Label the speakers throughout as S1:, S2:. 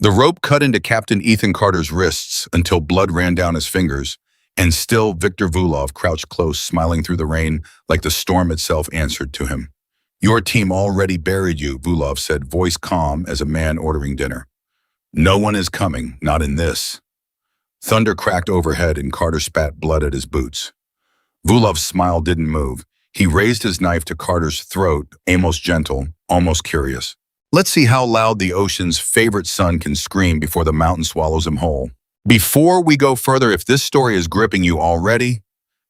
S1: The rope cut into Captain Ethan Carter's wrists until blood ran down his fingers, and still Victor Vulov crouched close, smiling through the rain like the storm itself answered to him. "Your team already buried you," Vulov said, voice calm as a man ordering dinner. "No one is coming, not in this." Thunder cracked overhead and Carter spat blood at his boots. Vulov's smile didn't move. He raised his knife to Carter's throat, almost gentle, almost curious. "Let's see how loud the ocean's favorite son can scream before the mountain swallows him whole." Before we go further, if this story is gripping you already,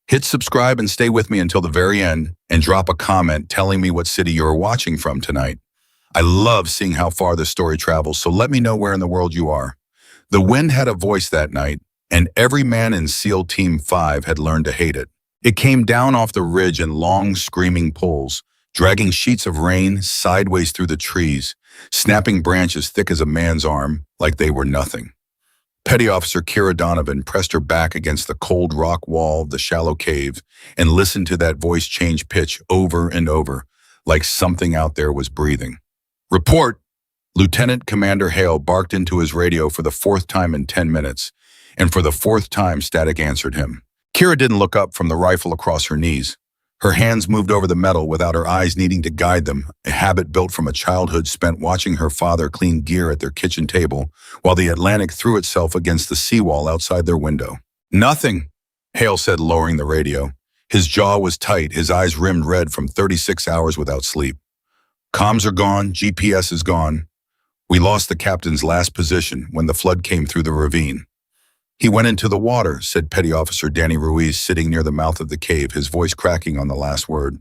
S1: hit subscribe and stay with me until the very end and drop a comment telling me what city you're watching from tonight. I love seeing how far this story travels, so let me know where in the world you are. The wind had a voice that night, and every man in SEAL Team 5 had learned to hate it. It came down off the ridge in long, screaming pulls, dragging sheets of rain sideways through the trees, snapping branches thick as a man's arm like they were nothing. Petty Officer Kira Donovan pressed her back against the cold rock wall of the shallow cave and listened to that voice change pitch over and over, like something out there was breathing. "Report!" Lieutenant Commander Hale barked into his radio for the fourth time in 10 minutes, and for the fourth time static answered him. Kira didn't look up from the rifle across her knees. Her hands moved over the metal without her eyes needing to guide them, a habit built from a childhood spent watching her father clean gear at their kitchen table while the Atlantic threw itself against the seawall outside their window. "Nothing," Hale said, lowering the radio. His jaw was tight, his eyes rimmed red from 36 hours without sleep. "Comms are gone, GPS is gone. We lost the captain's last position when the flood came through the ravine." "He went into the water," said Petty Officer Danny Ruiz, sitting near the mouth of the cave, his voice cracking on the last word.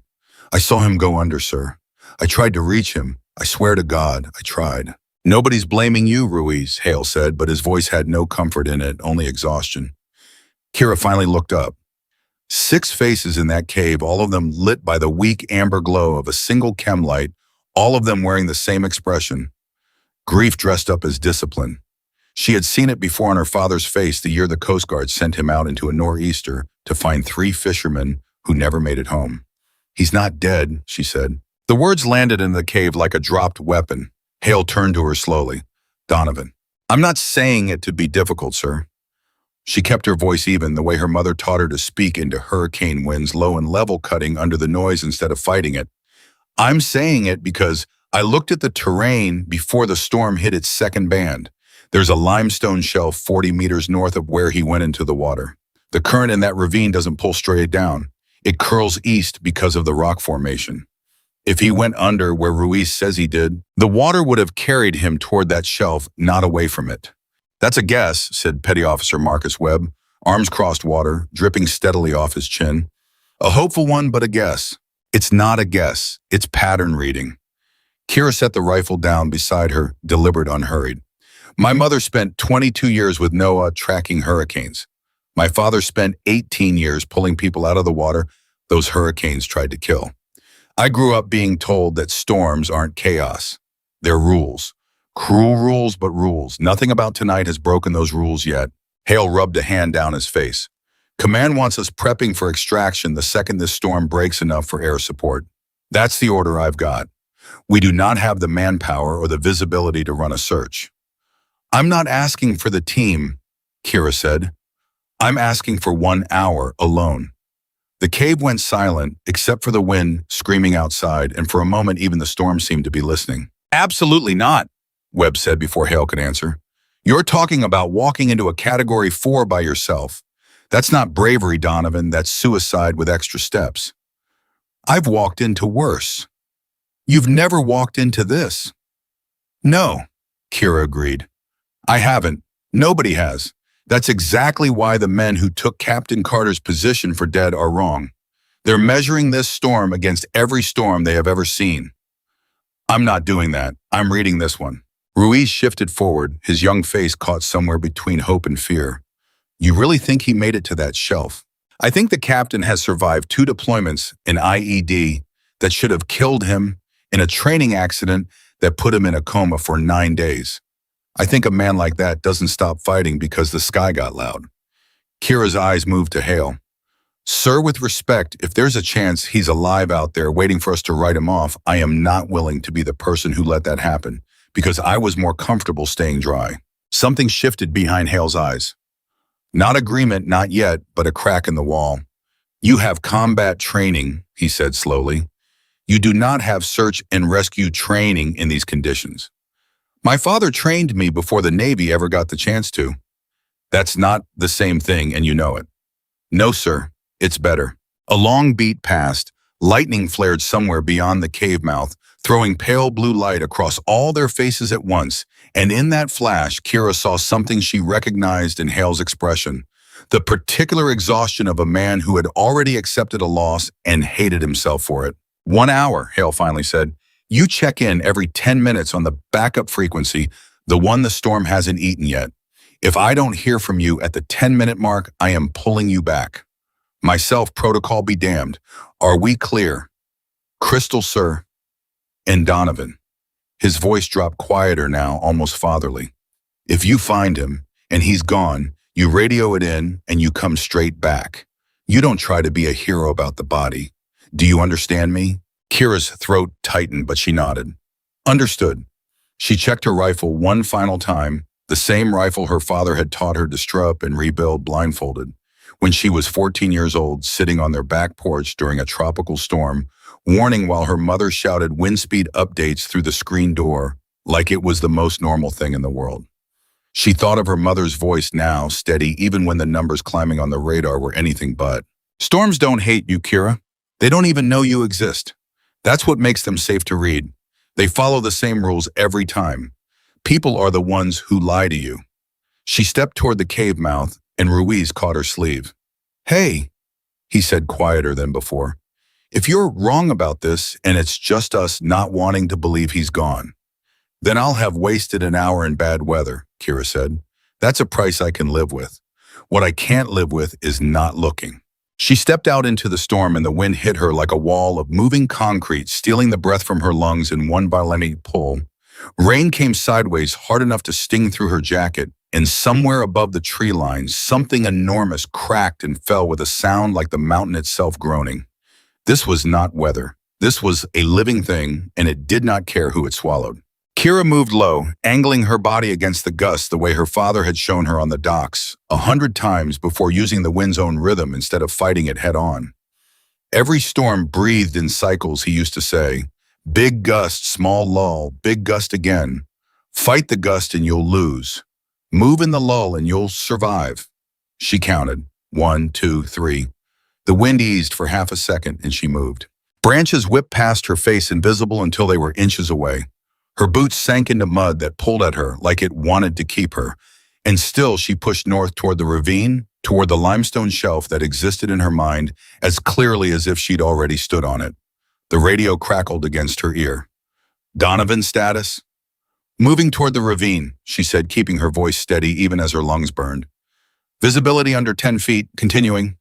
S1: "I saw him go under, sir. I tried to reach him. I swear to God, I tried." "Nobody's blaming you, Ruiz," Hale said, but his voice had no comfort in it, only exhaustion. Kira finally looked up. 6 faces in that cave, all of them lit by the weak amber glow of a single chem light, all of them wearing the same expression. Grief dressed up as discipline. She had seen it before on her father's face the year the Coast Guard sent him out into a nor'easter to find 3 fishermen who never made it home. "He's not dead," she said. The words landed in the cave like a dropped weapon. Hale turned to her slowly. "Donovan, I'm not saying it to be difficult, sir." She kept her voice even, the way her mother taught her to speak into hurricane winds, low and level, cutting under the noise instead of fighting it. "I'm saying it because I looked at the terrain before the storm hit its second band. There's a limestone shelf 40 meters north of where he went into the water. The current in that ravine doesn't pull straight down. It curls east because of the rock formation. If he went under where Ruiz says he did, the water would have carried him toward that shelf, not away from it." "That's a guess," said Petty Officer Marcus Webb, arms crossed water, dripping steadily off his chin. "A hopeful one, but a guess." "It's not a guess. It's pattern reading." Kira set the rifle down beside her, deliberate, unhurried. "My mother spent 22 years with NOAA tracking hurricanes. My father spent 18 years pulling people out of the water those hurricanes tried to kill. I grew up being told that storms aren't chaos. They're rules. Cruel rules, but rules. Nothing about tonight has broken those rules yet." Hale rubbed a hand down his face. "Command wants us prepping for extraction the second this storm breaks enough for air support. That's the order I've got. We do not have the manpower or the visibility to run a search." "I'm not asking for the team," Kira said. "I'm asking for 1 hour alone." The cave went silent, except for the wind screaming outside, and for a moment even the storm seemed to be listening. "Absolutely not," Webb said before Hale could answer. "You're talking about walking into a Category 4 by yourself. That's not bravery, Donovan, that's suicide with extra steps." "I've walked into worse." "You've never walked into this." "No," Kira agreed. "I haven't. Nobody has. That's exactly why the men who took Captain Carter's position for dead are wrong. They're measuring this storm against every storm they have ever seen." "I'm not doing that. I'm reading this one." Ruiz shifted forward, his young face caught somewhere between hope and fear. "You really think he made it to that shelf?" "I think the captain has survived 2 deployments in IED that should have killed him, in a training accident that put him in a coma for 9 days. I think a man like that doesn't stop fighting because the sky got loud." Kira's eyes moved to Hale. "Sir, with respect, if there's a chance he's alive out there waiting for us to write him off, I am not willing to be the person who let that happen, because I was more comfortable staying dry. Something shifted behind Hale's eyes. Not agreement, not yet, but a crack in the wall. You have combat training, he said slowly. You do not have search and rescue training in these conditions. My father trained me before the Navy ever got the chance to. That's not the same thing, and you know it. No, sir, it's better. A long beat passed. Lightning flared somewhere beyond the cave mouth, throwing pale blue light across all their faces at once, and in that flash, Kira saw something she recognized in Hale's expression, the particular exhaustion of a man who had already accepted a loss and hated himself for it. 1 hour, Hale finally said. You check in every 10 minutes on the backup frequency, the one the storm hasn't eaten yet. If I don't hear from you at the 10-minute mark, I am pulling you back. Myself, protocol be damned. Are we clear? Crystal, sir. And Donovan. His voice dropped quieter now, almost fatherly. If you find him, and he's gone, you radio it in and you come straight back. You don't try to be a hero about the body. Do you understand me? Kira's throat tightened, but she nodded. Understood. She checked her rifle one final time, the same rifle her father had taught her to strap and rebuild blindfolded. When she was 14 years old, sitting on their back porch during a tropical storm, warning while her mother shouted wind speed updates through the screen door like it was the most normal thing in the world. She thought of her mother's voice now, steady even when the numbers climbing on the radar were anything but. Storms don't hate you, Kira. They don't even know you exist. That's what makes them safe to read. They follow the same rules every time. People are the ones who lie to you. She stepped toward the cave mouth, and Ruiz caught her sleeve. Hey, he said quieter than before. If you're wrong about this, and it's just us not wanting to believe he's gone, then I'll have wasted an hour in bad weather, Kira said. That's a price I can live with. What I can't live with is not looking. She stepped out into the storm and the wind hit her like a wall of moving concrete, stealing the breath from her lungs in one violent pull. Rain came sideways, hard enough to sting through her jacket, and somewhere above the tree lines, something enormous cracked and fell with a sound like the mountain itself groaning. This was not weather. This was a living thing, and it did not care who it swallowed. Kira moved low, angling her body against the gusts the way her father had shown her on the docks, 100 times before using the wind's own rhythm instead of fighting it head-on. Every storm breathed in cycles, he used to say. Big gust, small lull, big gust again. Fight the gust and you'll lose. Move in the lull and you'll survive. She counted. 1, 2, 3. The wind eased for half a second and she moved. Branches whipped past her face, invisible until they were inches away. Her boots sank into mud that pulled at her like it wanted to keep her, and still she pushed north toward the ravine, toward the limestone shelf that existed in her mind as clearly as if she'd already stood on it. The radio crackled against her ear. Donovan's status? Moving toward the ravine, she said, keeping her voice steady even as her lungs burned. Visibility under 10 feet, continuing.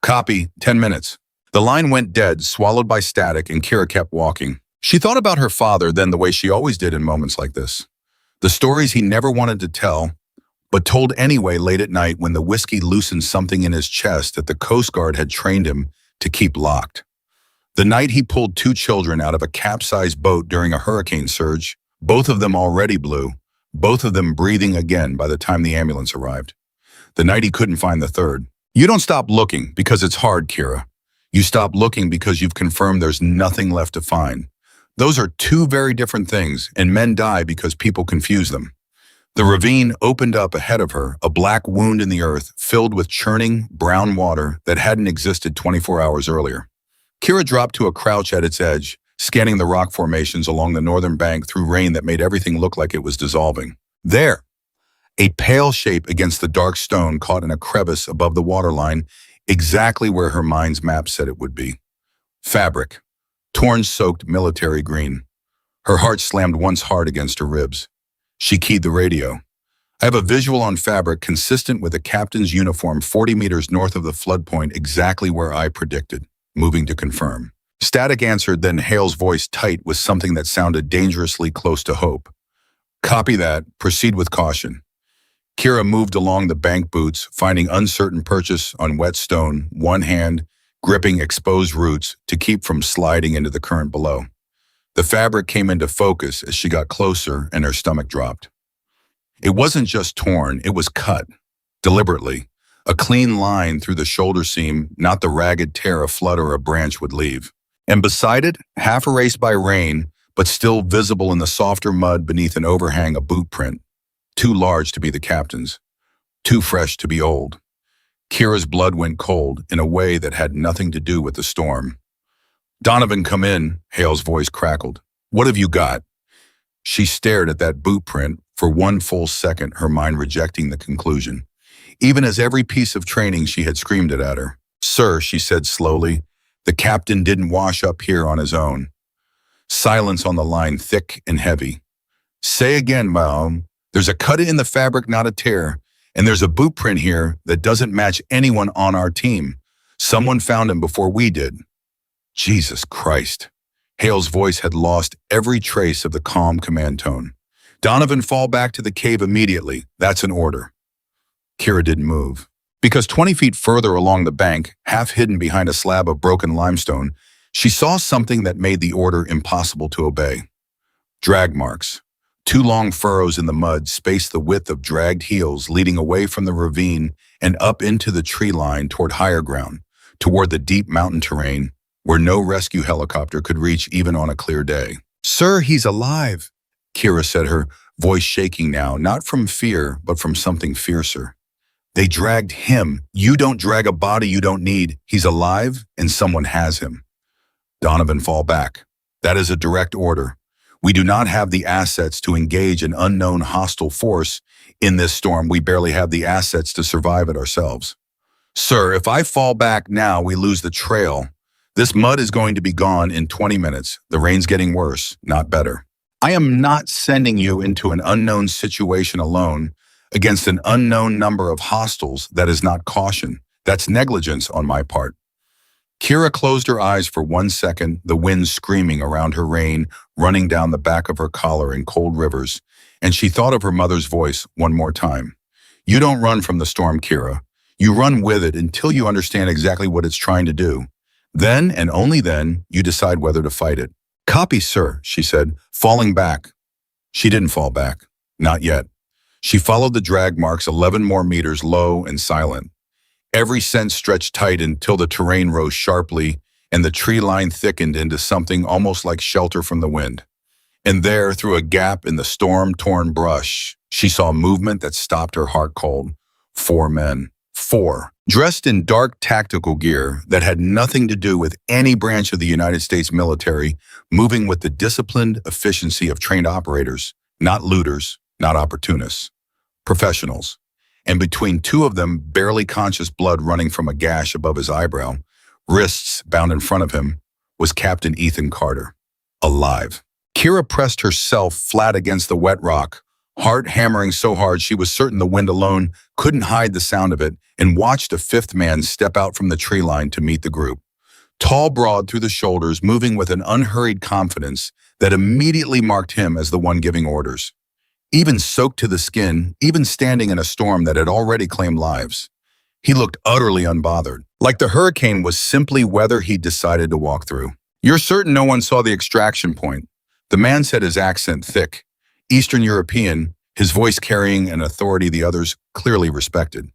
S1: Copy, 10 minutes. The line went dead, swallowed by static, and Kira kept walking. She thought about her father then the way she always did in moments like this. The stories he never wanted to tell, but told anyway late at night when the whiskey loosened something in his chest that the Coast Guard had trained him to keep locked. The night he pulled 2 children out of a capsized boat during a hurricane surge, both of them already blue, both of them breathing again by the time the ambulance arrived. The night he couldn't find the third. You don't stop looking because it's hard, Kira. You stop looking because you've confirmed there's nothing left to find. Those are 2 very different things, and men die because people confuse them. The ravine opened up ahead of her, a black wound in the earth filled with churning, brown water that hadn't existed 24 hours earlier. Kira dropped to a crouch at its edge, scanning the rock formations along the northern bank through rain that made everything look like it was dissolving. There, a pale shape against the dark stone caught in a crevice above the waterline, exactly where her mind's map said it would be. Fabric. Torn-soaked military green. Her heart slammed once hard against her ribs. She keyed the radio. I have a visual on fabric consistent with a captain's uniform 40 meters north of the flood point, exactly where I predicted. Moving to confirm. Static answered, then Hale's voice tight with something that sounded dangerously close to hope. Copy that. Proceed with caution. Kira moved along the bank boots, finding uncertain purchase on wet stone, one hand gripping exposed roots to keep from sliding into the current below. The fabric came into focus as she got closer and her stomach dropped. It wasn't just torn, it was cut, deliberately. A clean line through the shoulder seam, not the ragged tear a flutter or a branch would leave. And beside it, half erased by rain, but still visible in the softer mud beneath an overhang, a boot print. Too large to be the captain's. Too fresh to be old. Kira's blood went cold in a way that had nothing to do with the storm. "Donovan, come in," Hale's voice crackled. "What have you got?" She stared at that boot print for one full second, her mind rejecting the conclusion, even as every piece of training she had screamed it at her. "Sir," she said slowly, "the captain didn't wash up here on his own." Silence on the line, thick and heavy. "Say again, Ma'am. There's a cut in the fabric, not a tear. And there's a boot print here that doesn't match anyone on our team. Someone found him before we did." Jesus Christ. Hale's voice had lost every trace of the calm command tone. "Donovan, fall back to the cave immediately. That's an order." Kira didn't move. Because 20 feet further along the bank, half hidden behind a slab of broken limestone, she saw something that made the order impossible to obey. Drag marks. 2 long furrows in the mud spaced the width of dragged heels leading away from the ravine and up into the tree line toward higher ground, toward the deep mountain terrain where no rescue helicopter could reach even on a clear day. "Sir, he's alive," Kira said, her voice shaking now, not from fear, but from something fiercer. "They dragged him. You don't drag a body you don't need. He's alive, and someone has him." "Donovan, fall back. That is a direct order. We do not have the assets to engage an unknown hostile force in this storm. We barely have the assets to survive it ourselves." "Sir, if I fall back now, we lose the trail. This mud is going to be gone in 20 minutes. The rain's getting worse, not better. I am not sending you into an unknown situation alone against an unknown number of hostiles. That is not caution. That's negligence on my part." Kira closed her eyes for 1 second, the wind screaming around her, rain running down the back of her collar in cold rivers, and she thought of her mother's voice one more time. "You don't run from the storm, Kira. You run with it until you understand exactly what it's trying to do. Then, and only then, you decide whether to fight it." "Copy, sir," she said, falling back. She didn't fall back. Not yet. She followed the drag marks 11 more meters, low and silent. Every sense stretched tight until the terrain rose sharply and the tree line thickened into something almost like shelter from the wind. And there, through a gap in the storm-torn brush, she saw movement that stopped her heart cold. 4 men. 4. Dressed in dark tactical gear that had nothing to do with any branch of the United States military, moving with the disciplined efficiency of trained operators, not looters, not opportunists. Professionals. And between 2 of them, barely conscious blood running from a gash above his eyebrow, wrists bound in front of him, was Captain Ethan Carter, alive. Kira pressed herself flat against the wet rock, heart hammering so hard she was certain the wind alone couldn't hide the sound of it, and watched a 5th man step out from the tree line to meet the group. Tall, broad through the shoulders, moving with an unhurried confidence that immediately marked him as the one giving orders. Even soaked to the skin, even standing in a storm that had already claimed lives, he looked utterly unbothered, like the hurricane was simply weather he'd decided to walk through. "You're certain no one saw the extraction point?" The man said, his accent thick, Eastern European, his voice carrying an authority the others clearly respected.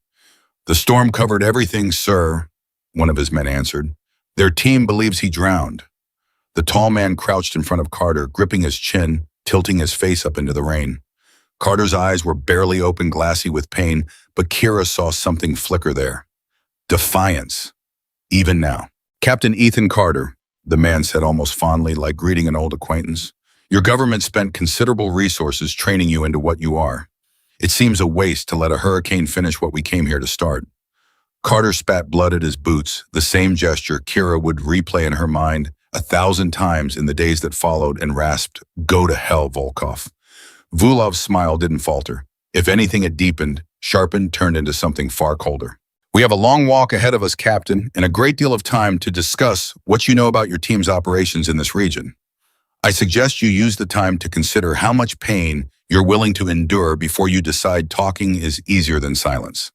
S1: "The storm covered everything, sir," one of his men answered. "Their team believes he drowned." The tall man crouched in front of Carter, gripping his chin, tilting his face up into the rain. Carter's eyes were barely open, glassy with pain, but Kira saw something flicker there. Defiance. Even now. "Captain Ethan Carter," the man said almost fondly, like greeting an old acquaintance. "Your government spent considerable resources training you into what you are. It seems a waste to let a hurricane finish what we came here to start." Carter spat blood at his boots, the same gesture Kira would replay in her mind 1,000 times in the days that followed, and rasped, "Go to hell, Volkov." Vulov's smile didn't falter. If anything, it deepened, sharpened, turned into something far colder. "We have a long walk ahead of us, Captain, and a great deal of time to discuss what you know about your team's operations in this region. I suggest you use the time to consider how much pain you're willing to endure before you decide talking is easier than silence."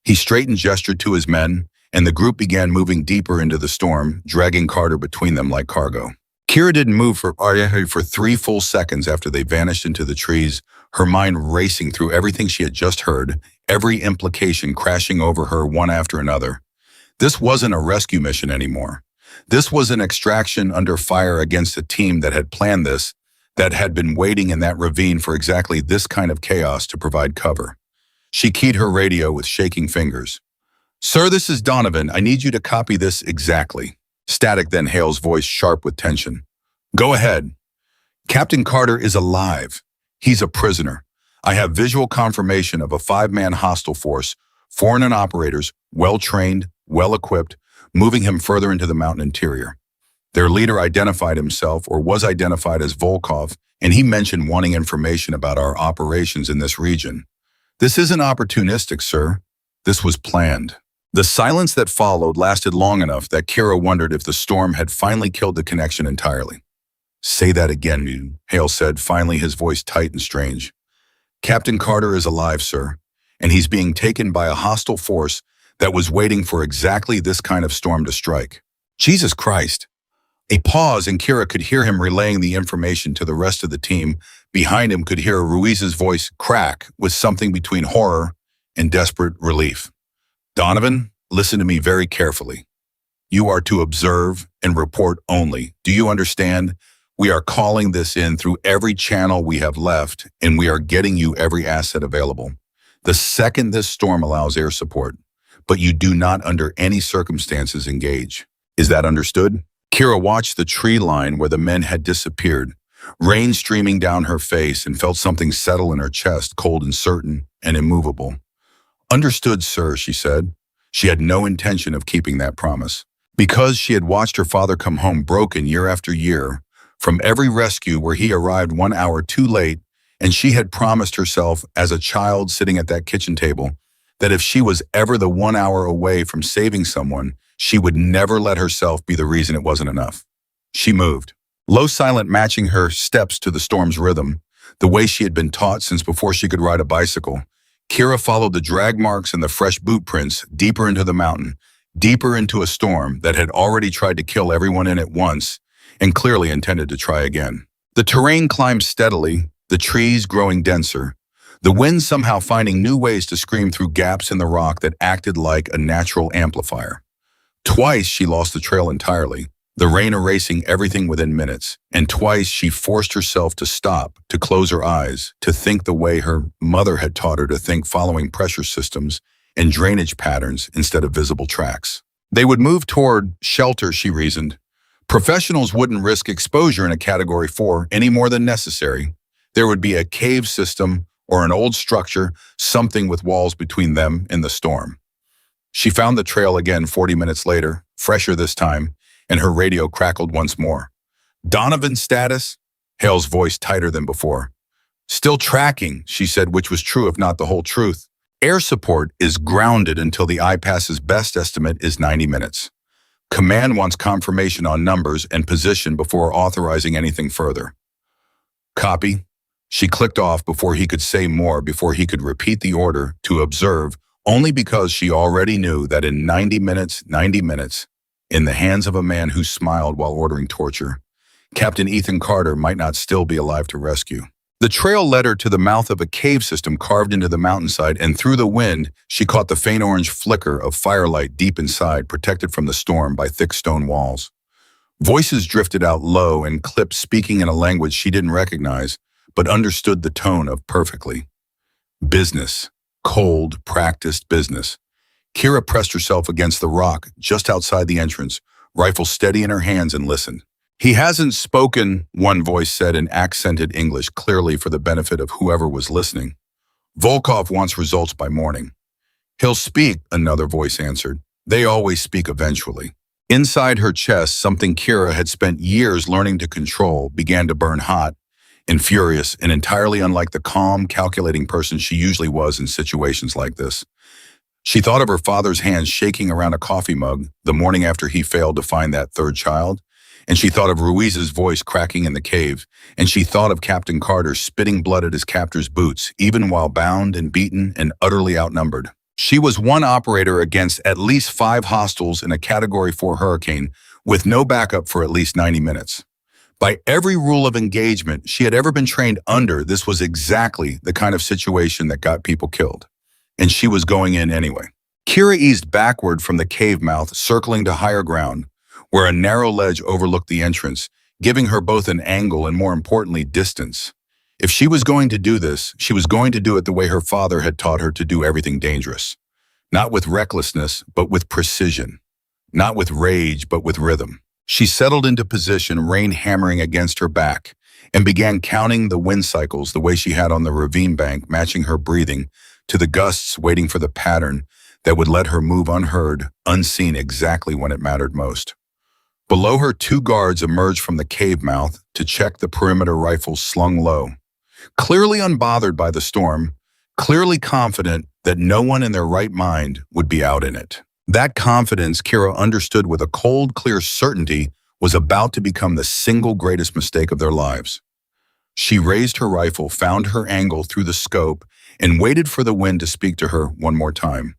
S1: He straightened, gestured to his men, and the group began moving deeper into the storm, dragging Carter between them like cargo. Kira didn't move for 3 full seconds after they vanished into the trees, her mind racing through everything she had just heard, every implication crashing over her one after another. This wasn't a rescue mission anymore. This was an extraction under fire against a team that had planned this, that had been waiting in that ravine for exactly this kind of chaos to provide cover. She keyed her radio with shaking fingers. "Sir, this is Donovan. I need you to copy this exactly." Static, then Hale's voice sharp with tension. "Go ahead. Captain Carter is alive. He's a prisoner. I have visual confirmation of a 5-man hostile force, foreign operators, well-trained, well-equipped, moving him further into the mountain interior. Their leader identified himself or was identified as Volkov, and he mentioned wanting information about our operations in this region. This isn't opportunistic, sir. This was planned." The silence that followed lasted long enough that Kira wondered if the storm had finally killed the connection entirely. "Say that again," Hale said, finally his voice tight and strange. "Captain Carter is alive, sir, and he's being taken by a hostile force that was waiting for exactly this kind of storm to strike." Jesus Christ! A pause, and Kira could hear him relaying the information to the rest of the team. Behind him could hear Ruiz's voice crack with something between horror and desperate relief. "Donovan, listen to me very carefully. You are to observe and report only. Do you understand? We are calling this in through every channel we have left, and we are getting you every asset available. The second this storm allows air support, but you do not under any circumstances engage. Is that understood?" Kira watched the tree line where the men had disappeared, rain streaming down her face, and felt something settle in her chest, cold and certain and immovable. "Understood, sir," she said. She had no intention of keeping that promise. Because she had watched her father come home broken year after year, from every rescue where he arrived 1 hour too late, and she had promised herself as a child sitting at that kitchen table that if she was ever the 1 hour away from saving someone, she would never let herself be the reason it wasn't enough. She moved, low silent, matching her steps to the storm's rhythm, the way she had been taught since before she could ride a bicycle. Kira followed the drag marks and the fresh boot prints deeper into the mountain, deeper into a storm that had already tried to kill everyone in it once and clearly intended to try again. The terrain climbed steadily, the trees growing denser, the wind somehow finding new ways to scream through gaps in the rock that acted like a natural amplifier. Twice she lost the trail entirely, the rain erasing everything within minutes, and twice she forced herself to stop, to close her eyes, to think the way her mother had taught her to think, following pressure systems and drainage patterns instead of visible tracks. They would move toward shelter, she reasoned. Professionals wouldn't risk exposure in a Category 4 any more than necessary. There would be a cave system or an old structure, something with walls between them and the storm. She found the trail again 40 minutes later, fresher this time, and her radio crackled once more. "Donovan's status?" Hale's voice tighter than before. "Still tracking," she said, which was true if not the whole truth. "Air support is grounded until the iPass's best estimate is 90 minutes. Command wants confirmation on numbers and position before authorizing anything further." "Copy." She clicked off before he could say more, before he could repeat the order to observe, only because she already knew that in 90 minutes, in the hands of a man who smiled while ordering torture, Captain Ethan Carter might not still be alive to rescue. The trail led her to the mouth of a cave system carved into the mountainside, and through the wind, she caught the faint orange flicker of firelight deep inside, protected from the storm by thick stone walls. Voices drifted out low and clipped, speaking in a language she didn't recognize, but understood the tone of perfectly. Business. Cold, practiced business. Kira pressed herself against the rock just outside the entrance, rifle steady in her hands, and listened. "He hasn't spoken," one voice said in accented English, clearly for the benefit of whoever was listening. "Volkov wants results by morning." "He'll speak," another voice answered. "They always speak eventually." Inside her chest, something Kira had spent years learning to control began to burn hot and furious, and entirely unlike the calm, calculating person she usually was in situations like this. She thought of her father's hands shaking around a coffee mug the morning after he failed to find that third child, and she thought of Ruiz's voice cracking in the cave, and she thought of Captain Carter spitting blood at his captor's boots, even while bound and beaten and utterly outnumbered. She was one operator against at least 5 hostiles in a Category 4 hurricane, with no backup for at least 90 minutes. By every rule of engagement she had ever been trained under, this was exactly the kind of situation that got people killed. And she was going in anyway. Kira eased backward from the cave mouth, circling to higher ground, where a narrow ledge overlooked the entrance, giving her both an angle and, more importantly, distance. If she was going to do this, she was going to do it the way her father had taught her to do everything dangerous. Not with recklessness, but with precision. Not with rage, but with rhythm. She settled into position, rain hammering against her back, and began counting the wind cycles the way she had on the ravine bank, matching her breathing to the gusts, waiting for the pattern that would let her move unheard, unseen exactly when it mattered most. Below her, 2 guards emerged from the cave mouth to check the perimeter rifles slung low. Clearly unbothered by the storm, clearly confident that no one in their right mind would be out in it. That confidence, Kira understood with a cold, clear certainty, was about to become the single greatest mistake of their lives. She raised her rifle, found her angle through the scope, and waited for the wind to speak to her one more time.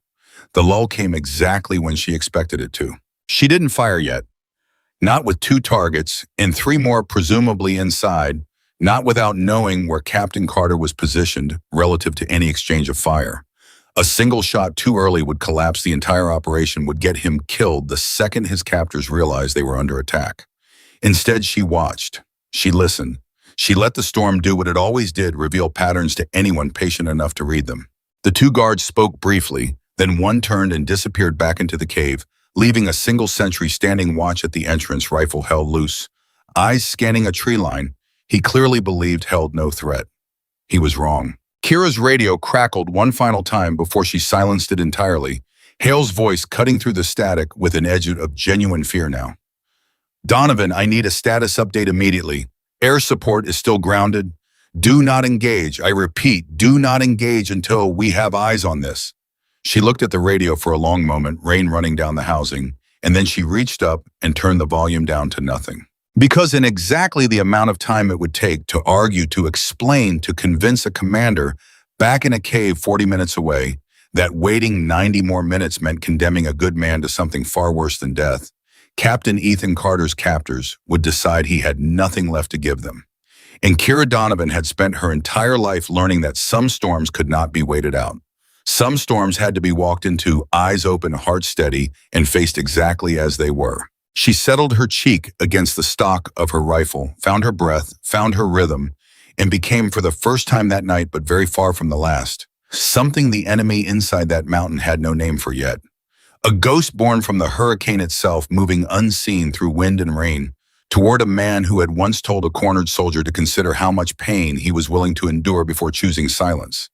S1: The lull came exactly when she expected it to. She didn't fire yet. Not with 2 targets and 3 more presumably inside, not without knowing where Captain Carter was positioned relative to any exchange of fire. A single shot too early would collapse the entire operation, would get him killed the second his captors realized they were under attack. Instead, she watched. She listened. She let the storm do what it always did, reveal patterns to anyone patient enough to read them. The 2 guards spoke briefly, then one turned and disappeared back into the cave, leaving a single sentry standing watch at the entrance, rifle held loose. Eyes scanning a tree line he clearly believed held no threat. He was wrong. Kira's radio crackled one final time before she silenced it entirely, Hale's voice cutting through the static with an edge of genuine fear now. "Donovan, I need a status update immediately. Air support is still grounded. Do not engage. I repeat, do not engage until we have eyes on this." She looked at the radio for a long moment, rain running down the housing, and then she reached up and turned the volume down to nothing. Because in exactly the amount of time it would take to argue, to explain, to convince a commander back in a cave 40 minutes away that waiting 90 more minutes meant condemning a good man to something far worse than death, Captain Ethan Carter's captors would decide he had nothing left to give them. And Kira Donovan had spent her entire life learning that some storms could not be waited out. Some storms had to be walked into, eyes open, heart steady, and faced exactly as they were. She settled her cheek against the stock of her rifle, found her breath, found her rhythm, and became, for the first time that night but very far from the last, something the enemy inside that mountain had no name for yet. A ghost born from the hurricane itself, moving unseen through wind and rain, toward a man who had once told a cornered soldier to consider how much pain he was willing to endure before choosing silence.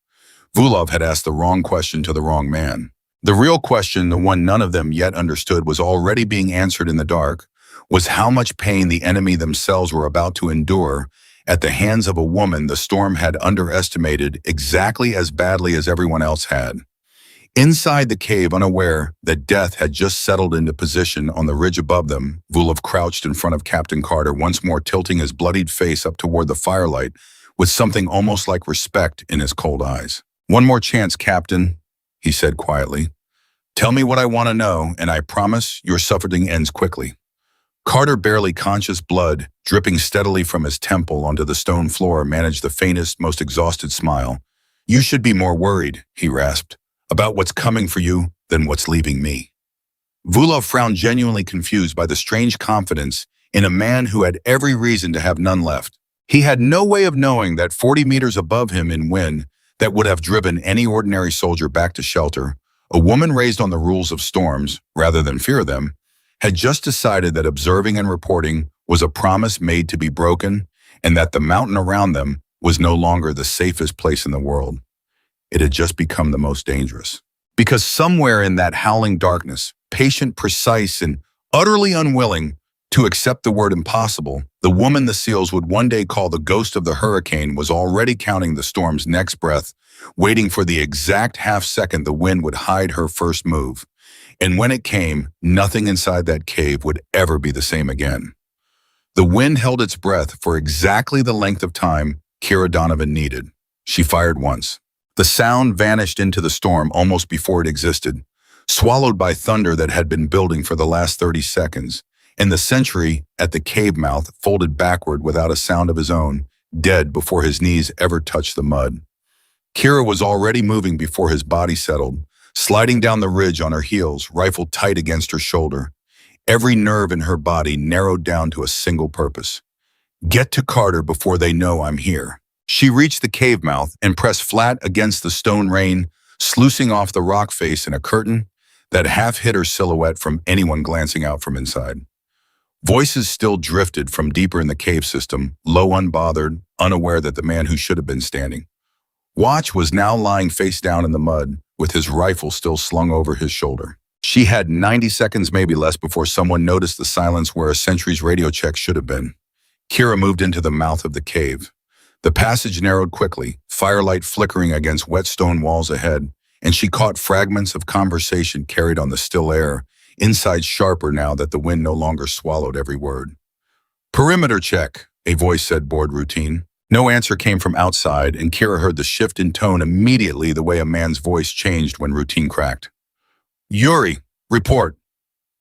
S1: Vulov had asked the wrong question to the wrong man. The real question, the one none of them yet understood, was already being answered in the dark, was how much pain the enemy themselves were about to endure at the hands of a woman the storm had underestimated exactly as badly as everyone else had. Inside the cave, unaware that death had just settled into position on the ridge above them, Vulov crouched in front of Captain Carter, once more tilting his bloodied face up toward the firelight with something almost like respect in his cold eyes. "One more chance, Captain," he said quietly. "Tell me what I want to know, and I promise your suffering ends quickly." Carter, barely conscious, blood dripping steadily from his temple onto the stone floor, managed the faintest, most exhausted smile. "You should be more worried," he rasped, "about what's coming for you than what's leaving me." Vulov frowned, genuinely confused by the strange confidence in a man who had every reason to have none left. He had no way of knowing that 40 meters above him in wind that would have driven any ordinary soldier back to shelter, a woman raised on the rules of storms, rather than fear them, had just decided that observing and reporting was a promise made to be broken, and that the mountain around them was no longer the safest place in the world. It had just become the most dangerous. Because somewhere in that howling darkness, patient, precise, and utterly unwilling to accept the word impossible, the woman the SEALs would one day call the ghost of the hurricane was already counting the storm's next breath, waiting for the exact half-second the wind would hide her first move. And when it came, nothing inside that cave would ever be the same again. The wind held its breath for exactly the length of time Kira Donovan needed. She fired once. The sound vanished into the storm almost before it existed, swallowed by thunder that had been building for the last 30 seconds, and the sentry at the cave mouth folded backward without a sound of his own, dead before his knees ever touched the mud. Kira was already moving before his body settled, sliding down the ridge on her heels, rifle tight against her shoulder. Every nerve in her body narrowed down to a single purpose. Get to Carter before they know I'm here. She reached the cave mouth and pressed flat against the stone rain, sluicing off the rock face in a curtain that half hid her silhouette from anyone glancing out from inside. Voices still drifted from deeper in the cave system, low, unbothered, unaware that the man who should have been standing. Watch was now lying face down in the mud, with his rifle still slung over his shoulder. She had 90 seconds, maybe less, before someone noticed the silence where a sentry's radio check should have been. Kira moved into the mouth of the cave. The passage narrowed quickly, firelight flickering against wet stone walls ahead, and she caught fragments of conversation carried on the still air, inside sharper now that the wind no longer swallowed every word. Perimeter check, a voice said, board routine. No answer came from outside, and Kira heard the shift in tone immediately, the way a man's voice changed when routine cracked. Yuri, report.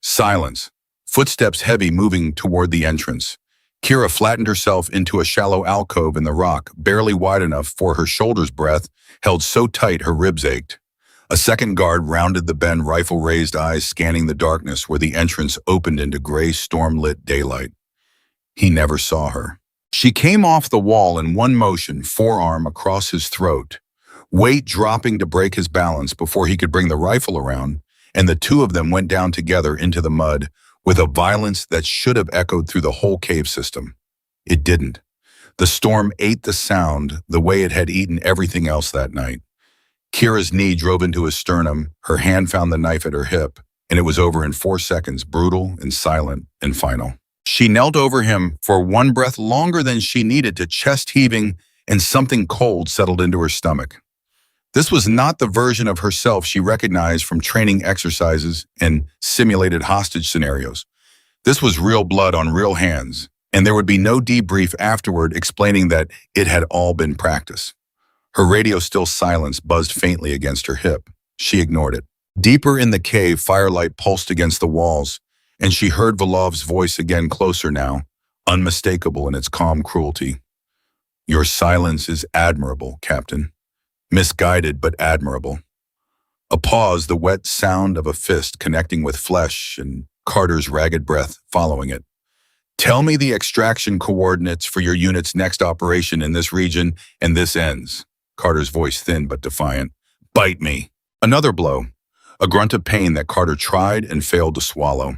S1: Silence. Footsteps heavy moving toward the entrance. Kira flattened herself into a shallow alcove in the rock, barely wide enough for her shoulder's breadth, held so tight her ribs ached. A second guard rounded the bend, rifle raised, eyes scanning the darkness where the entrance opened into gray, storm-lit daylight. He never saw her. She came off the wall in one motion, forearm across his throat, weight dropping to break his balance before he could bring the rifle around, and the two of them went down together into the mud with a violence that should have echoed through the whole cave system. It didn't. The storm ate the sound the way it had eaten everything else that night. Kira's knee drove into his sternum, her hand found the knife at her hip, and it was over in 4 seconds, brutal and silent and final. She knelt over him for one breath longer than she needed to, chest heaving, and something cold settled into her stomach. This was not the version of herself she recognized from training exercises and simulated hostage scenarios. This was real blood on real hands, and there would be no debrief afterward explaining that it had all been practice. Her radio, still silenced, buzzed faintly against her hip. She ignored it. Deeper in the cave, firelight pulsed against the walls, and she heard Volov's voice again, closer now, unmistakable in its calm cruelty. Your silence is admirable, Captain. Misguided, but admirable. A pause, the wet sound of a fist connecting with flesh, and Carter's ragged breath following it. Tell me the extraction coordinates for your unit's next operation in this region, and this ends. Carter's voice thin but defiant. Bite me. Another blow. A grunt of pain that Carter tried and failed to swallow.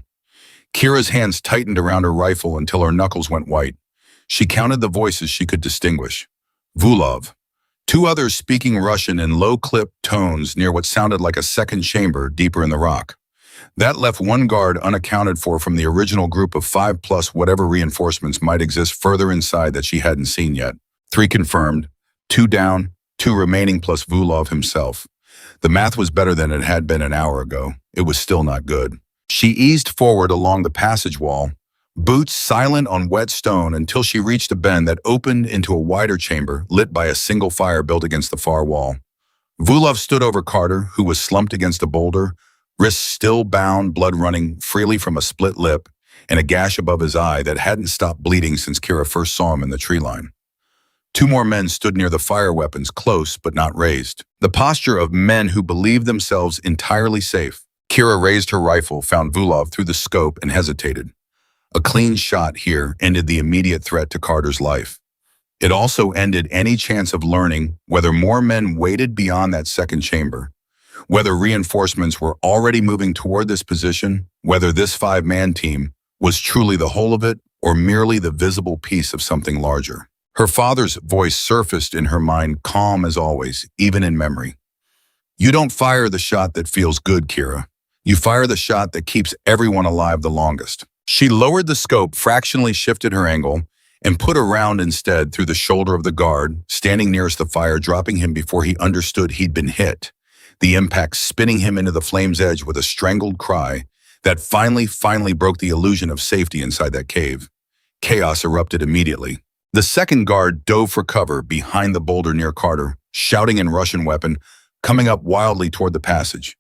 S1: Kira's hands tightened around her rifle until her knuckles went white. She counted the voices she could distinguish. Vulov. Two others speaking Russian in low-clipped tones near what sounded like a second chamber deeper in the rock. That left one guard unaccounted for from the original group of 5 plus whatever reinforcements might exist further inside that she hadn't seen yet. 3 confirmed, 2 down, 2 remaining plus Vulov himself. The math was better than it had been an hour ago. It was still not good. She eased forward along the passage wall, boots silent on wet stone, until she reached a bend that opened into a wider chamber lit by a single fire built against the far wall. Vulov stood over Carter, who was slumped against a boulder, wrists still bound, blood running freely from a split lip and a gash above his eye that hadn't stopped bleeding since Kira first saw him in the tree line. 2 more men stood near the fire weapons, close but not raised. The posture of men who believed themselves entirely safe. Kira raised her rifle, found Vulov through the scope, and hesitated. A clean shot here ended the immediate threat to Carter's life. It also ended any chance of learning whether more men waited beyond that second chamber, whether reinforcements were already moving toward this position, whether this 5-man team was truly the whole of it or merely the visible piece of something larger. Her father's voice surfaced in her mind, calm as always, even in memory. You don't fire the shot that feels good, Kira. You fire the shot that keeps everyone alive the longest. She lowered the scope, fractionally shifted her angle, and put a round instead through the shoulder of the guard, standing nearest the fire, dropping him before he understood he'd been hit, the impact spinning him into the flame's edge with a strangled cry that finally broke the illusion of safety inside that cave. Chaos erupted immediately. The second guard dove for cover behind the boulder near Carter, shouting in Russian weapon, coming up wildly toward the passage.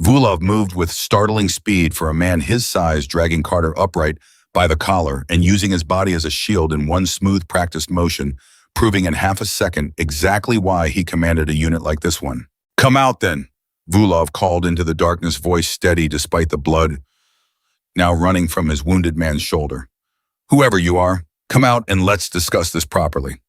S1: Vulov moved with startling speed for a man his size, dragging Carter upright by the collar and using his body as a shield in one smooth practiced motion, proving in half a second exactly why he commanded a unit like this one. "Come out then," Vulov called into the darkness, voice steady despite the blood now running from his wounded man's shoulder. "Whoever you are, come out and let's discuss this properly."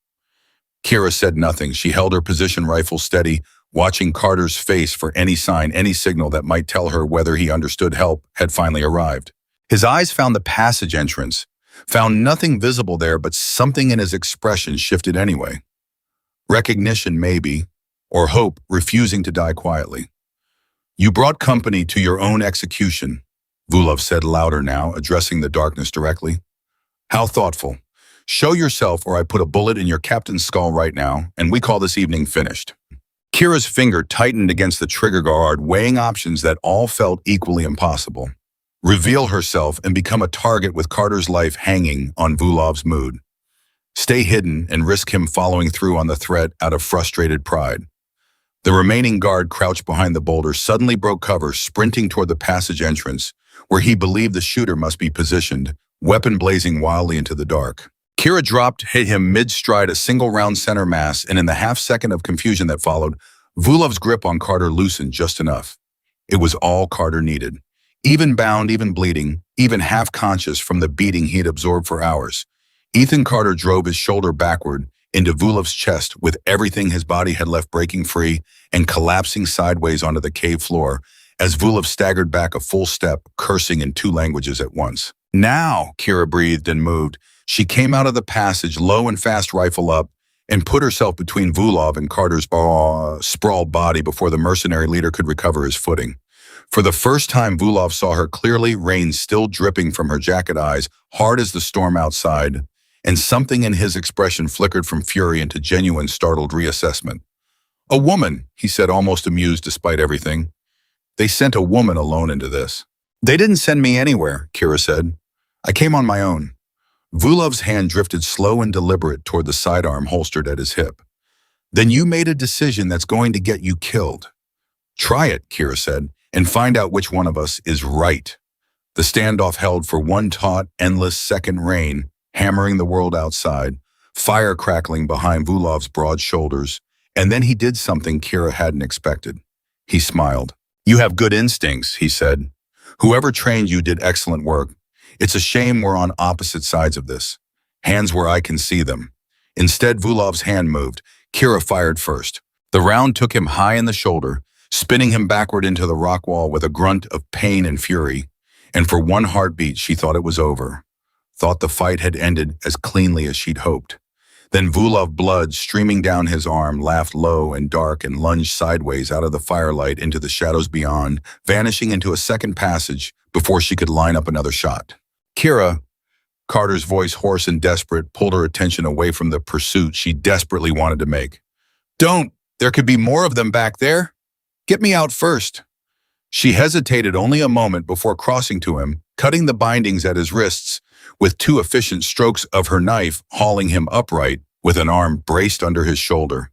S1: Kira said nothing. She held her position, rifle steady, watching Carter's face for any sign, any signal that might tell her whether he understood help had finally arrived. His eyes found the passage entrance, found nothing visible there, but something in his expression shifted anyway. Recognition, maybe, or hope refusing to die quietly. "You brought company to your own execution," Vulov said louder now, addressing the darkness directly. "How thoughtful. Show yourself or I put a bullet in your captain's skull right now, and we call this evening finished." Kira's finger tightened against the trigger guard, weighing options that all felt equally impossible. Reveal herself and become a target with Carter's life hanging on Vulov's mood. Stay hidden and risk him following through on the threat out of frustrated pride. The remaining guard crouched behind the boulder suddenly broke cover, sprinting toward the passage entrance, where he believed the shooter must be positioned, weapon blazing wildly into the dark. Kira dropped, hit him mid-stride, a single round center mass, and in the half-second of confusion that followed, Vulov's grip on Carter loosened just enough. It was all Carter needed. Even bound, even bleeding, even half-conscious from the beating he'd absorbed for hours, Ethan Carter drove his shoulder backward into Vulov's chest with everything his body had left breaking free and collapsing sideways onto the cave floor as Vulov staggered back a full step, cursing in two languages at once. "Now," Kira breathed and moved. She came out of the passage, low and fast, rifle up, and put herself between Vulov and Carter's sprawled body before the mercenary leader could recover his footing. For the first time, Vulov saw her clearly, rain still dripping from her jacket eyes, hard as the storm outside, and something in his expression flickered from fury into genuine, startled reassessment. "A woman," he said, almost amused despite everything. "They sent a woman alone into this." "They didn't send me anywhere," Kira said. "I came on my own." Vulov's hand drifted slow and deliberate toward the sidearm holstered at his hip. "Then you made a decision that's going to get you killed." "Try it," Kira said, "and find out which one of us is right." The standoff held for one taut, endless second, rain hammering the world outside, fire crackling behind Vulov's broad shoulders, and then he did something Kira hadn't expected. He smiled. "You have good instincts," he said. "Whoever trained you did excellent work. It's a shame we're on opposite sides of this. Hands where I can see them." Instead, Vulov's hand moved. Kira fired first. The round took him high in the shoulder, spinning him backward into the rock wall with a grunt of pain and fury. And for one heartbeat, she thought it was over. Thought the fight had ended as cleanly as she'd hoped. Then Vulov, blood streaming down his arm, laughed low and dark and lunged sideways out of the firelight into the shadows beyond, vanishing into a second passage before she could line up another shot. "Kira," Carter's voice, hoarse and desperate, pulled her attention away from the pursuit she desperately wanted to make. "Don't! There could be more of them back there. Get me out first." She hesitated only a moment before crossing to him, cutting the bindings at his wrists, with two efficient strokes of her knife hauling him upright with an arm braced under his shoulder.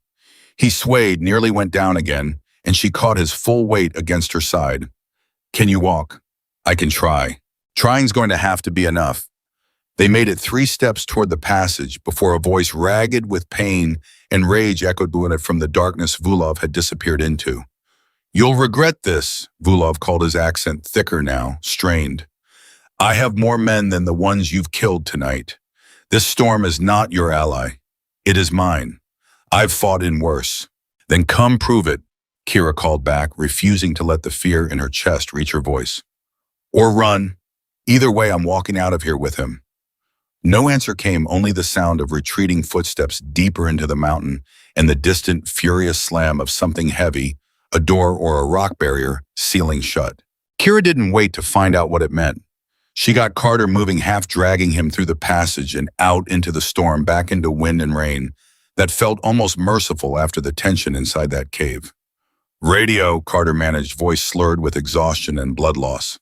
S1: He swayed, nearly went down again, and she caught his full weight against her side. "Can you walk?" "I can try." "Trying's going to have to be enough." They made it 3 steps toward the passage before a voice ragged with pain and rage echoed from the darkness Vulov had disappeared into. "You'll regret this," Vulov called, his accent thicker now, strained. "I have more men than the ones you've killed tonight. This storm is not your ally. It is mine. I've fought in worse." "Then come prove it," Kira called back, refusing to let the fear in her chest reach her voice. "Or run. Either way, I'm walking out of here with him." No answer came, only the sound of retreating footsteps deeper into the mountain and the distant, furious slam of something heavy, a door or a rock barrier, sealing shut. Kira didn't wait to find out what it meant. She got Carter moving, half dragging him through the passage and out into the storm, back into wind and rain that felt almost merciful after the tension inside that cave. "Radio," Carter managed, voice slurred with exhaustion and blood loss.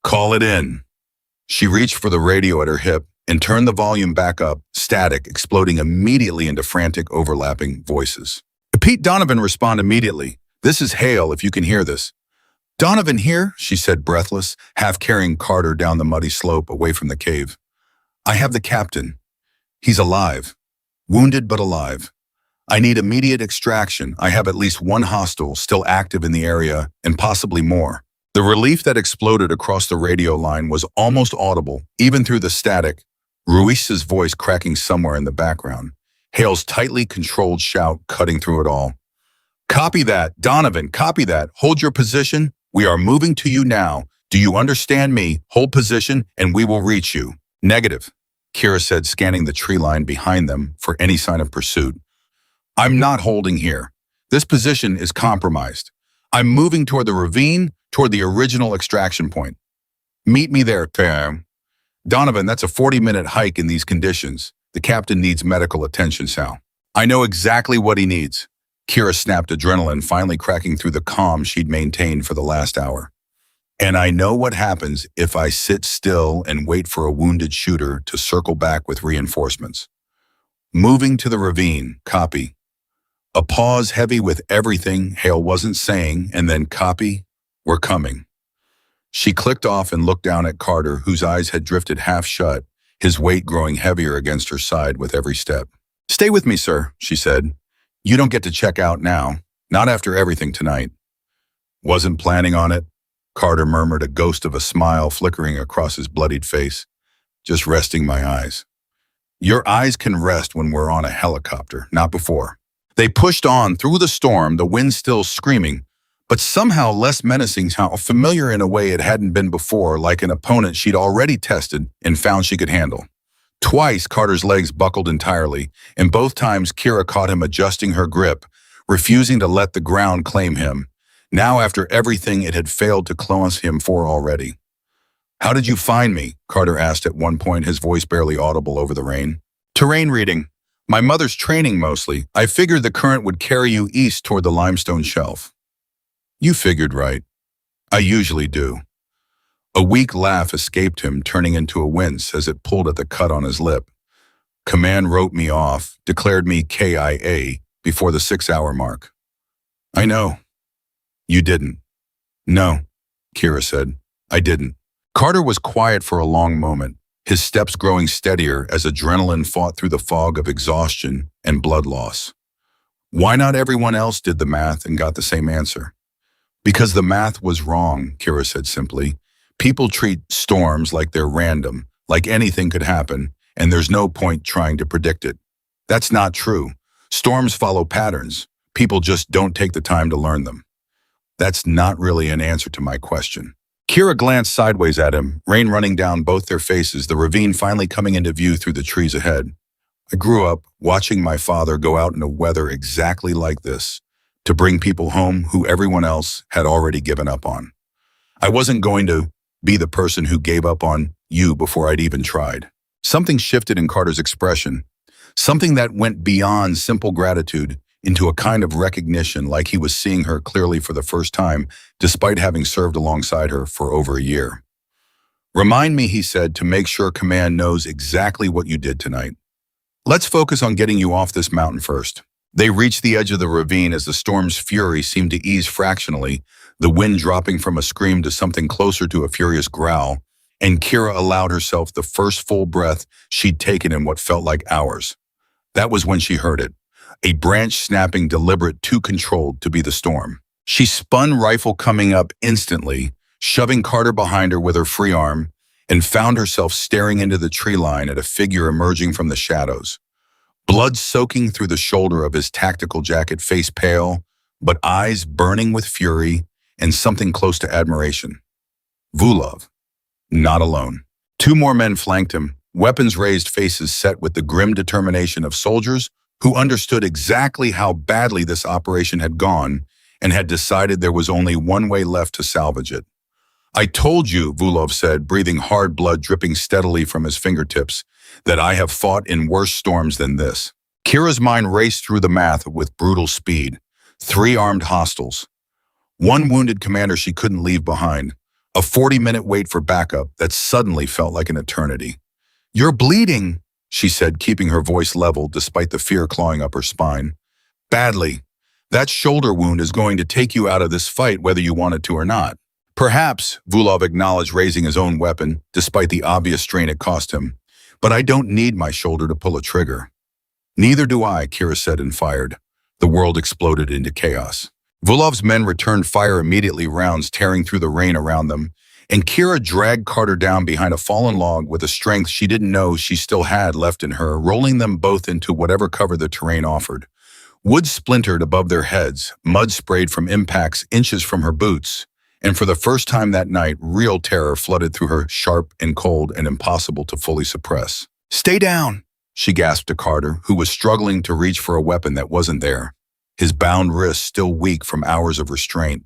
S1: "Call it in." She reached for the radio at her hip and turned the volume back up, static, exploding immediately into frantic, overlapping voices. Pete Donovan responded immediately. "This is Hale, if you can hear this." Donovan here, she said breathless, half carrying Carter down the muddy slope away from the cave. I have the captain. He's alive. Wounded but alive. I need immediate extraction. I have at least one hostile still active in the area, and possibly more. The relief that exploded across the radio line was almost audible, even through the static, Ruiz's voice cracking somewhere in the background, Hale's tightly controlled shout cutting through it all. Copy that, Donovan, copy that. Hold your position. We are moving to you now. Do you understand me? Hold position, and we will reach you. Negative, Kira said, scanning the tree line behind them for any sign of pursuit. I'm not holding here. This position is compromised. I'm moving toward the ravine, toward the original extraction point. Meet me there, Tam. Donovan, that's a 40-minute hike in these conditions. The captain needs medical attention, Sal. I know exactly what he needs. Kira snapped, adrenaline finally cracking through the calm she'd maintained for the last hour. And I know what happens if I sit still and wait for a wounded shooter to circle back with reinforcements. Moving to the ravine, copy. A pause heavy with everything Hale wasn't saying, and then copy, we're coming. She clicked off and looked down at Carter, whose eyes had drifted half shut, his weight growing heavier against her side with every step. Stay with me, sir, she said. You don't get to check out now, not after everything tonight. Wasn't planning on it, Carter murmured, a ghost of a smile flickering across his bloodied face. Just resting my eyes. Your eyes can rest when we're on a helicopter, not before. They pushed on through the storm, the wind still screaming, but somehow less menacing, how familiar in a way it hadn't been before, like an opponent she'd already tested and found she could handle. Twice, Carter's legs buckled entirely, and both times Kira caught him adjusting her grip, refusing to let the ground claim him, now after everything it had failed to close him for already. How did you find me? Carter asked at one point, his voice barely audible over the rain. Terrain reading. My mother's training mostly. I figured the current would carry you east toward the limestone shelf. You figured right. I usually do. A weak laugh escaped him, turning into a wince as it pulled at the cut on his lip. Command wrote me off, declared me KIA before the 6-hour mark. I know. You didn't. No, Kira said. I didn't. Carter was quiet for a long moment, his steps growing steadier as adrenaline fought through the fog of exhaustion and blood loss. Why not everyone else did the math and got the same answer? Because the math was wrong, Kira said simply. People treat storms like they're random, like anything could happen, and there's no point trying to predict it. That's not true. Storms follow patterns. People just don't take the time to learn them. That's not really an answer to my question. Kira glanced sideways at him, rain running down both their faces, the ravine finally coming into view through the trees ahead. I grew up watching my father go out into weather exactly like this, to bring people home who everyone else had already given up on. I wasn't going to be the person who gave up on you before I'd even tried. Something shifted in Carter's expression, something that went beyond simple gratitude into a kind of recognition, like he was seeing her clearly for the first time, despite having served alongside her for over a year. Remind me, he said, to make sure Command knows exactly what you did tonight. Let's focus on getting you off this mountain first. They reached the edge of the ravine as the storm's fury seemed to ease fractionally, the wind dropping from a scream to something closer to a furious growl, and Kira allowed herself the first full breath she'd taken in what felt like hours. That was when she heard it. A branch snapping deliberate, too controlled to be the storm. She spun, rifle coming up instantly, shoving Carter behind her with her free arm, and found herself staring into the tree line at a figure emerging from the shadows. Blood soaking through the shoulder of his tactical jacket, face pale, but eyes burning with fury and something close to admiration. Vulov. Not alone. Two more men flanked him, weapons raised, faces set with the grim determination of soldiers who understood exactly how badly this operation had gone and had decided there was only one way left to salvage it. I told you, Vulov said, breathing hard, blood dripping steadily from his fingertips, that I have fought in worse storms than this. Kira's mind raced through the math with brutal speed. 3 armed hostiles. 1 wounded commander she couldn't leave behind. A 40-minute wait for backup that suddenly felt like an eternity. You're bleeding, she said, keeping her voice level despite the fear clawing up her spine. Badly. That shoulder wound is going to take you out of this fight whether you want it to or not. Perhaps, Vulov acknowledged, raising his own weapon, despite the obvious strain it cost him. But I don't need my shoulder to pull a trigger. Neither do I, Kira said and fired. The world exploded into chaos. Vulov's men returned fire immediately, rounds tearing through the rain around them, and Kira dragged Carter down behind a fallen log with a strength she didn't know she still had left in her, rolling them both into whatever cover the terrain offered. Wood splintered above their heads, mud sprayed from impacts inches from her boots, and for the first time that night, real terror flooded through her, sharp and cold and impossible to fully suppress. "Stay down," she gasped to Carter, who was struggling to reach for a weapon that wasn't there, his bound wrists still weak from hours of restraint.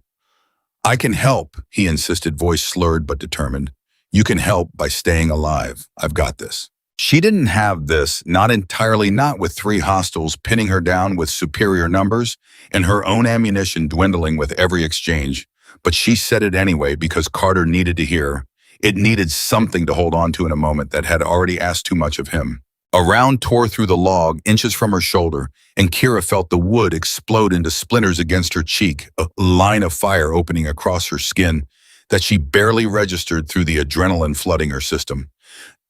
S1: "I can help," he insisted, voice slurred but determined. "You can help by staying alive. I've got this." She didn't have this, not entirely, not with 3 hostiles pinning her down with superior numbers and her own ammunition dwindling with every exchange. But she said it anyway because Carter needed to hear. It needed something to hold on to in a moment that had already asked too much of him. A round tore through the log, inches from her shoulder, and Kira felt the wood explode into splinters against her cheek, a line of fire opening across her skin that she barely registered through the adrenaline flooding her system.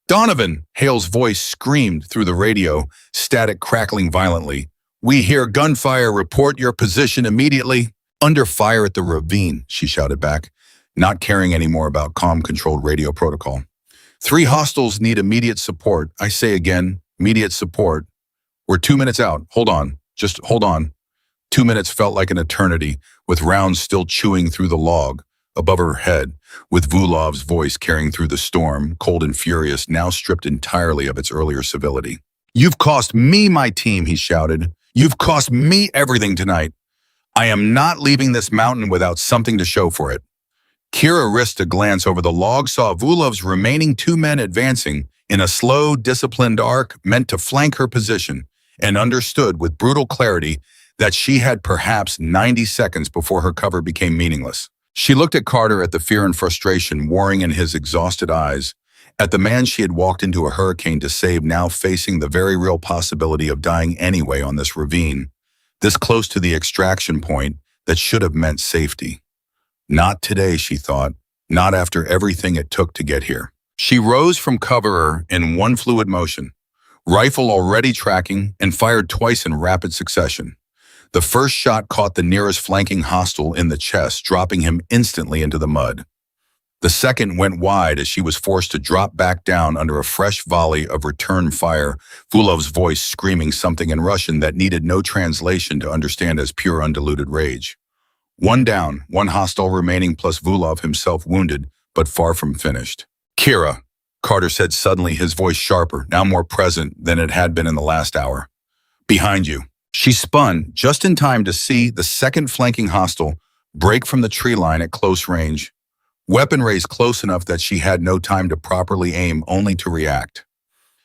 S1: "Donovan!" Hale's voice screamed through the radio, static crackling violently. "We hear gunfire. Report your position immediately." "Under fire at the ravine," she shouted back, not caring anymore about comm-controlled radio protocol. "3 hostiles need immediate support. I say again, immediate support. We're 2 minutes out. Hold on. Just hold on." 2 minutes felt like an eternity, with rounds still chewing through the log above her head, with Vulov's voice carrying through the storm, cold and furious, now stripped entirely of its earlier civility. "You've cost me my team," he shouted. "You've cost me everything tonight. I am not leaving this mountain without something to show for it." Kira risked a glance over the log, saw Vulov's remaining 2 men advancing in a slow, disciplined arc meant to flank her position, and understood with brutal clarity that she had perhaps 90 seconds before her cover became meaningless. She looked at Carter, at the fear and frustration warring in his exhausted eyes, at the man she had walked into a hurricane to save, now facing the very real possibility of dying anyway on this ravine, this close to the extraction point that should have meant safety. Not today, she thought, not after everything it took to get here. She rose from cover in one fluid motion, rifle already tracking, and fired twice in rapid succession. The first shot caught the nearest flanking hostile in the chest, dropping him instantly into the mud. The second went wide as she was forced to drop back down under a fresh volley of return fire, Vulov's voice screaming something in Russian that needed no translation to understand as pure undiluted rage. 1 down, 1 hostile remaining, plus Vulov himself wounded, but far from finished. "Kira," Carter said suddenly, his voice sharper, now more present than it had been in the last hour. "Behind you." She spun just in time to see the second flanking hostile break from the tree line at close range, weapon raised close enough that she had no time to properly aim, only to react.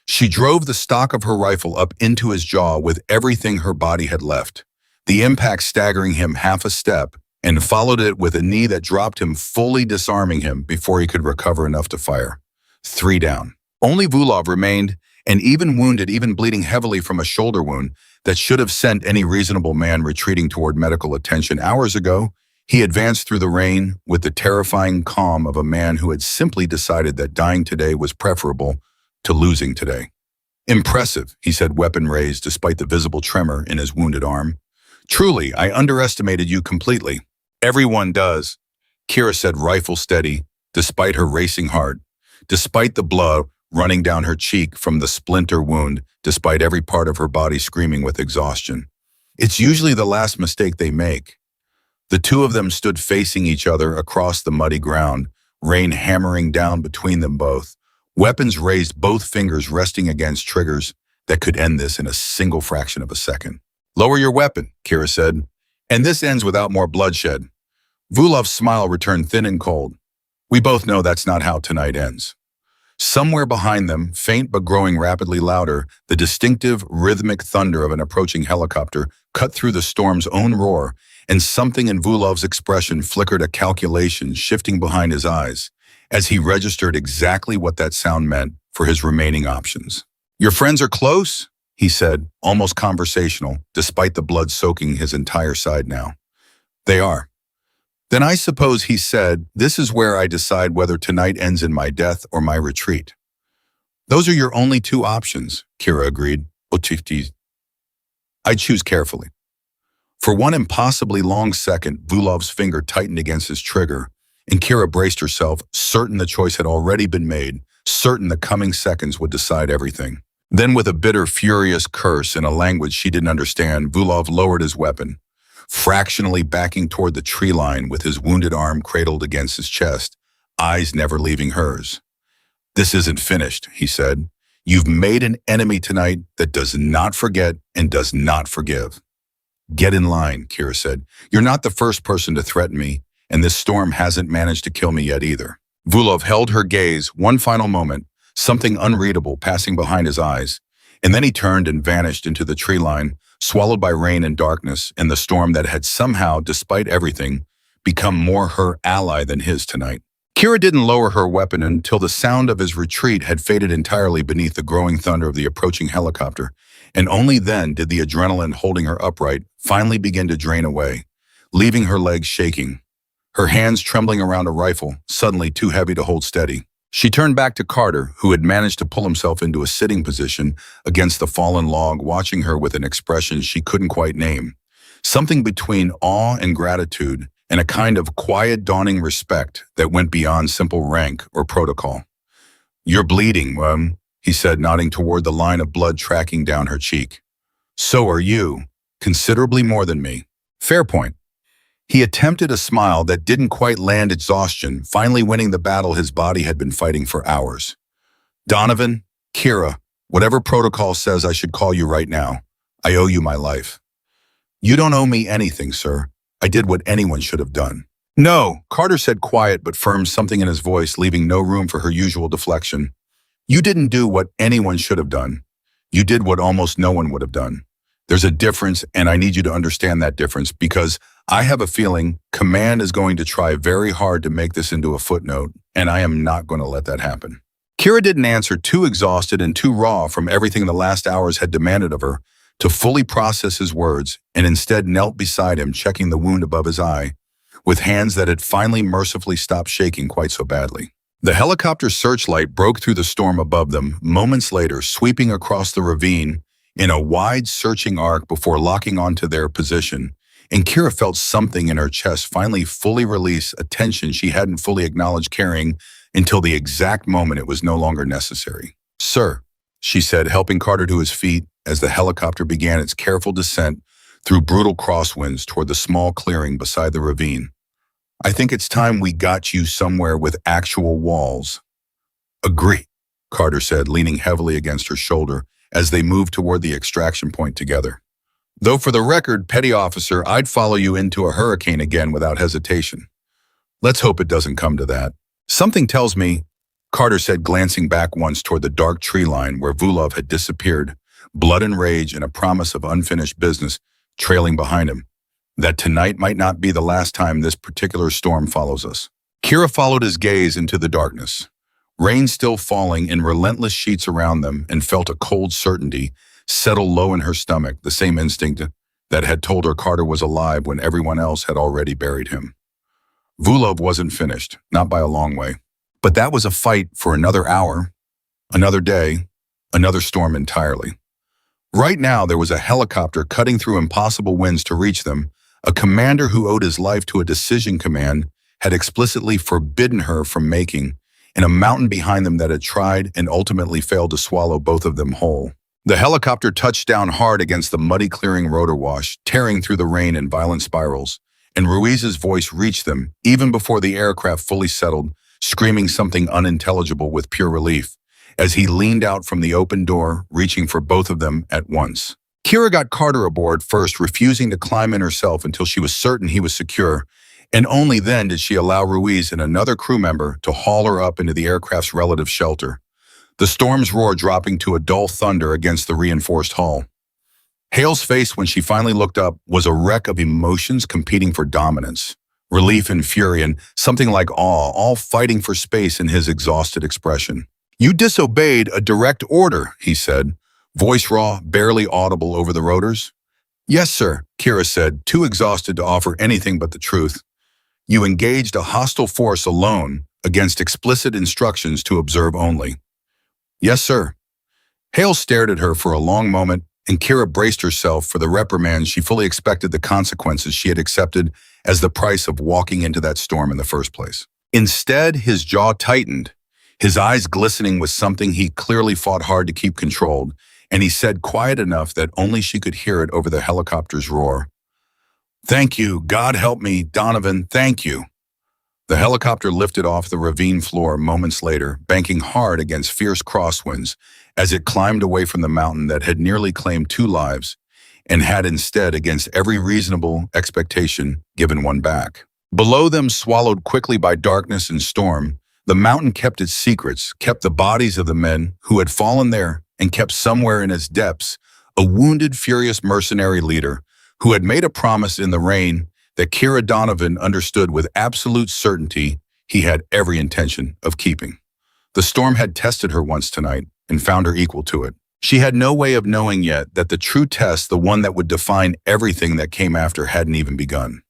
S1: She drove the stock of her rifle up into his jaw with everything her body had left, the impact staggering him half a step, and followed it with a knee that dropped him, fully disarming him before he could recover enough to fire. 3 down. Only Vulov remained, and even wounded, even bleeding heavily from a shoulder wound that should have sent any reasonable man retreating toward medical attention hours ago, he advanced through the rain with the terrifying calm of a man who had simply decided that dying today was preferable to losing today. "Impressive," he said, weapon raised despite the visible tremor in his wounded arm. "Truly, I underestimated you completely." "Everyone does," Kira said, rifle steady, despite her racing heart, despite the blood running down her cheek from the splinter wound, despite every part of her body screaming with exhaustion. "It's usually the last mistake they make." The 2 of them stood facing each other across the muddy ground, rain hammering down between them both, weapons raised, both fingers resting against triggers that could end this in a single fraction of a second. "Lower your weapon," Kira said, "and this ends without more bloodshed." Vulov's smile returned thin and cold. "We both know that's not how tonight ends." Somewhere behind them, faint but growing rapidly louder, the distinctive, rhythmic thunder of an approaching helicopter cut through the storm's own roar, and something in Vulov's expression flickered, a calculation shifting behind his eyes, as he registered exactly what that sound meant for his remaining options. "Your friends are close?" he said, almost conversational, despite the blood soaking his entire side now. "They are." Then I suppose he said, this is where I decide whether tonight ends in my death or my retreat. Those are your only two options, Kira agreed. I choose carefully. For one impossibly long second, Vulov's finger tightened against his trigger, and Kira braced herself, certain the choice had already been made, certain the coming seconds would decide everything. Then with a bitter, furious curse in a language she didn't understand, Vulov lowered his weapon, fractionally backing toward the tree line with his wounded arm cradled against his chest, eyes never leaving hers. This isn't finished, he said. You've made an enemy tonight that does not forget and does not forgive. Get in line, Kira said. You're not the first person to threaten me, and this storm hasn't managed to kill me yet either. Vulov held her gaze one final moment, something unreadable passing behind his eyes, and then he turned and vanished into the tree line, swallowed by rain and darkness and the storm that had somehow, despite everything, become more her ally than his tonight. Kira didn't lower her weapon until the sound of his retreat had faded entirely beneath the growing thunder of the approaching helicopter, and only then did the adrenaline holding her upright finally begin to drain away, leaving her legs shaking, her hands trembling around a rifle, suddenly too heavy to hold steady. She turned back to Carter, who had managed to pull himself into a sitting position against the fallen log, watching her with an expression she couldn't quite name, something between awe and gratitude, and a kind of quiet, dawning respect that went beyond simple rank or protocol. You're bleeding, he said, nodding toward the line of blood tracking down her cheek. So are you, considerably more than me. Fair point. He attempted a smile that didn't quite land exhaustion, finally winning the battle his body had been fighting for hours. Donovan, Kira, whatever protocol says I should call you right now, I owe you my life. You don't owe me anything, sir. I did what anyone should have done. No, Carter said, quiet but firm, something in his voice leaving no room for her usual deflection. You didn't do what anyone should have done. You did what almost no one would have done. There's a difference, and I need you to understand that difference, because I have a feeling Command is going to try very hard to make this into a footnote, and I am not going to let that happen. Kira didn't answer, too exhausted and too raw from everything the last hours had demanded of her to fully process his words, and instead knelt beside him, checking the wound above his eye, with hands that had finally mercifully stopped shaking quite so badly. The helicopter's searchlight broke through the storm above them, moments later, sweeping across the ravine in a wide, searching arc before locking onto their position, and Kira felt something in her chest finally fully release a tension she hadn't fully acknowledged carrying until the exact moment it was no longer necessary. Sir, she said, helping Carter to his feet as the helicopter began its careful descent through brutal crosswinds toward the small clearing beside the ravine. I think it's time we got you somewhere with actual walls. Agree, Carter said, leaning heavily against her shoulder as they moved toward the extraction point together. Though for the record, petty officer, I'd follow you into a hurricane again without hesitation. Let's hope it doesn't come to that. Something tells me, Carter said, glancing back once toward the dark tree line where Vulov had disappeared, blood and rage and a promise of unfinished business trailing behind him, that tonight might not be the last time this particular storm follows us. Kira followed his gaze into the darkness, rain still falling in relentless sheets around them, and felt a cold certainty settle low in her stomach, the same instinct that had told her Carter was alive when everyone else had already buried him. Vulov wasn't finished, not by a long way. But that was a fight for another hour, another day, another storm entirely. Right now, there was a helicopter cutting through impossible winds to reach them. A commander who owed his life to a decision command had explicitly forbidden her from making, and a mountain behind them that had tried and ultimately failed to swallow both of them whole. The helicopter touched down hard against the muddy clearing rotor wash, tearing through the rain in violent spirals, and Ruiz's voice reached them, even before the aircraft fully settled, screaming something unintelligible with pure relief, as he leaned out from the open door, reaching for both of them at once. Kira got Carter aboard first, refusing to climb in herself until she was certain he was secure, and only then did she allow Ruiz and another crew member to haul her up into the aircraft's relative shelter, the storm's roar dropping to a dull thunder against the reinforced hull. Hale's face when she finally looked up was a wreck of emotions competing for dominance, relief and fury, and something like awe, all fighting for space in his exhausted expression. You disobeyed a direct order, he said, voice raw, barely audible over the rotors. Yes, sir, Kira said, too exhausted to offer anything but the truth. You engaged a hostile force alone against explicit instructions to observe only. Yes, sir. Hale stared at her for a long moment, and Kira braced herself for the reprimand. She fully expected the consequences she had accepted as the price of walking into that storm in the first place. Instead, his jaw tightened, his eyes glistening with something he clearly fought hard to keep controlled, and he said quiet enough that only she could hear it over the helicopter's roar. "Thank you. God help me, Donovan, thank you." The helicopter lifted off the ravine floor moments later, banking hard against fierce crosswinds as it climbed away from the mountain that had nearly claimed 2 lives and had instead, against every reasonable expectation, given one back. Below them, swallowed quickly by darkness and storm, the mountain kept its secrets, kept the bodies of the men who had fallen there, and kept somewhere in its depths a wounded, furious mercenary leader who had made a promise in the rain that Kira Donovan understood with absolute certainty he had every intention of keeping. The storm had tested her once tonight and found her equal to it. She had no way of knowing yet that the true test, the one that would define everything that came after, hadn't even begun.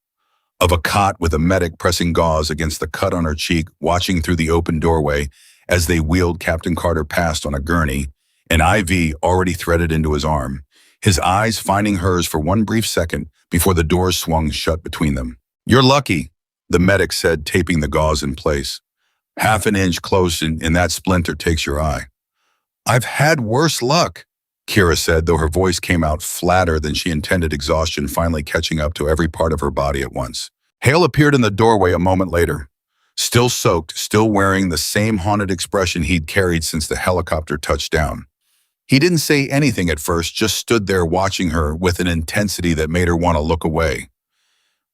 S1: Of a cot with a medic pressing gauze against the cut on her cheek, watching through the open doorway as they wheeled Captain Carter past on a gurney, an IV already threaded into his arm, his eyes finding hers for one brief second before the doors swung shut between them. "You're lucky," the medic said, taping the gauze in place. "Half an inch close and that splinter takes your eye." "I've had worse luck," Kira said, though her voice came out flatter than she intended, exhaustion finally catching up to every part of her body at once. Hale appeared in the doorway a moment later, still soaked, still wearing the same haunted expression he'd carried since the helicopter touched down. He didn't say anything at first, just stood there watching her with an intensity that made her want to look away.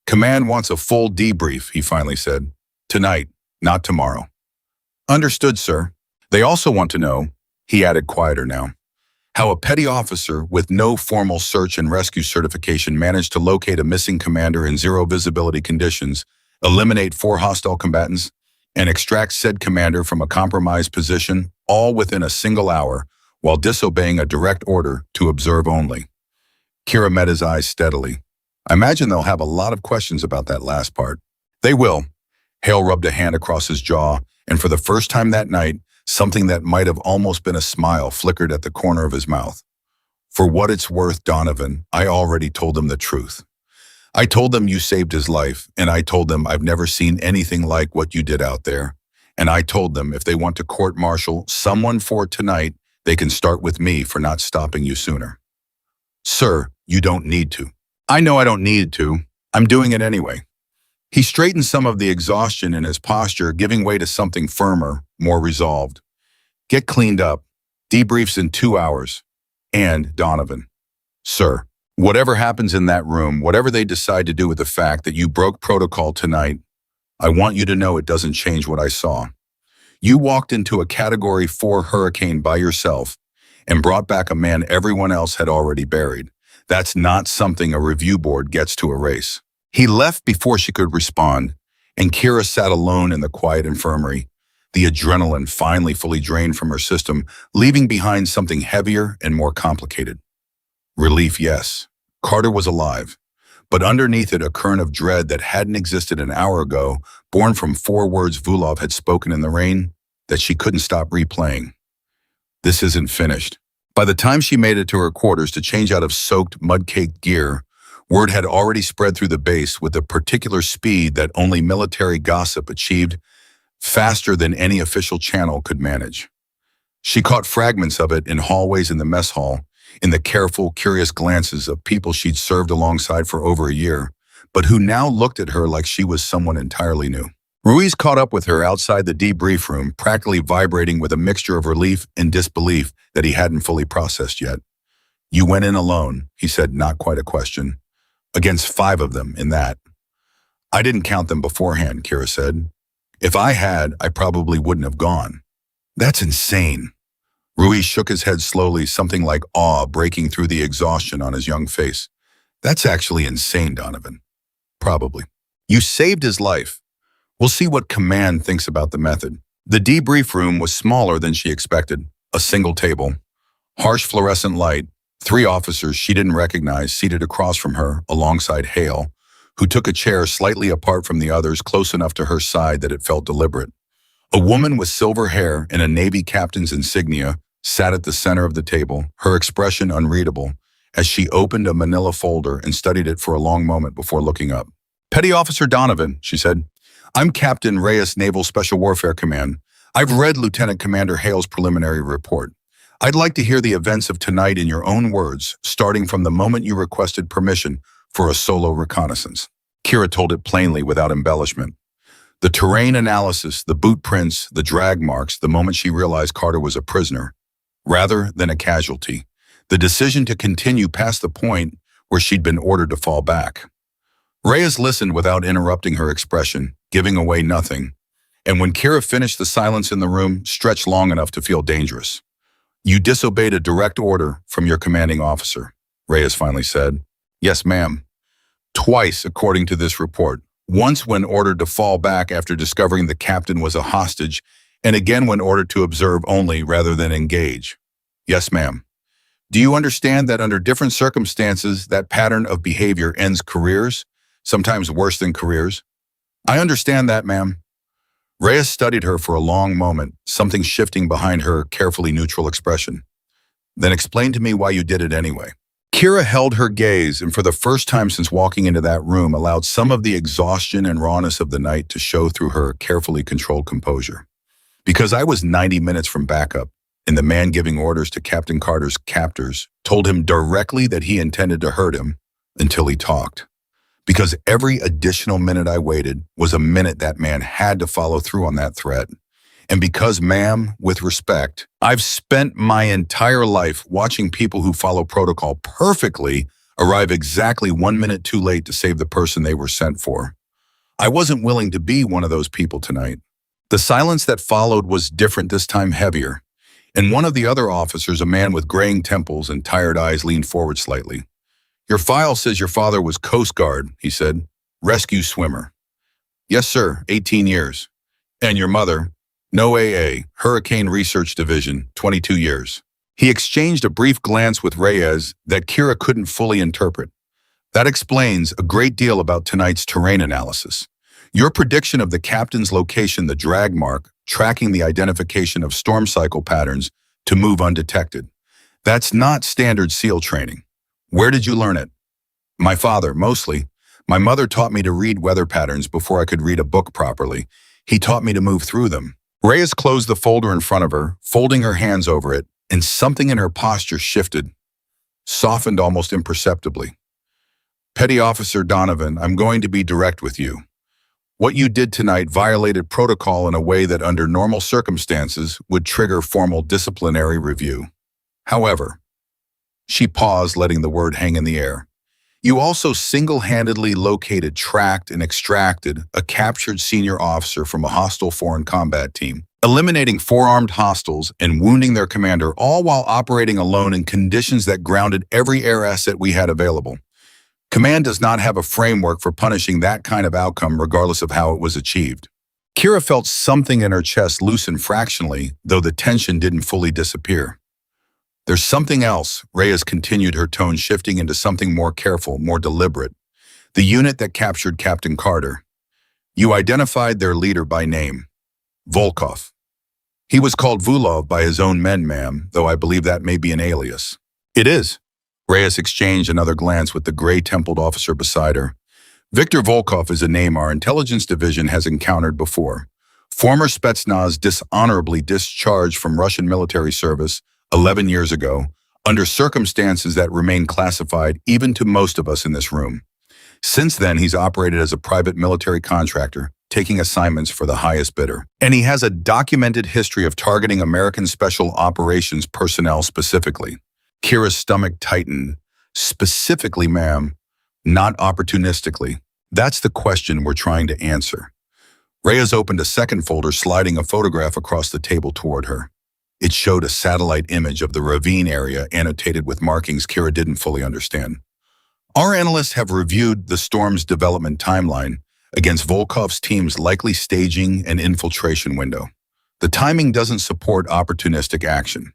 S1: "Command wants a full debrief," he finally said. "Tonight, not tomorrow." "Understood, sir." "They also want to know," he added quieter now, "how a petty officer with no formal search and rescue certification managed to locate a missing commander in zero visibility conditions, eliminate 4 hostile combatants, and extract said commander from a compromised position, all within a single hour, while disobeying a direct order to observe only." Kira met his eyes steadily. "I imagine they'll have a lot of questions about that last part." "They will." Hale rubbed a hand across his jaw, and for the first time that night, something that might have almost been a smile flickered at the corner of his mouth. "For what it's worth, Donovan, I already told them the truth. I told them you saved his life, and I told them I've never seen anything like what you did out there. And I told them if they want to court-martial someone for tonight, they can start with me for not stopping you sooner." "Sir, you don't need to." "I know I don't need to. I'm doing it anyway." He straightened some of the exhaustion in his posture, giving way to something firmer, more resolved. "Get cleaned up. Debriefs in 2 hours. And, Donovan." "Sir, whatever happens in that room, whatever they decide to do with the fact that you broke protocol tonight, I want you to know it doesn't change what I saw. You walked into a Category 4 hurricane by yourself and brought back a man everyone else had already buried. That's not something a review board gets to erase." He left before she could respond, and Kira sat alone in the quiet infirmary, the adrenaline finally fully drained from her system, leaving behind something heavier and more complicated. Relief, yes. Carter was alive, but underneath it a current of dread that hadn't existed an hour ago, born from 4 words Vulov had spoken in the rain that she couldn't stop replaying. "This isn't finished." By the time she made it to her quarters to change out of soaked, mud-caked gear, word had already spread through the base with a particular speed that only military gossip achieved, faster than any official channel could manage. She caught fragments of it in hallways in the mess hall, in the careful, curious glances of people she'd served alongside for over a year, but who now looked at her like she was someone entirely new. Ruiz caught up with her outside the debrief room, practically vibrating with a mixture of relief and disbelief that he hadn't fully processed yet. "You went in alone," he said, not quite a question. "Against 5 of them in that." "I didn't count them beforehand," Kira said. "If I had, I probably wouldn't have gone." "That's insane." Ruiz shook his head slowly, something like awe breaking through the exhaustion on his young face. "That's actually insane, Donovan." "Probably." "You saved his life. We'll see what command thinks about the method." The debrief room was smaller than she expected. A single table, harsh fluorescent light, 3 officers she didn't recognize seated across from her alongside Hale, who took a chair slightly apart from the others, close enough to her side that it felt deliberate. A woman with silver hair and a Navy captain's insignia sat at the center of the table, her expression unreadable, as she opened a manila folder and studied it for a long moment before looking up. "Petty Officer Donovan," she said. "I'm Captain Reyes, Naval Special Warfare Command. I've read Lieutenant Commander Hale's preliminary report. I'd like to hear the events of tonight in your own words, starting from the moment you requested permission for a solo reconnaissance." Kira told it plainly without embellishment. The terrain analysis, the boot prints, the drag marks, the moment she realized Carter was a prisoner, rather than a casualty. The decision to continue past the point where she'd been ordered to fall back. Reyes listened without interrupting her expression, giving away nothing. And when Kira finished, the silence in the room stretched long enough to feel dangerous. "You disobeyed a direct order from your commanding officer," Reyes finally said. "Yes, ma'am. Twice, according to this report. Once when ordered to fall back after discovering the captain was a hostage, and again when ordered to observe only rather than engage." "Yes, ma'am. Do you understand that under different circumstances, that pattern of behavior ends careers, sometimes worse than careers?" "I understand that, ma'am." Reyes studied her for a long moment, something shifting behind her carefully neutral expression. "Then explain to me why you did it anyway." Kira held her gaze and for the first time since walking into that room allowed some of the exhaustion and rawness of the night to show through her carefully controlled composure. "Because I was 90 minutes from backup, and the man giving orders to Captain Carter's captors told him directly that he intended to hurt him until he talked. Because every additional minute I waited was a minute that man had to follow through on that threat. And because, ma'am, with respect, I've spent my entire life watching people who follow protocol perfectly arrive exactly 1 minute too late to save the person they were sent for. I wasn't willing to be one of those people tonight." The silence that followed was different, this time heavier. And one of the other officers, a man with graying temples and tired eyes, leaned forward slightly. "Your file says your father was Coast Guard," he said. "Rescue swimmer." "Yes, sir, 18 years. "And your mother?" "No AA, Hurricane Research Division, 22 years. He exchanged a brief glance with Reyes that Kira couldn't fully interpret. "That explains a great deal about tonight's terrain analysis. Your prediction of the captain's location, the drag mark, tracking the identification of storm cycle patterns to move undetected. That's not standard SEAL training. Where did you learn it?" "My father, mostly. My mother taught me to read weather patterns before I could read a book properly. He taught me to move through them." Reyes closed the folder in front of her, folding her hands over it, and something in her posture shifted, softened almost imperceptibly. "Petty Officer Donovan, I'm going to be direct with you. What you did tonight violated protocol in a way that under normal circumstances would trigger formal disciplinary review. However," she paused, letting the word hang in the air, "you also single-handedly located, tracked, and extracted a captured senior officer from a hostile foreign combat team, eliminating 4 armed hostiles and wounding their commander, all while operating alone in conditions that grounded every air asset we had available. Command does not have a framework for punishing that kind of outcome regardless of how it was achieved." Kira felt something in her chest loosen fractionally, though the tension didn't fully disappear. "There's something else," Reyes continued, her tone shifting into something more careful, more deliberate. "The unit that captured Captain Carter. You identified their leader by name. Volkov. He was called Vulov by his own men, ma'am, though I believe that may be an alias." "It is." Reyes exchanged another glance with the gray-templed officer beside her. "Viktor Volkov is a name our intelligence division has encountered before. Former Spetsnaz dishonorably discharged from Russian military service 11 years ago, under circumstances that remain classified even to most of us in this room. Since then, he's operated as a private military contractor, taking assignments for the highest bidder. And he has a documented history of targeting American Special Operations personnel specifically." Kira's stomach tightened. "Specifically, ma'am, not opportunistically. That's the question we're trying to answer." Reyes opened a second folder, sliding a photograph across the table toward her. It showed a satellite image of the ravine area annotated with markings Kira didn't fully understand. "Our analysts have reviewed the storm's development timeline against Volkov's team's likely staging and infiltration window. The timing doesn't support opportunistic action.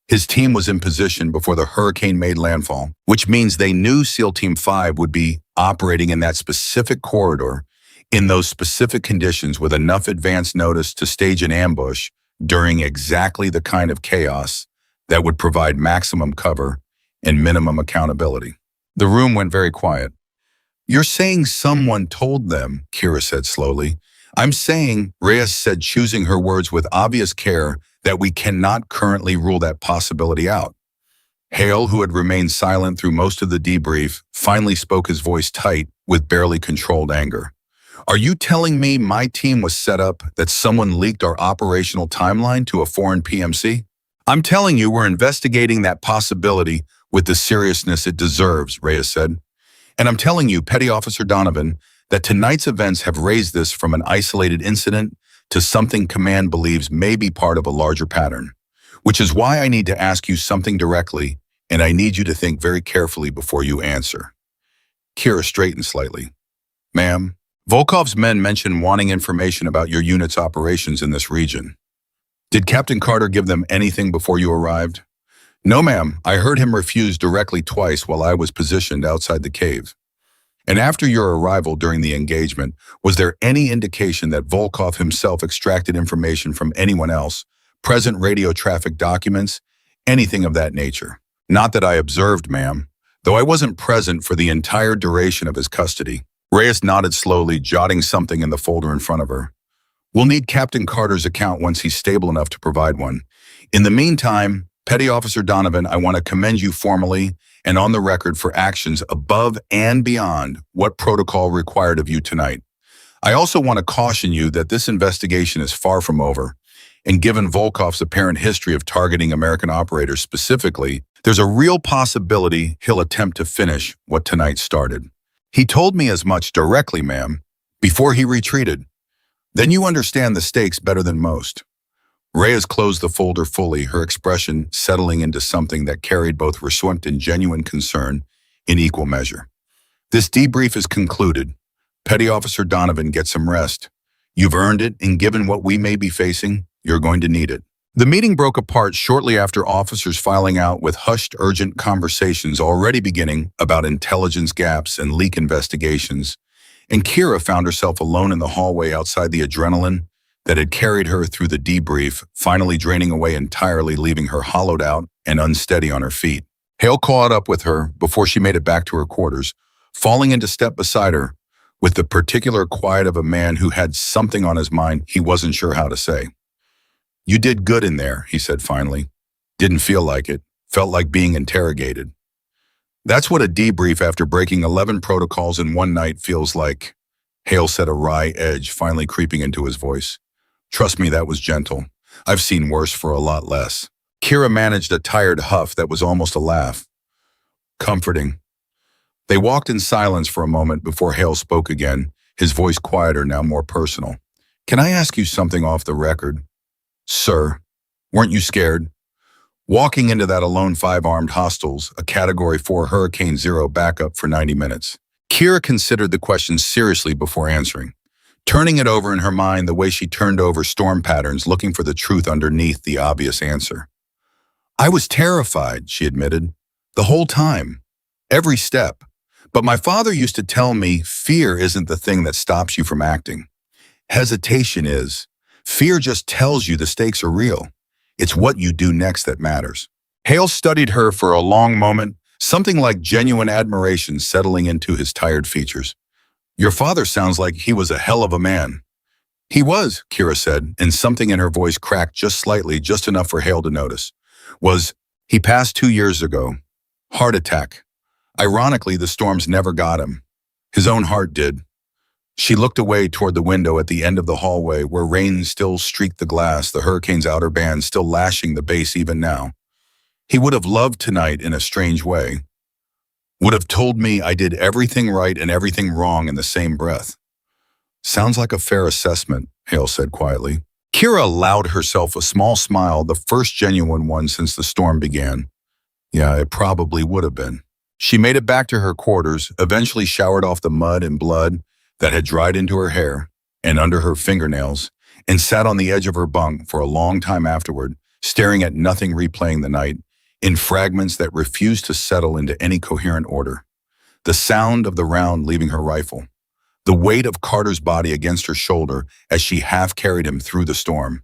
S1: His team was in position before the hurricane made landfall, which means they knew SEAL Team 5 would be operating in that specific corridor in those specific conditions with enough advance notice to stage an ambush during exactly the kind of chaos that would provide maximum cover and minimum accountability. The room went very quiet. "You're saying someone told them," Kira said slowly. "I'm saying," Reyes said, choosing her words with obvious care, "that we cannot currently rule that possibility out." Hale, who had remained silent through most of the debrief, finally spoke, his voice tight with barely controlled anger. "Are you telling me my team was set up, that someone leaked our operational timeline to a foreign PMC? I'm telling you we're investigating that possibility with the seriousness it deserves," Reyes said. "And I'm telling you, Petty Officer Donovan, that tonight's events have raised this from an isolated incident to something Command believes may be part of a larger pattern, which is why I need to ask you something directly, and I need you to think very carefully before you answer." Kira straightened slightly. "Ma'am, Volkov's men mentioned wanting information about your unit's operations in this region. Did Captain Carter give them anything before you arrived?" "No, ma'am. I heard him refuse directly twice while I was positioned outside the cave." "And after your arrival during the engagement, was there any indication that Volkov himself extracted information from anyone else, present radio traffic documents, anything of that nature?" "Not that I observed, ma'am, though I wasn't present for the entire duration of his custody." Reyes nodded slowly, jotting something in the folder in front of her. "We'll need Captain Carter's account once he's stable enough to provide one. In the meantime, Petty Officer Donovan, I want to commend you formally and on the record for actions above and beyond what protocol required of you tonight. I also want to caution you that this investigation is far from over, and given Volkov's apparent history of targeting American operators specifically, there's a real possibility he'll attempt to finish what tonight started. He told me as much directly, ma'am, before he retreated. Then you understand the stakes better than most." Reyes closed the folder fully, her expression settling into something that carried both restraint and genuine concern in equal measure. "This debrief is concluded. Petty Officer Donovan, get some rest. You've earned it, and given what we may be facing, you're going to need it." The meeting broke apart shortly after officers filing out with hushed, urgent conversations already beginning about intelligence gaps and leak investigations, and Kira found herself alone in the hallway outside, the adrenaline that had carried her through the debrief finally draining away entirely, leaving her hollowed out and unsteady on her feet. Hale caught up with her before she made it back to her quarters, falling into step beside her with the particular quiet of a man who had something on his mind he wasn't sure how to say. "You did good in there," he said finally. "Didn't feel like it. Felt like being interrogated." "That's what a debrief after breaking 11 protocols in one night feels like," Hale said, a wry edge finally creeping into his voice. "Trust me, that was gentle. I've seen worse for a lot less." Kira managed a tired huff that was almost a laugh. "Comforting." They walked in silence for a moment before Hale spoke again, his voice quieter, now more personal. "Can I ask you something off the record?" "Sir, weren't you scared? Walking into that alone 5 armed hostiles, a Category 4 Hurricane Zero backup for 90 minutes. Kira considered the question seriously before answering, turning it over in her mind the way she turned over storm patterns, looking for the truth underneath the obvious answer. "I was terrified," she admitted, "the whole time, every step. But my father used to tell me fear isn't the thing that stops you from acting. Hesitation is. Fear just tells you the stakes are real. It's what you do next that matters." Hale studied her for a long moment, something like genuine admiration settling into his tired features. "Your father sounds like he was a hell of a man." "He was," Kira said, and something in her voice cracked just slightly, just enough for Hale to notice. He passed 2 years ago. Heart attack. Ironically, the storms never got him. His own heart did." She looked away toward the window at the end of the hallway where rain still streaked the glass, the hurricane's outer band still lashing the base even now. "He would have loved tonight in a strange way. Would have told me I did everything right and everything wrong in the same breath." "Sounds like a fair assessment," Hale said quietly. Kira allowed herself a small smile, the first genuine one since the storm began. Yeah, it probably would have been. She made it back to her quarters, eventually showered off the mud and blood that had dried into her hair and under her fingernails, and sat on the edge of her bunk for a long time afterward, staring at nothing, replaying the night in fragments that refused to settle into any coherent order. The sound of the round leaving her rifle, the weight of Carter's body against her shoulder as she half carried him through the storm.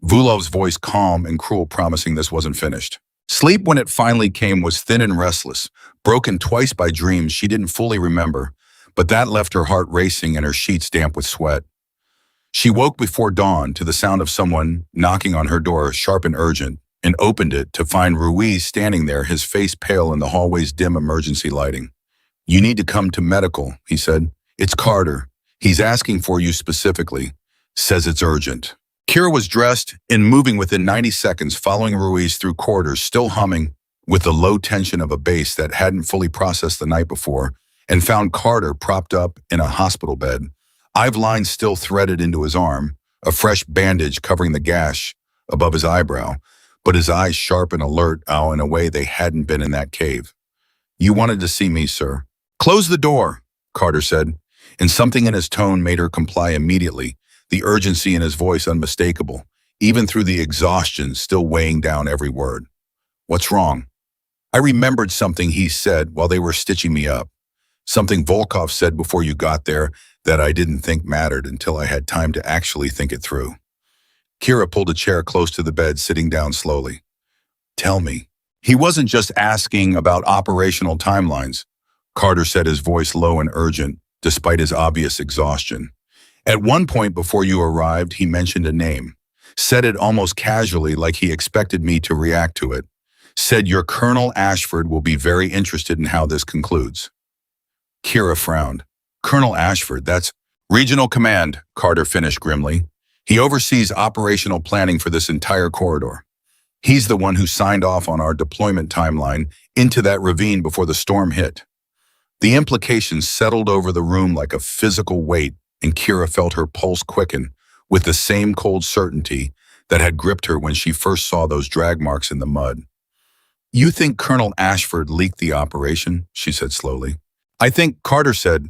S1: Vulov's voice calm and cruel, promising this wasn't finished. Sleep, when it finally came, was thin and restless, broken twice by dreams she didn't fully remember, but that left her heart racing and her sheets damp with sweat. She woke before dawn to the sound of someone knocking on her door, sharp and urgent, and opened it to find Ruiz standing there, his face pale in the hallway's dim emergency lighting. "You need to come to medical," he said. "It's Carter. He's asking for you specifically. Says it's urgent." Kira was dressed and moving within 90 seconds, following Ruiz through corridors, still humming with the low tension of a bass that hadn't fully processed the night before, and found Carter propped up in a hospital bed, IV lines still threaded into his arm, a fresh bandage covering the gash above his eyebrow, but his eyes sharp and alert in a way they hadn't been in that cave. "You wanted to see me, sir." "Close the door," Carter said, and something in his tone made her comply immediately, the urgency in his voice unmistakable, even through the exhaustion still weighing down every word. "What's wrong?" "I remembered something he said while they were stitching me up. Something Volkov said before you got there that I didn't think mattered until I had time to actually think it through." Kira pulled a chair close to the bed, sitting down slowly. "Tell me." "He wasn't just asking about operational timelines," Carter said, his voice low and urgent, despite his obvious exhaustion. "At one point before you arrived, he mentioned a name. Said it almost casually, like he expected me to react to it. Said your Colonel Ashford will be very interested in how this concludes." Kira frowned. "Colonel Ashford, that's Regional Command," Carter finished grimly. "He oversees operational planning for this entire corridor. He's the one who signed off on our deployment timeline into that ravine before the storm hit." The implications settled over the room like a physical weight, and Kira felt her pulse quicken with the same cold certainty that had gripped her when she first saw those drag marks in the mud. "You think Colonel Ashford leaked the operation?" she said slowly. "I think," Carter said,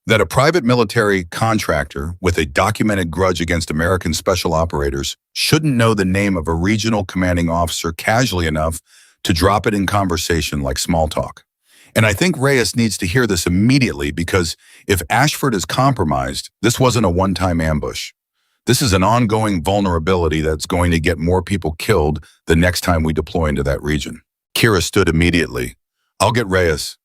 S1: "that a private military contractor with a documented grudge against American special operators shouldn't know the name of a regional commanding officer casually enough to drop it in conversation like small talk. And I think Reyes needs to hear this immediately, because if Ashford is compromised, this wasn't a one-time ambush. This is an ongoing vulnerability that's going to get more people killed the next time we deploy into that region." Kira stood immediately. "I'll get Reyes."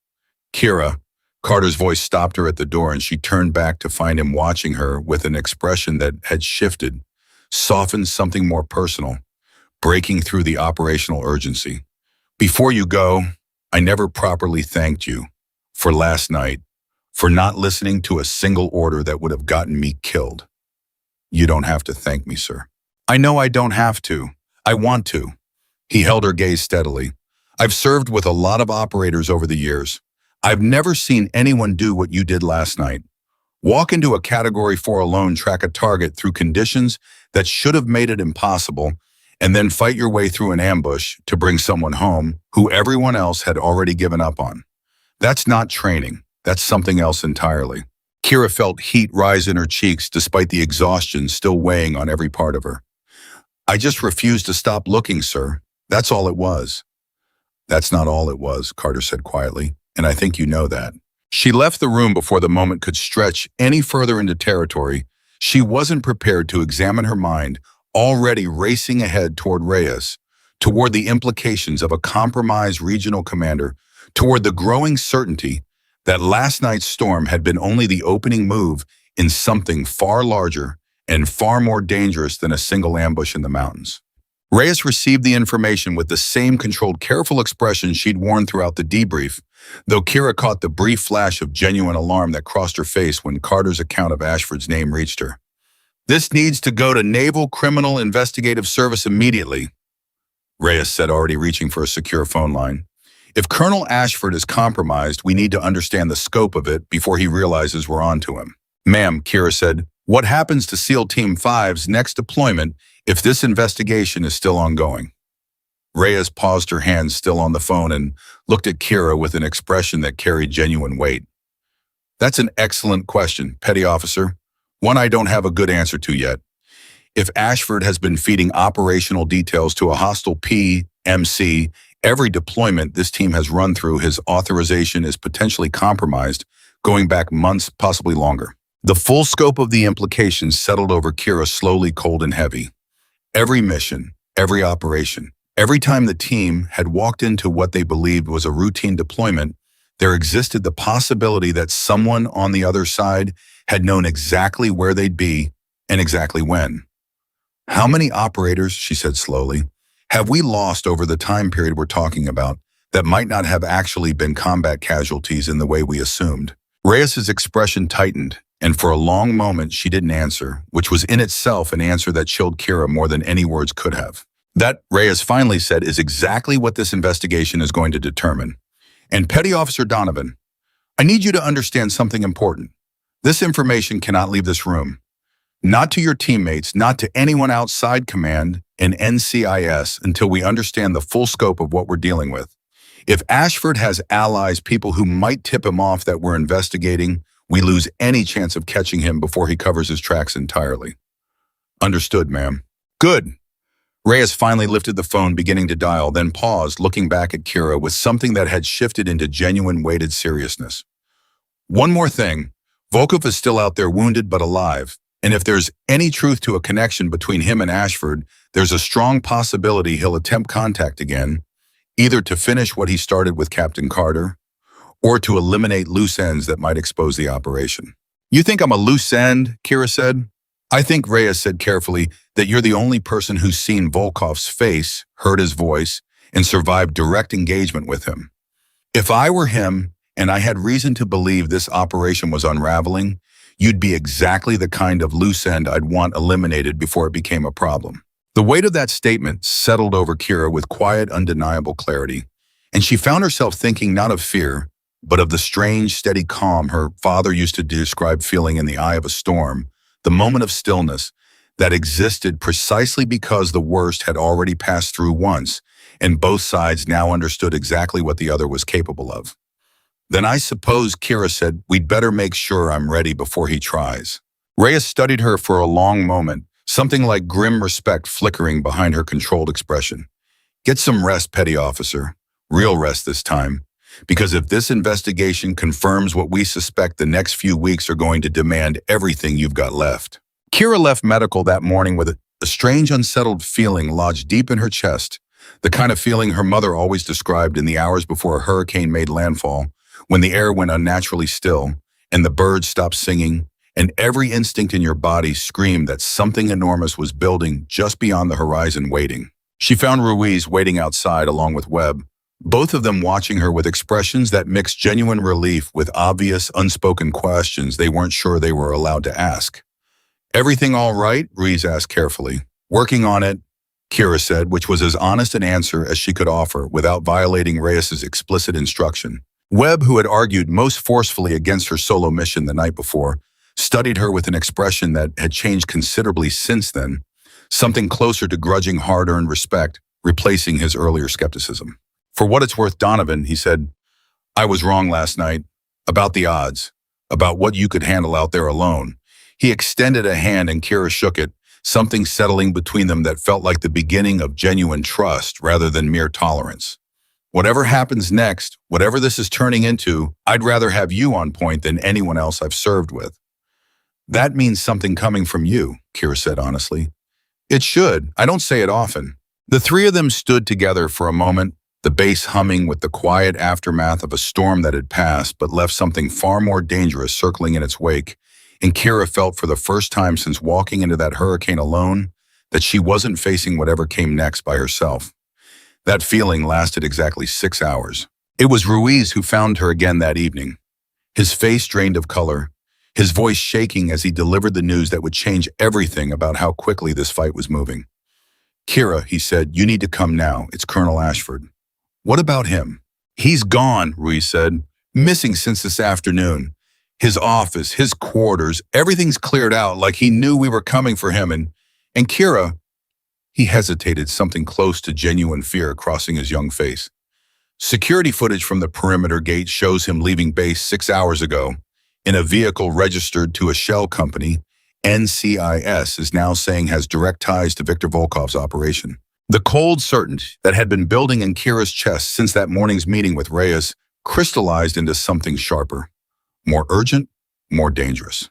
S1: "Kira." Carter's voice stopped her at the door, and she turned back to find him watching her with an expression that had shifted, softened, something more personal, breaking through the operational urgency. "Before you go, I never properly thanked you for last night, for not listening to a single order that would have gotten me killed." "You don't have to thank me, sir." "I know I don't have to. I want to." He held her gaze steadily. "I've served with a lot of operators over the years. I've never seen anyone do what you did last night. Walk into a Category 4 alone, track a target through conditions that should have made it impossible, and then fight your way through an ambush to bring someone home who everyone else had already given up on. That's not training. That's something else entirely." Kira felt heat rise in her cheeks despite the exhaustion still weighing on every part of her. "I just refused to stop looking, sir. That's all it was." "That's not all it was," Carter said quietly, "and I think you know that." She left the room before the moment could stretch any further into territory she wasn't prepared to examine, her mind already racing ahead toward Reyes, toward the implications of a compromised regional commander, toward the growing certainty that last night's storm had been only the opening move in something far larger and far more dangerous than a single ambush in the mountains. Reyes received the information with the same controlled, careful expression she'd worn throughout the debrief, though Kira caught the brief flash of genuine alarm that crossed her face when Carter's account of Ashford's name reached her. "This needs to go to Naval Criminal Investigative Service immediately," Reyes said, already reaching for a secure phone line. "If Colonel Ashford is compromised, we need to understand the scope of it before he realizes we're on to him." "Ma'am," Kira said, "what happens to SEAL Team 5's next deployment if this investigation is still ongoing?" Reyes paused, her hands still on the phone, and looked at Kira with an expression that carried genuine weight. "That's an excellent question, Petty Officer. One I don't have a good answer to yet. If Ashford has been feeding operational details to a hostile PMC, every deployment this team has run through, his authorization is potentially compromised, going back months, possibly longer. The full scope of the implications settled over Kira slowly, cold and heavy. Every mission, every operation, every time the team had walked into what they believed was a routine deployment, there existed the possibility that someone on the other side had known exactly where they'd be and exactly when. How many operators, she said slowly, have we lost over the time period we're talking about that might not have actually been combat casualties in the way we assumed? Reyes's expression tightened, and for a long moment she didn't answer, which was in itself an answer that chilled Kira more than any words could have. That, Reyes finally said, is exactly what this investigation is going to determine. And Petty Officer Donovan, I need you to understand something important. This information cannot leave this room. Not to your teammates, not to anyone outside command and NCIS until we understand the full scope of what we're dealing with. If Ashford has allies, people who might tip him off that we're investigating, we lose any chance of catching him before he covers his tracks entirely. Understood, ma'am. Good. Reyes finally lifted the phone, beginning to dial, then paused, looking back at Kira with something that had shifted into genuine weighted seriousness. One more thing. Volkov is still out there wounded but alive, and if there's any truth to a connection between him and Ashford, there's a strong possibility he'll attempt contact again, either to finish what he started with Captain Carter, or to eliminate loose ends that might expose the operation. You think I'm a loose end? Kira said. I think, Reyes said carefully, that you're the only person who's seen Volkov's face, heard his voice, and survived direct engagement with him. If I were him, and I had reason to believe this operation was unraveling, you'd be exactly the kind of loose end I'd want eliminated before it became a problem. The weight of that statement settled over Kira with quiet, undeniable clarity, and she found herself thinking not of fear, but of the strange, steady calm her father used to describe feeling in the eye of a storm, the moment of stillness that existed precisely because the worst had already passed through once, and both sides now understood exactly what the other was capable of. Then I suppose, Kira said, we'd better make sure I'm ready before he tries. Reyes studied her for a long moment, something like grim respect flickering behind her controlled expression. Get some rest, Petty Officer. Real rest this time. Because if this investigation confirms what we suspect, the next few weeks are going to demand everything you've got left. Kira left medical that morning with a strange, unsettled feeling lodged deep in her chest, the kind of feeling her mother always described in the hours before a hurricane made landfall, when the air went unnaturally still, and the birds stopped singing, and every instinct in your body screamed that something enormous was building just beyond the horizon waiting. She found Ruiz waiting outside along with Webb, both of them watching her with expressions that mixed genuine relief with obvious, unspoken questions they weren't sure they were allowed to ask. Everything all right? Ruiz asked carefully. Working on it, Kira said, which was as honest an answer as she could offer without violating Reyes's explicit instruction. Webb, who had argued most forcefully against her solo mission the night before, studied her with an expression that had changed considerably since then, something closer to grudging hard-earned respect, replacing his earlier skepticism. For what it's worth, Donovan, he said, I was wrong last night about the odds, about what you could handle out there alone. He extended a hand and Kira shook it, something settling between them that felt like the beginning of genuine trust rather than mere tolerance. Whatever happens next, whatever this is turning into, I'd rather have you on point than anyone else I've served with. That means something coming from you, Kira said honestly. It should. I don't say it often. The three of them stood together for a moment, the bass humming with the quiet aftermath of a storm that had passed but left something far more dangerous circling in its wake, and Kira felt for the first time since walking into that hurricane alone that she wasn't facing whatever came next by herself. That feeling lasted exactly 6 hours. It was Ruiz who found her again that evening, his face drained of color, his voice shaking as he delivered the news that would change everything about how quickly this fight was moving. Kira, he said, you need to come now. It's Colonel Ashford. What about him? He's gone, Ruiz said, missing since this afternoon. His office, his quarters, everything's cleared out like he knew we were coming for him. And Kira, he hesitated, something close to genuine fear crossing his young face. Security footage from the perimeter gate shows him leaving base 6 hours ago in a vehicle registered to a shell company NCIS is now saying has direct ties to Viktor Volkov's operation. The cold certainty that had been building in Kira's chest since that morning's meeting with Reyes crystallized into something sharper, more urgent, more dangerous.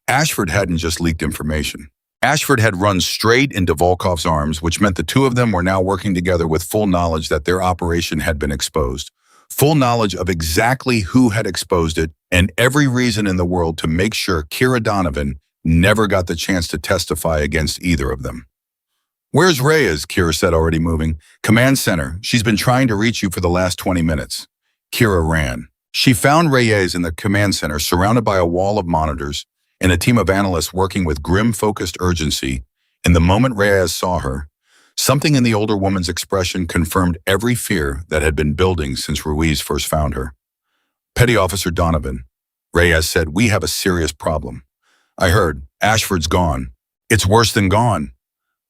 S1: Ashford hadn't just leaked information. Ashford had run straight into Volkov's arms, which meant the two of them were now working together with full knowledge that their operation had been exposed. Full knowledge of exactly who had exposed it and every reason in the world to make sure Kira Donovan never got the chance to testify against either of them. "Where's Reyes?" Kira said, already moving. "Command center. She's been trying to reach you for the last 20 minutes. Kira ran. She found Reyes in the command center, surrounded by a wall of monitors and a team of analysts working with grim, focused urgency. And the moment Reyes saw her, something in the older woman's expression confirmed every fear that had been building since Ruiz first found her. "Petty Officer Donovan," Reyes said, "we have a serious problem. I heard Ashford's gone." "It's worse than gone."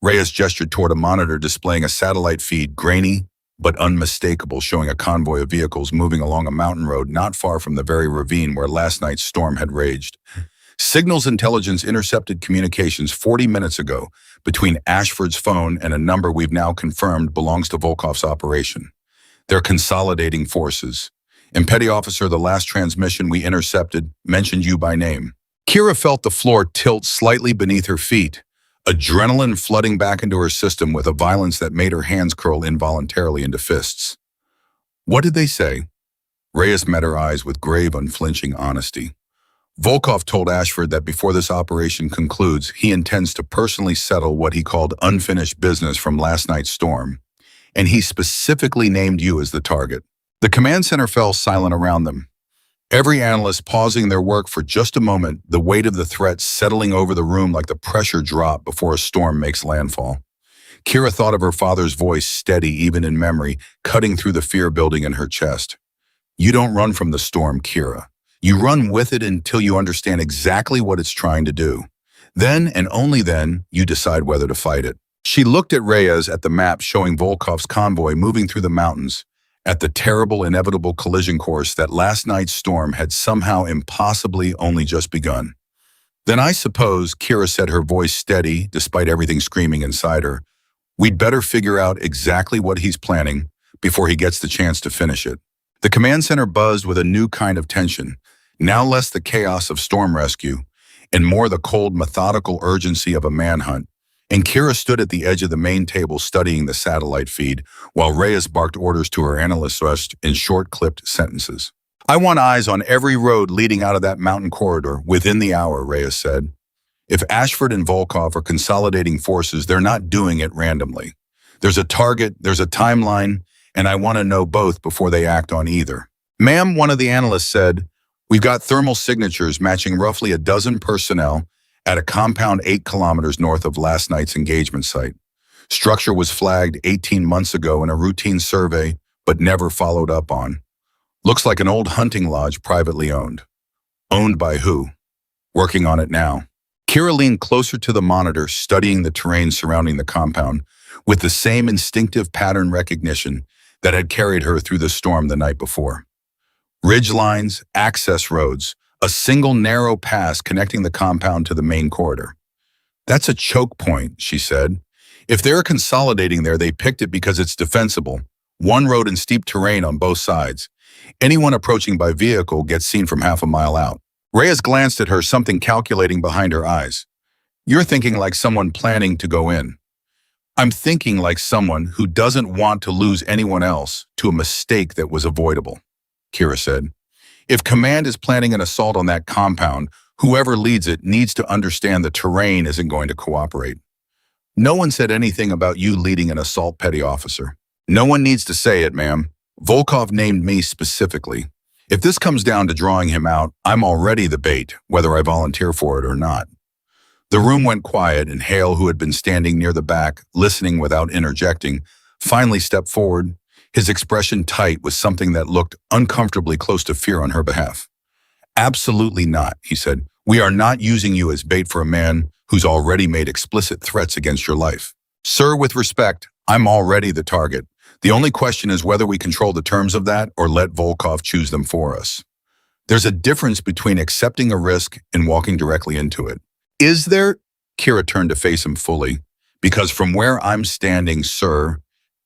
S1: Reyes gestured toward a monitor displaying a satellite feed, grainy but unmistakable, showing a convoy of vehicles moving along a mountain road not far from the very ravine where last night's storm had raged. Signals intelligence intercepted communications 40 minutes ago between Ashford's phone and a number we've now confirmed belongs to Volkov's operation. They're consolidating forces. And Petty Officer, the last transmission we intercepted mentioned you by name. Kira felt the floor tilt slightly beneath her feet, adrenaline flooding back into her system with a violence that made her hands curl involuntarily into fists. "What did they say?" Reyes met her eyes with grave, unflinching honesty. "Volkov told Ashford that before this operation concludes, he intends to personally settle what he called unfinished business from last night's storm, and he specifically named you as the target." The command center fell silent around them. Every analyst pausing their work for just a moment, the weight of the threat settling over the room like the pressure drop before a storm makes landfall. Kira thought of her father's voice, steady even in memory, cutting through the fear building in her chest. "You don't run from the storm, Kira. You run with it until you understand exactly what it's trying to do. Then, and only then, you decide whether to fight it." She looked at Reyes at the map showing Volkov's convoy moving through the mountains, at the terrible, inevitable collision course that last night's storm had somehow impossibly only just begun. "Then I suppose," Kira said, her voice steady despite everything screaming inside her, "we'd better figure out exactly what he's planning before he gets the chance to finish it." The command center buzzed with a new kind of tension, now less the chaos of storm rescue and more the cold, methodical urgency of a manhunt. And Kira stood at the edge of the main table studying the satellite feed, while Reyes barked orders to her analyst in short, clipped sentences. "I want eyes on every road leading out of that mountain corridor within the hour," Reyes said. "If Ashford and Volkov are consolidating forces, they're not doing it randomly. There's a target, there's a timeline, and I want to know both before they act on either." "Ma'am," one of the analysts said, "we've got thermal signatures matching roughly a dozen personnel at a compound 8 kilometers north of last night's engagement site. Structure was flagged 18 months ago in a routine survey, but never followed up on. Looks like an old hunting lodge privately owned. Owned by who? Working on it now." Kira leaned closer to the monitor, studying the terrain surrounding the compound, with the same instinctive pattern recognition that had carried her through the storm the night before. Ridge lines, access roads, a single narrow pass connecting the compound to the main corridor. "That's a choke point," she said. "If they're consolidating there, they picked it because it's defensible. One road and steep terrain on both sides. Anyone approaching by vehicle gets seen from half a mile out." Reyes glanced at her, something calculating behind her eyes. "You're thinking like someone planning to go in." "I'm thinking like someone who doesn't want to lose anyone else to a mistake that was avoidable," Kira said. "If command is planning an assault on that compound, whoever leads it needs to understand the terrain isn't going to cooperate. No one said anything about you leading an assault, Petty Officer. No one needs to say it, ma'am. Volkov named me specifically. If this comes down to drawing him out, I'm already the bait, whether I volunteer for it or not." The room went quiet, and Hale, who had been standing near the back, listening without interjecting, finally stepped forward, his expression tight with something that looked uncomfortably close to fear on her behalf. "Absolutely not," he said. "We are not using you as bait for a man who's already made explicit threats against your life. Sir, with respect, I'm already the target. The only question is whether we control the terms of that or let Volkov choose them for us. There's a difference between accepting a risk and walking directly into it. Is there? Kira turned to face him fully. Because from where I'm standing, sir,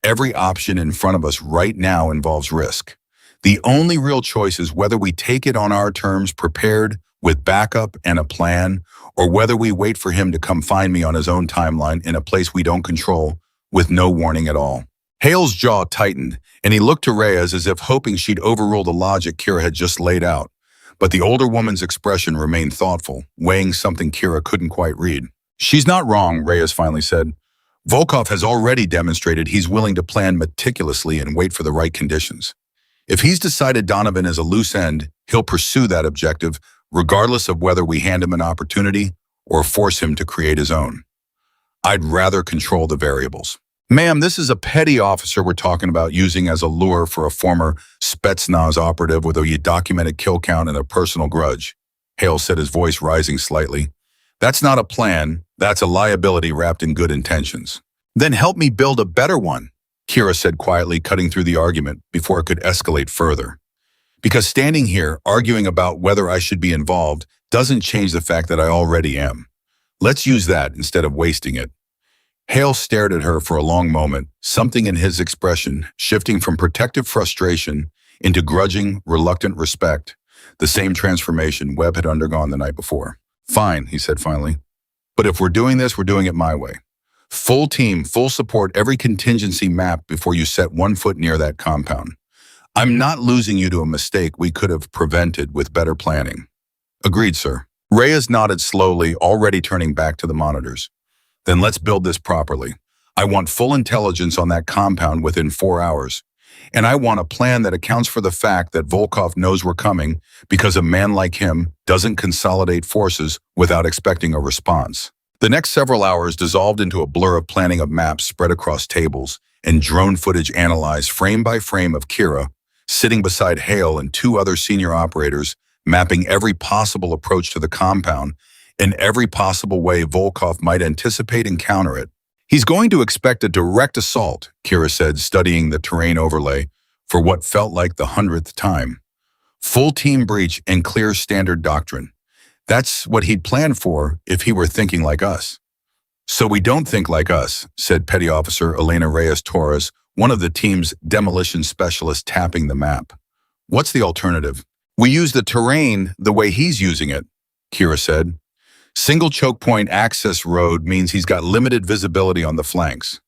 S1: every option in front of us right now involves risk. The only real choice is whether we take it on our terms, prepared with backup and a plan, or whether we wait for him to come find me on his own timeline in a place we don't control with no warning at all. Hale's jaw tightened, and he looked to Reyes as if hoping she'd overrule the logic Kira had just laid out. But the older woman's expression remained thoughtful, weighing something Kira couldn't quite read. She's not wrong, Reyes finally said. Volkov has already demonstrated he's willing to plan meticulously and wait for the right conditions. If he's decided Donovan is a loose end, he'll pursue that objective, regardless of whether we hand him an opportunity or force him to create his own. I'd rather control the variables. Ma'am, this is a petty officer we're talking about using as a lure for a former Spetsnaz operative with a documented kill count and a personal grudge. Hale said, his voice rising slightly. That's not a plan, that's a liability wrapped in good intentions. Then help me build a better one, Kira said quietly, cutting through the argument before it could escalate further. Because standing here, arguing about whether I should be involved, doesn't change the fact that I already am. Let's use that instead of wasting it. Hale stared at her for a long moment, something in his expression shifting from protective frustration into grudging, reluctant respect, the same transformation Webb had undergone the night before. Fine, he said finally. But if we're doing this, we're doing it my way. Full team, full support, every contingency mapped before you set one foot near that compound. I'm not losing you to a mistake we could have prevented with better planning. Agreed, sir. Reyes nodded slowly, already turning back to the monitors. Then let's build this properly. I want full intelligence on that compound within 4 hours. And I want a plan that accounts for the fact that Volkov knows we're coming because a man like him doesn't consolidate forces without expecting a response. The next several hours dissolved into a blur of planning of maps spread across tables and drone footage analyzed frame by frame of Kira, sitting beside Hale and 2 other senior operators, mapping every possible approach to the compound in every possible way Volkov might anticipate and counter it. He's going to expect a direct assault, Kira said, studying the terrain overlay for what felt like the 100th time. Full team breach and clear standard doctrine. That's what he'd planned for if he were thinking like us. So we don't think like us, said Petty Officer Elena Reyes Torres, one of the team's demolition specialists tapping the map. What's the alternative? We use the terrain the way he's using it, Kira said. Single choke point access road means he's got limited visibility on the flanks.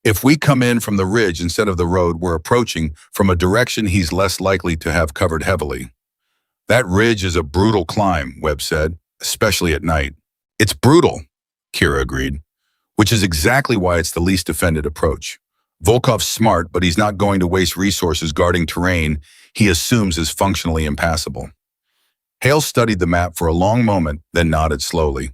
S1: If we come in from the ridge instead of the road, we're approaching from a direction he's less likely to have covered heavily. That ridge is a brutal climb, Webb said, especially at night. It's brutal, Kira agreed, which is exactly why it's the least defended approach. Volkov's smart, but he's not going to waste resources guarding terrain he assumes is functionally impassable. Hale studied the map for a long moment, then nodded slowly.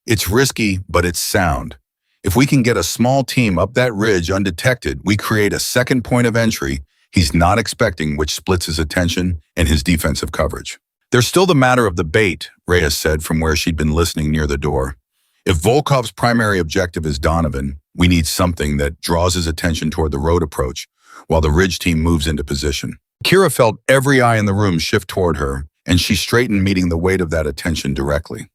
S1: It's risky, but it's sound. If we can get a small team up that ridge undetected, we create a second point of entry he's not expecting, which splits his attention and his defensive coverage. There's still the matter of the bait, Reyes said from where she'd been listening near the door. If Volkov's primary objective is Donovan, we need something that draws his attention toward the road approach while the ridge team moves into position. Kira felt every eye in the room shift toward her, and she straightened, meeting the weight of that attention directly.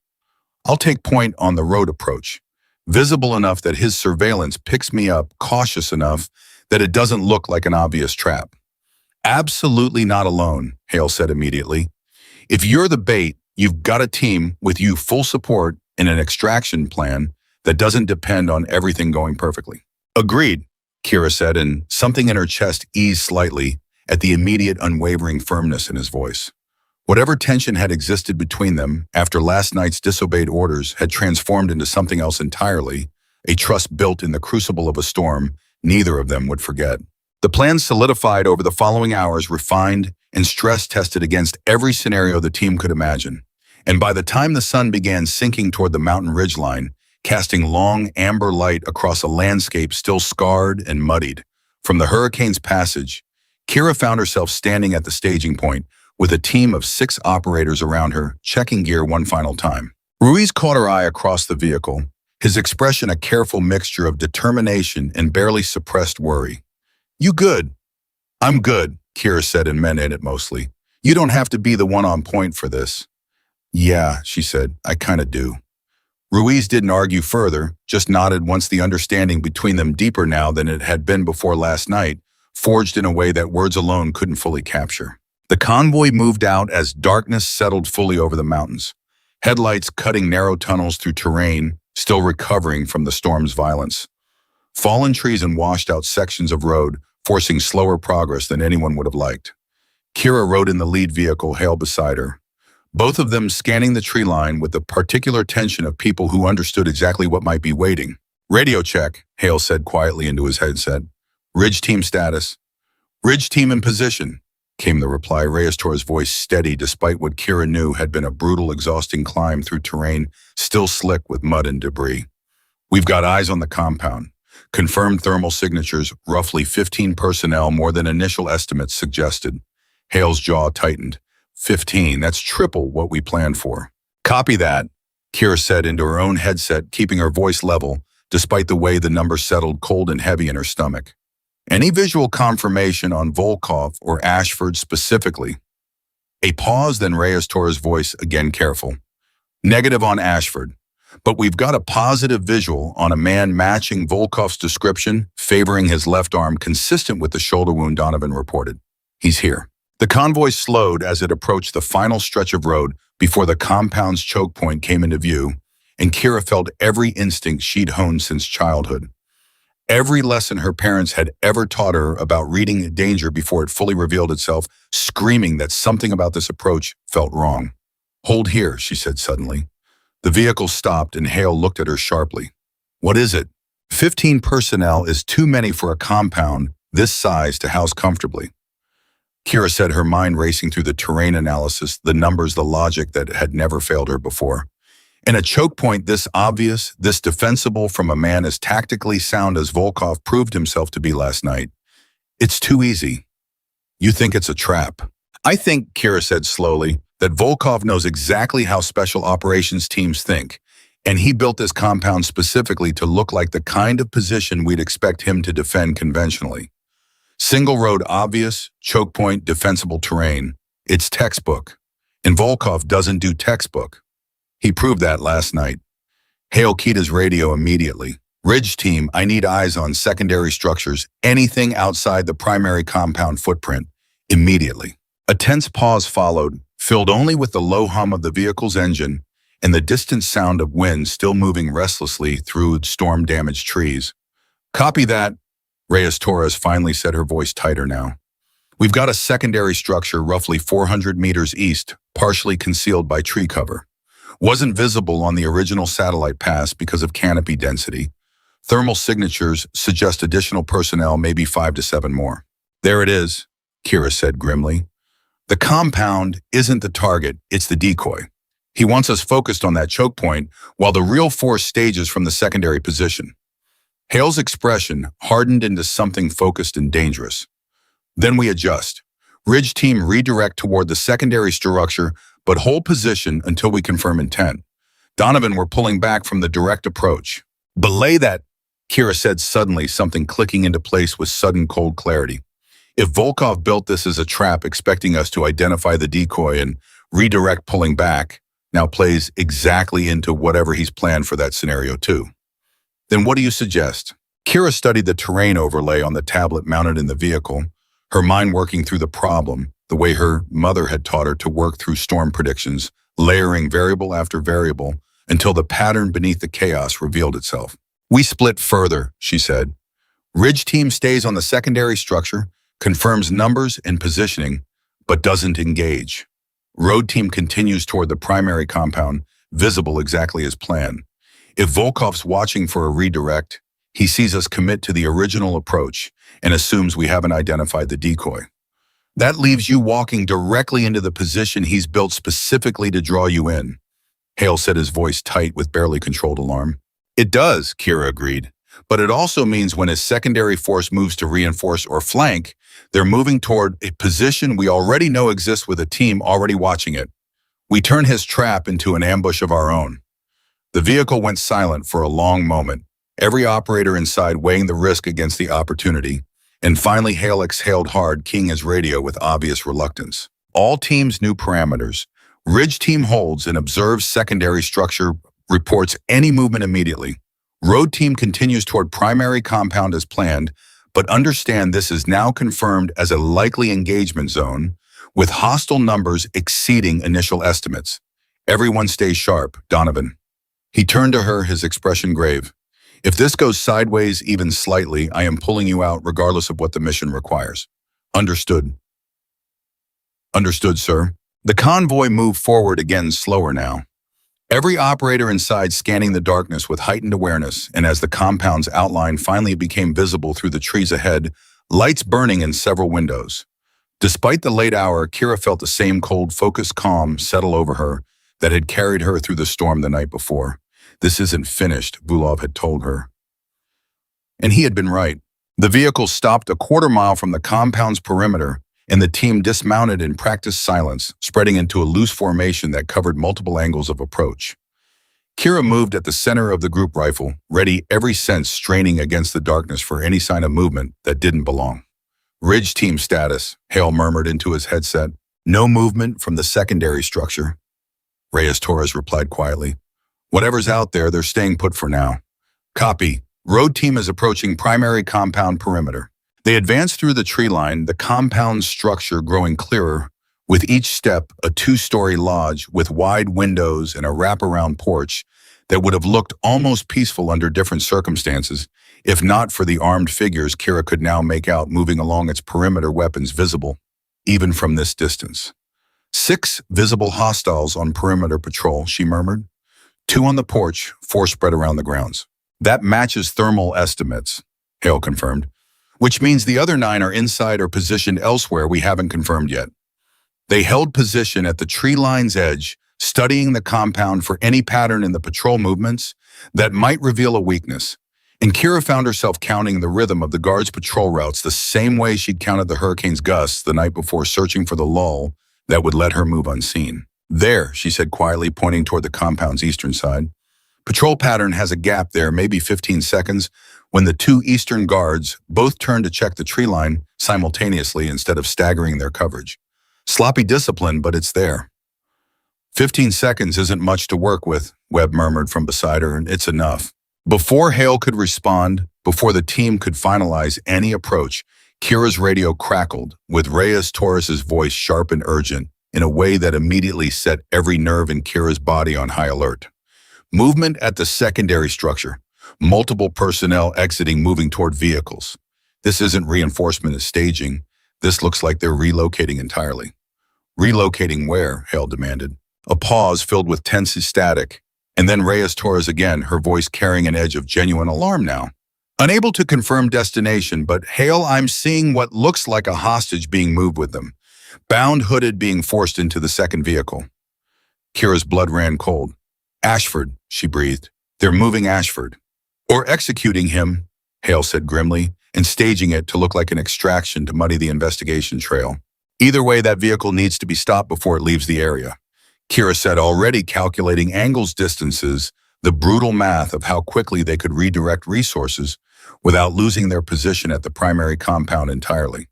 S1: I'll take point on the road approach, visible enough that his surveillance picks me up, cautious enough that it doesn't look like an obvious trap. Absolutely not alone, Hale said immediately. If you're the bait, you've got a team with you full support and an extraction plan that doesn't depend on everything going perfectly. Agreed, Kira said, and something in her chest eased slightly at the immediate unwavering firmness in his voice. Whatever tension had existed between them after last night's disobeyed orders had transformed into something else entirely, a trust built in the crucible of a storm neither of them would forget. The plan solidified over the following hours, refined and stress-tested against every scenario the team could imagine. And by the time the sun began sinking toward the mountain ridgeline, casting long amber light across a landscape still scarred and muddied from the hurricane's passage, Kira found herself standing at the staging point with a team of 6 operators around her, checking gear one final time. Ruiz caught her eye across the vehicle, his expression a careful mixture of determination and barely suppressed worry. You good? I'm good, Kira said and meant it mostly. You don't have to be the one on point for this. Yeah, she said, I kinda do. Ruiz didn't argue further, just nodded once the understanding between them deeper now than it had been before last night, forged in a way that words alone couldn't fully capture. The convoy moved out as darkness settled fully over the mountains, headlights cutting narrow tunnels through terrain, still recovering from the storm's violence. Fallen trees and washed out sections of road, forcing slower progress than anyone would have liked. Kira rode in the lead vehicle, Hale beside her, both of them scanning the tree line with the particular tension of people who understood exactly what might be waiting. "Radio check," Hale said quietly into his headset. "Ridge team status." "Ridge team in position," came the reply, Reyes-Torres' voice steady despite what Kira knew had been a brutal, exhausting climb through terrain still slick with mud and debris. "We've got eyes on the compound. Confirmed thermal signatures, roughly 15 personnel, more than initial estimates suggested." Hale's jaw tightened. 15, that's triple what we planned for. "Copy that," Kira said into her own headset, keeping her voice level, despite the way the number settled cold and heavy in her stomach. "Any visual confirmation on Volkov or Ashford specifically?" A pause, then Reyes-Torres' voice again careful. "Negative on Ashford, but we've got a positive visual on a man matching Volkov's description, favoring his left arm consistent with the shoulder wound Donovan reported. He's here." The convoy slowed as it approached the final stretch of road before the compound's choke point came into view, and Kira felt every instinct she'd honed since childhood. Every lesson her parents had ever taught her about reading danger before it fully revealed itself, screaming that something about this approach felt wrong. "Hold here," she said suddenly. The vehicle stopped and Hale looked at her sharply. "What is it?" 15 personnel is too many for a compound this size to house comfortably. Kira said, her mind racing through the terrain analysis, the numbers, the logic that had never failed her before. In a choke point this obvious, this defensible from a man as tactically sound as Volkov proved himself to be last night, it's too easy. "You think it's a trap?" "I think," Kira said slowly, "that Volkov knows exactly how special operations teams think, and he built this compound specifically to look like the kind of position we'd expect him to defend conventionally. Single road obvious, choke point, defensible terrain. It's textbook. And Volkov doesn't do textbook. He proved that last night." Hale keyed his radio immediately. "Ridge team, I need eyes on secondary structures, anything outside the primary compound footprint, immediately." A tense pause followed, filled only with the low hum of the vehicle's engine and the distant sound of wind still moving restlessly through storm-damaged trees. "Copy that," Reyes-Torres finally said, her voice tighter now. "We've got a secondary structure roughly 400 meters east, partially concealed by tree cover. Wasn't visible on the original satellite pass because of canopy density. Thermal signatures suggest additional personnel, maybe 5 to 7 more." "There it is," Kira said grimly. "The compound isn't the target, it's the decoy. He wants us focused on that choke point while the real force stages from the secondary position." Hale's expression hardened into something focused and dangerous. "Then we adjust. Ridge team redirect toward the secondary structure, but hold position until we confirm intent. Donovan, we're pulling back from the direct approach." "Belay that," Kira said suddenly, something clicking into place with sudden cold clarity. "If Volkov built this as a trap, expecting us to identify the decoy and redirect pulling back, now plays exactly into whatever he's planned for that scenario too. Then what do you suggest?" Kira studied the terrain overlay on the tablet mounted in the vehicle, her mind working through the problem, the way her mother had taught her to work through storm predictions, layering variable after variable until the pattern beneath the chaos revealed itself. "We split further," she said. "Ridge team stays on the secondary structure, confirms numbers and positioning, but doesn't engage. Road team continues toward the primary compound, visible exactly as planned. If Volkov's watching for a redirect, he sees us commit to the original approach and assumes we haven't identified the decoy. That leaves you walking directly into the position he's built specifically to draw you in." Hale said, his voice tight with barely controlled alarm. "It does," Kira agreed. "But it also means when his secondary force moves to reinforce or flank, they're moving toward a position we already know exists with a team already watching it. We turn his trap into an ambush of our own." The vehicle went silent for a long moment, every operator inside weighing the risk against the opportunity, and finally Hale exhaled hard, keying his radio with obvious reluctance. "All teams new parameters. Ridge team holds and observes secondary structure reports any movement immediately. Road team continues toward primary compound as planned, but understand this is now confirmed as a likely engagement zone, with hostile numbers exceeding initial estimates. Everyone stays sharp, Donovan. He turned to her, his expression grave. If this goes sideways even slightly, I am pulling you out regardless of what the mission requires. Understood. Understood, sir. The convoy moved forward again, slower now. Every operator inside scanning the darkness with heightened awareness, and as the compound's outline finally became visible through the trees ahead, lights burning in several windows. Despite the late hour, Kira felt the same cold, focused calm settle over her that had carried her through the storm the night before. This isn't finished, Vulov had told her. And he had been right. The vehicle stopped a quarter-mile from the compound's perimeter, and the team dismounted in practiced silence, spreading into a loose formation that covered multiple angles of approach. Kira moved at the center of the group rifle, ready, every sense straining against the darkness for any sign of movement that didn't belong. Ridge team status, Hale murmured into his headset. No movement from the secondary structure. Reyes Torres replied quietly. Whatever's out there, they're staying put for now. Copy. Road team is approaching primary compound perimeter. They advanced through the tree line, the compound structure growing clearer, with each step a two-story lodge with wide windows and a wraparound porch that would have looked almost peaceful under different circumstances, if not for the armed figures Kira could now make out moving along its perimeter, weapons visible, even from this distance. 6 visible hostiles on perimeter patrol, she murmured. 2 on the porch, 4 spread around the grounds. That matches thermal estimates, Hale confirmed, which means the other 9 are inside or positioned elsewhere we haven't confirmed yet. They held position at the tree line's edge, studying the compound for any pattern in the patrol movements that might reveal a weakness. And Kira found herself counting the rhythm of the guards' patrol routes the same way she'd counted the hurricane's gusts the night before, searching for the lull that would let her move unseen. There, she said quietly, pointing toward the compound's eastern side. Patrol pattern has a gap there, maybe 15 seconds, when the 2 eastern guards both turned to check the tree line simultaneously instead of staggering their coverage. Sloppy discipline, but it's there. 15 seconds isn't much to work with, Webb murmured from beside her, and it's enough. Before Hale could respond, before the team could finalize any approach, Kira's radio crackled, with Reyes Torres' voice sharp and urgent, in a way that immediately set every nerve in Kira's body on high alert. Movement at the secondary structure. Multiple personnel exiting, moving toward vehicles. This isn't reinforcement, it's staging. This looks like they're relocating entirely. Relocating where? Hale demanded. A pause filled with tense static, and then Reyes Torres again, her voice carrying an edge of genuine alarm now. Unable to confirm destination, but Hale, I'm seeing what looks like a hostage being moved with them. Bound, hooded, being forced into the second vehicle. Kira's blood ran cold. Ashford, she breathed. They're moving Ashford. Or executing him, Hale said grimly, and staging it to look like an extraction to muddy the investigation trail. Either way, that vehicle needs to be stopped before it leaves the area. Kira said, already calculating angles, distances, the brutal math of how quickly they could redirect resources without losing their position at the primary compound entirely.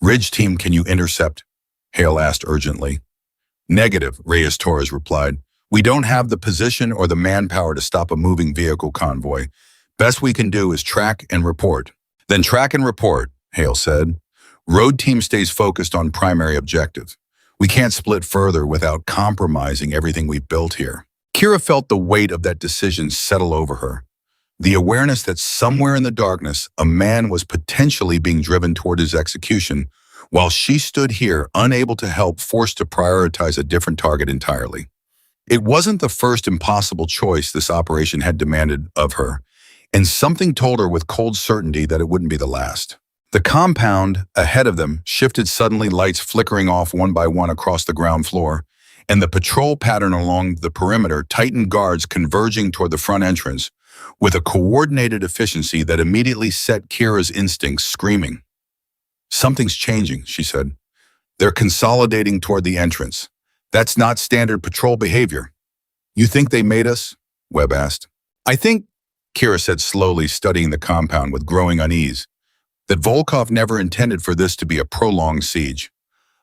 S1: Ridge team, can you intercept? Hale asked urgently. Negative, Reyes Torres replied. We don't have the position or the manpower to stop a moving vehicle convoy. Best we can do is track and report. Then track and report, Hale said. Road team stays focused on primary objective. We can't split further without compromising everything we've built here. Kira felt the weight of that decision settle over her. The awareness that somewhere in the darkness, a man was potentially being driven toward his execution, while she stood here, unable to help, forced to prioritize a different target entirely. It wasn't the first impossible choice this operation had demanded of her, and something told her with cold certainty that it wouldn't be the last. The compound ahead of them shifted suddenly, lights flickering off one by one across the ground floor, and the patrol pattern along the perimeter tightened, guards converging toward the front entrance with a coordinated efficiency that immediately set Kira's instincts screaming. Something's changing, she said. They're consolidating toward the entrance. That's not standard patrol behavior. You think they made us? Webb asked. I think, Kira said slowly, studying the compound with growing unease, that Volkov never intended for this to be a prolonged siege.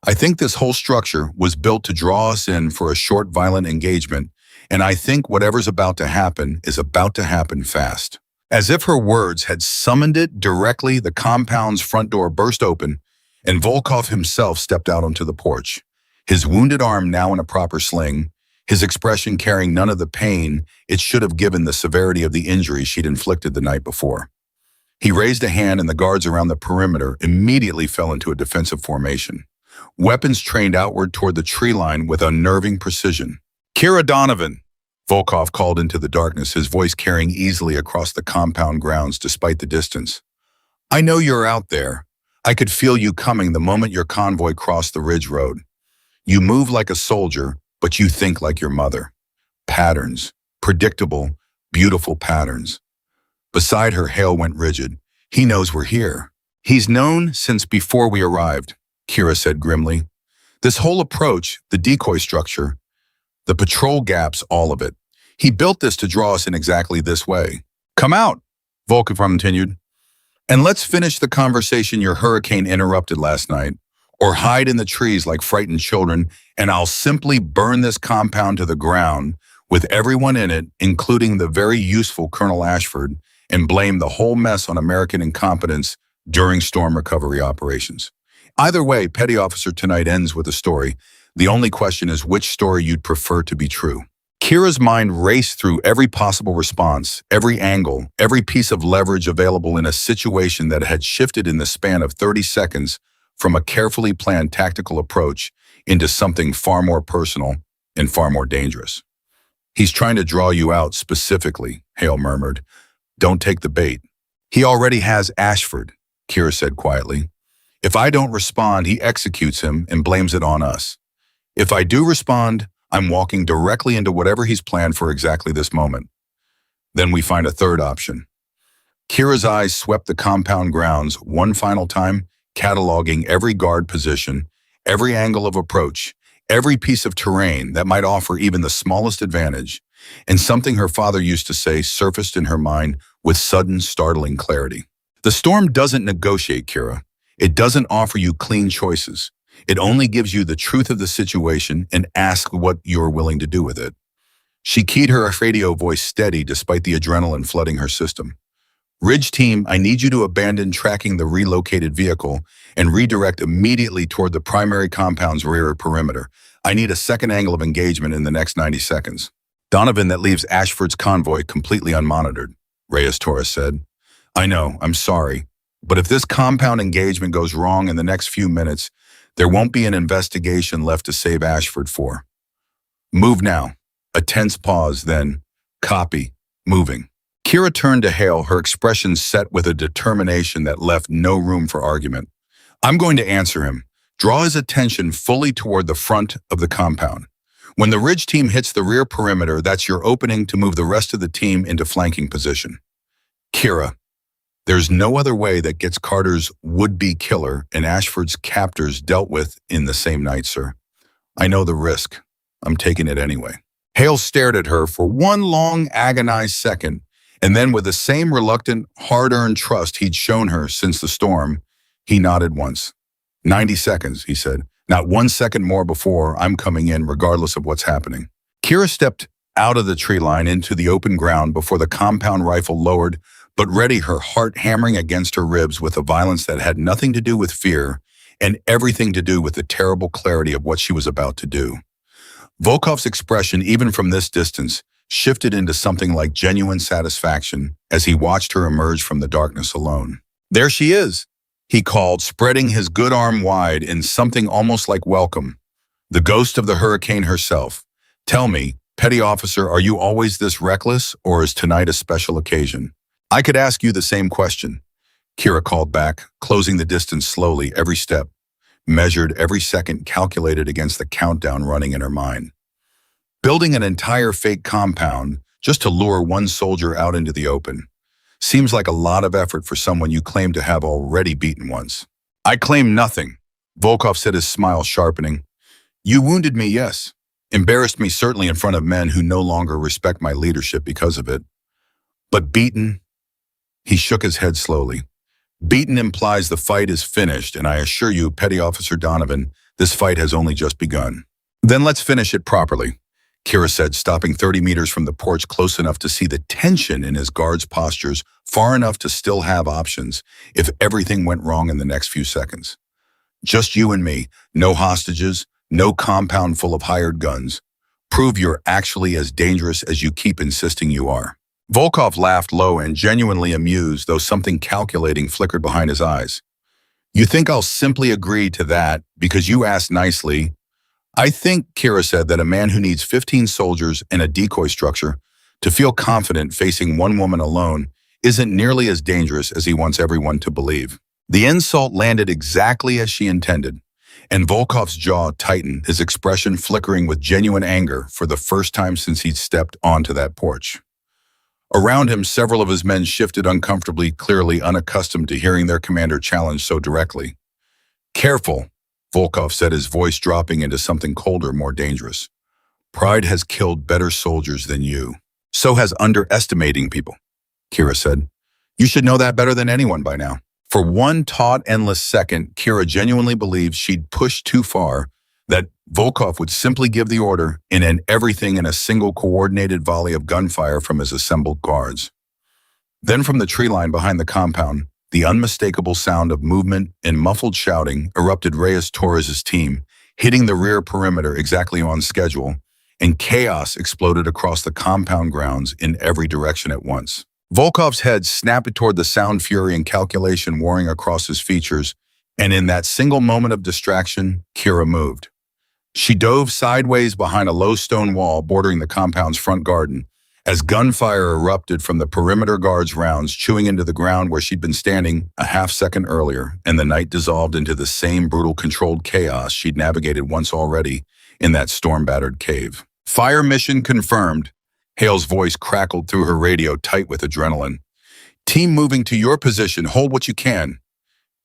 S1: I think this whole structure was built to draw us in for a short, violent engagement And I think whatever's about to happen is about to happen fast. As if her words had summoned it directly, the compound's front door burst open, and Volkov himself stepped out onto the porch, his wounded arm now in a proper sling, his expression carrying none of the pain it should have given the severity of the injury she'd inflicted the night before. He raised a hand and the guards around the perimeter immediately fell into a defensive formation, weapons trained outward toward the tree line with unnerving precision. "Kira Donovan," Volkov called into the darkness, his voice carrying easily across the compound grounds despite the distance. "I know you're out there. I could feel you coming the moment your convoy crossed the ridge road. You move like a soldier, but you think like your mother. Patterns. Predictable, beautiful patterns." Beside her, Hale went rigid. "He knows we're here." "He's known since before we arrived," Kira said grimly. "This whole approach, the decoy structure, the patrol gaps, all of it. He built this to draw us in exactly this way." "Come out," Volkov continued, "and let's finish the conversation your hurricane interrupted last night. Or hide in the trees like frightened children, and I'll simply burn this compound to the ground with everyone in it, including the very useful Colonel Ashford, and blame the whole mess on American incompetence during storm recovery operations. Either way, Petty Officer tonight ends with a story. The only question is which story you'd prefer to be true." Kira's mind raced through every possible response, every angle, every piece of leverage available in a situation that had shifted in the span of 30 seconds from a carefully planned tactical approach into something far more personal and far more dangerous. "He's trying to draw you out specifically," Hale murmured. "Don't take the bait." "He already has Ashford," Kira said quietly. "If I don't respond, he executes him and blames it on us. If I do respond, I'm walking directly into whatever he's planned for exactly this moment. Then we find a third option." Kira's eyes swept the compound grounds one final time, cataloging every guard position, every angle of approach, every piece of terrain that might offer even the smallest advantage, and something her father used to say surfaced in her mind with sudden, startling clarity. "The storm doesn't negotiate, Kira. It doesn't offer you clean choices. It only gives you the truth of the situation and asks what you're willing to do with it." She keyed her radio voice steady despite the adrenaline flooding her system. "Ridge team, I need you to abandon tracking the relocated vehicle and redirect immediately toward the primary compound's rear perimeter. I need a second angle of engagement in the next 90 seconds. Donovan, that leaves Ashford's convoy completely unmonitored," Reyes Torres said. "I know, I'm sorry, but if this compound engagement goes wrong in the next few minutes, there won't be an investigation left to save Ashford for. Move now." A tense pause, then, "Copy, moving." Kira turned to Hale, her expression set with a determination that left no room for argument. "I'm going to answer him. Draw his attention fully toward the front of the compound. When the Ridge team hits the rear perimeter, that's your opening to move the rest of the team into flanking position. Kira, there's no other way that gets Carter's would-be killer and Ashford's captors dealt with in the same night, sir. I know the risk. I'm taking it anyway." Hale stared at her for one long, agonized second, and then with the same reluctant, hard-earned trust he'd shown her since the storm, he nodded once. 90 seconds, he said. Not 1 second more before I'm coming in, regardless of what's happening. Kira stepped out of the tree line into the open ground before the compound rifle lowered, but ready, her heart hammering against her ribs with a violence that had nothing to do with fear and everything to do with the terrible clarity of what she was about to do. Volkov's expression, even from this distance, shifted into something like genuine satisfaction as he watched her emerge from the darkness alone. "There she is," he called, spreading his good arm wide in something almost like welcome. "The ghost of the hurricane herself. Tell me, Petty Officer, are you always this reckless, or is tonight a special occasion?" "I could ask you the same question," Kira called back, closing the distance slowly, every step measured, every second calculated against the countdown running in her mind. Building an entire fake compound just to lure one soldier out into the open seems like a lot of effort for someone you claim to have already beaten once. "I claim nothing," Volkov said, his smile sharpening. "You wounded me, yes. Embarrassed me certainly in front of men who no longer respect my leadership because of it. But beaten?" He shook his head slowly. "Beaten implies the fight is finished, and I assure you, Petty Officer Donovan, this fight has only just begun." "Then let's finish it properly." Kira said, stopping 30 meters from the porch close enough to see the tension in his guards' postures, far enough to still have options if everything went wrong in the next few seconds. Just you and me, no hostages, no compound full of hired guns. Prove you're actually as dangerous as you keep insisting you are. Volkov laughed low and genuinely amused, though something calculating flickered behind his eyes. You think I'll simply agree to that because you asked nicely? I think, Kira said, that a man who needs 15 soldiers and a decoy structure to feel confident facing one woman alone isn't nearly as dangerous as he wants everyone to believe. The insult landed exactly as she intended, and Volkov's jaw tightened, his expression flickering with genuine anger for the first time since he'd stepped onto that porch. Around him, several of his men shifted uncomfortably, clearly unaccustomed to hearing their commander challenged so directly. Careful, Volkov said, his voice dropping into something colder, more dangerous. Pride has killed better soldiers than you. So has underestimating people, Kira said. You should know that better than anyone by now. For one taut, endless second, Kira genuinely believed she'd pushed too far, that Volkov would simply give the order and end everything in a single coordinated volley of gunfire from his assembled guards. Then from the tree line behind the compound, the unmistakable sound of movement and muffled shouting erupted. Reyes Torres' team, hitting the rear perimeter exactly on schedule, and chaos exploded across the compound grounds in every direction at once. Volkov's head snapped toward the sound, fury, and calculation warring across his features, and in that single moment of distraction, Kira moved. She dove sideways behind a low stone wall bordering the compound's front garden, as gunfire erupted from the perimeter guards' rounds, chewing into the ground where she'd been standing a half-second earlier, and the night dissolved into the same brutal, controlled chaos she'd navigated once already in that storm-battered cave. Fire mission confirmed. Hale's voice crackled through her radio, tight with adrenaline. Team moving to your position. Hold what you can.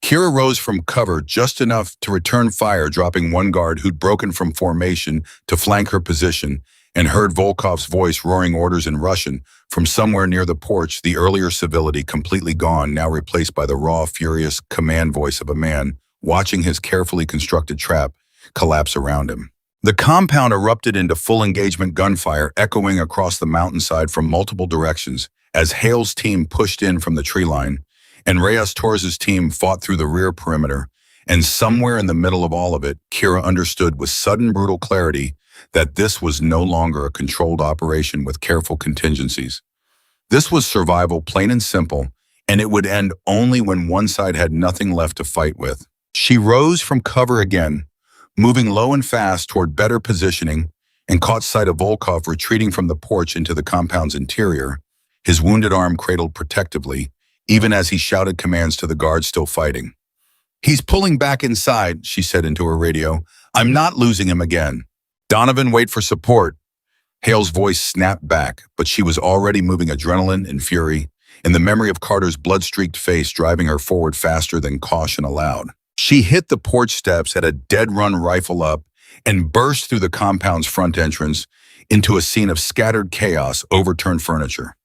S1: Kira rose from cover just enough to return fire, dropping one guard who'd broken from formation to flank her position, and heard Volkov's voice roaring orders in Russian from somewhere near the porch, the earlier civility completely gone, now replaced by the raw, furious command voice of a man watching his carefully constructed trap collapse around him. The compound erupted into full engagement gunfire, echoing across the mountainside from multiple directions as Hale's team pushed in from the tree line, and Reyes Torres' team fought through the rear perimeter. And somewhere in the middle of all of it, Kira understood with sudden brutal clarity that this was no longer a controlled operation with careful contingencies. This was survival, plain and simple, and it would end only when one side had nothing left to fight with. She rose from cover again, moving low and fast toward better positioning, and caught sight of Volkov retreating from the porch into the compound's interior, his wounded arm cradled protectively, even as he shouted commands to the guards still fighting. He's pulling back inside, she said into her radio. I'm not losing him again. Donovan, wait for support. Hale's voice snapped back, but she was already moving, adrenaline and fury, and the memory of Carter's blood-streaked face driving her forward faster than caution allowed. She hit the porch steps at a dead-run, rifle up, and burst through the compound's front entrance into a scene of scattered chaos, overturned furniture.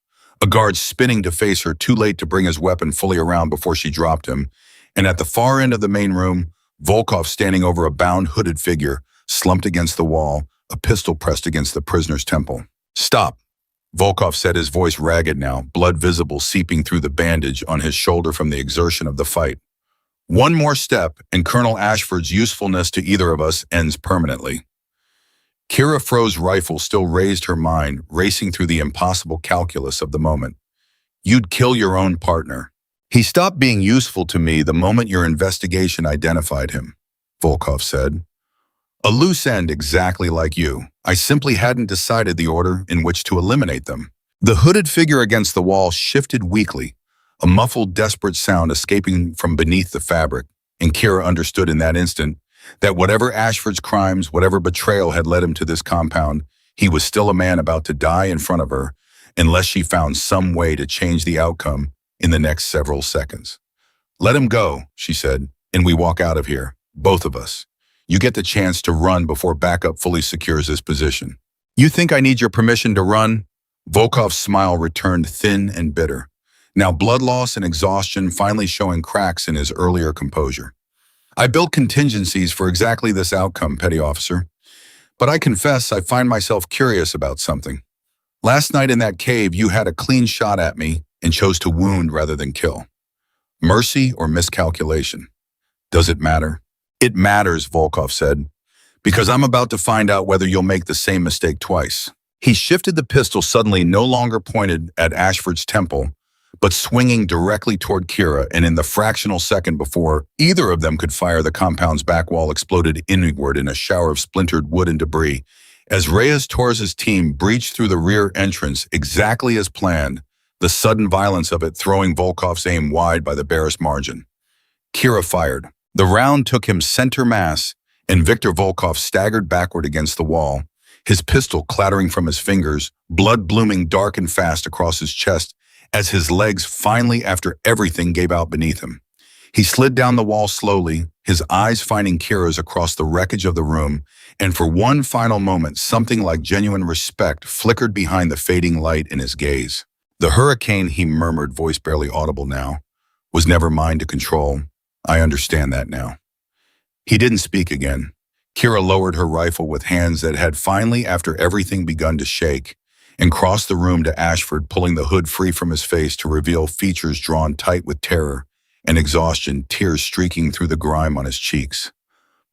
S1: A guard spinning to face her, too late to bring his weapon fully around before she dropped him, and at the far end of the main room, Volkov standing over a bound, hooded figure, slumped against the wall, a pistol pressed against the prisoner's temple. Stop, Volkov said, his voice ragged now, blood visible seeping through the bandage on his shoulder from the exertion of the fight. One more step, and Colonel Ashford's usefulness to either of us ends permanently. Kira Fro's rifle still raised her mind, racing through the impossible calculus of the moment. You'd kill your own partner. He stopped being useful to me the moment your investigation identified him, Volkov said. A loose end exactly like you. I simply hadn't decided the order in which to eliminate them. The hooded figure against the wall shifted weakly, a muffled, desperate sound escaping from beneath the fabric, and Kira understood in that instant that whatever Ashford's crimes, whatever betrayal had led him to this compound, he was still a man about to die in front of her unless she found some way to change the outcome in the next several seconds. Let him go, she said, and we walk out of here, both of us. You get the chance to run before backup fully secures this position. You think I need your permission to run? Volkov's smile returned thin and bitter, now blood loss and exhaustion finally showing cracks in his earlier composure. I built contingencies for exactly this outcome, petty officer. But I confess I find myself curious about something. Last night in that cave, you had a clean shot at me and chose to wound rather than kill. Mercy or miscalculation? Does it matter? It matters, Volkov said, because I'm about to find out whether you'll make the same mistake twice. He shifted the pistol, suddenly no longer pointed at Ashford's temple, but swinging directly toward Kira, and in the fractional second before either of them could fire, the compound's back wall exploded inward in a shower of splintered wood and debris. As Reyes Torres' team breached through the rear entrance exactly as planned, the sudden violence of it throwing Volkov's aim wide by the barest margin. Kira fired. The round took him center mass, and Viktor Volkov staggered backward against the wall, his pistol clattering from his fingers, blood blooming dark and fast across his chest as his legs finally, after everything, gave out beneath him. He slid down the wall slowly, his eyes finding Kira's across the wreckage of the room, and for one final moment, something like genuine respect flickered behind the fading light in his gaze. The hurricane, he murmured, voice barely audible now, was never mine to control. I understand that now. He didn't speak again. Kira lowered her rifle with hands that had finally, after everything, begun to shake, and crossed the room to Ashford, pulling the hood free from his face to reveal features drawn tight with terror and exhaustion, tears streaking through the grime on his cheeks.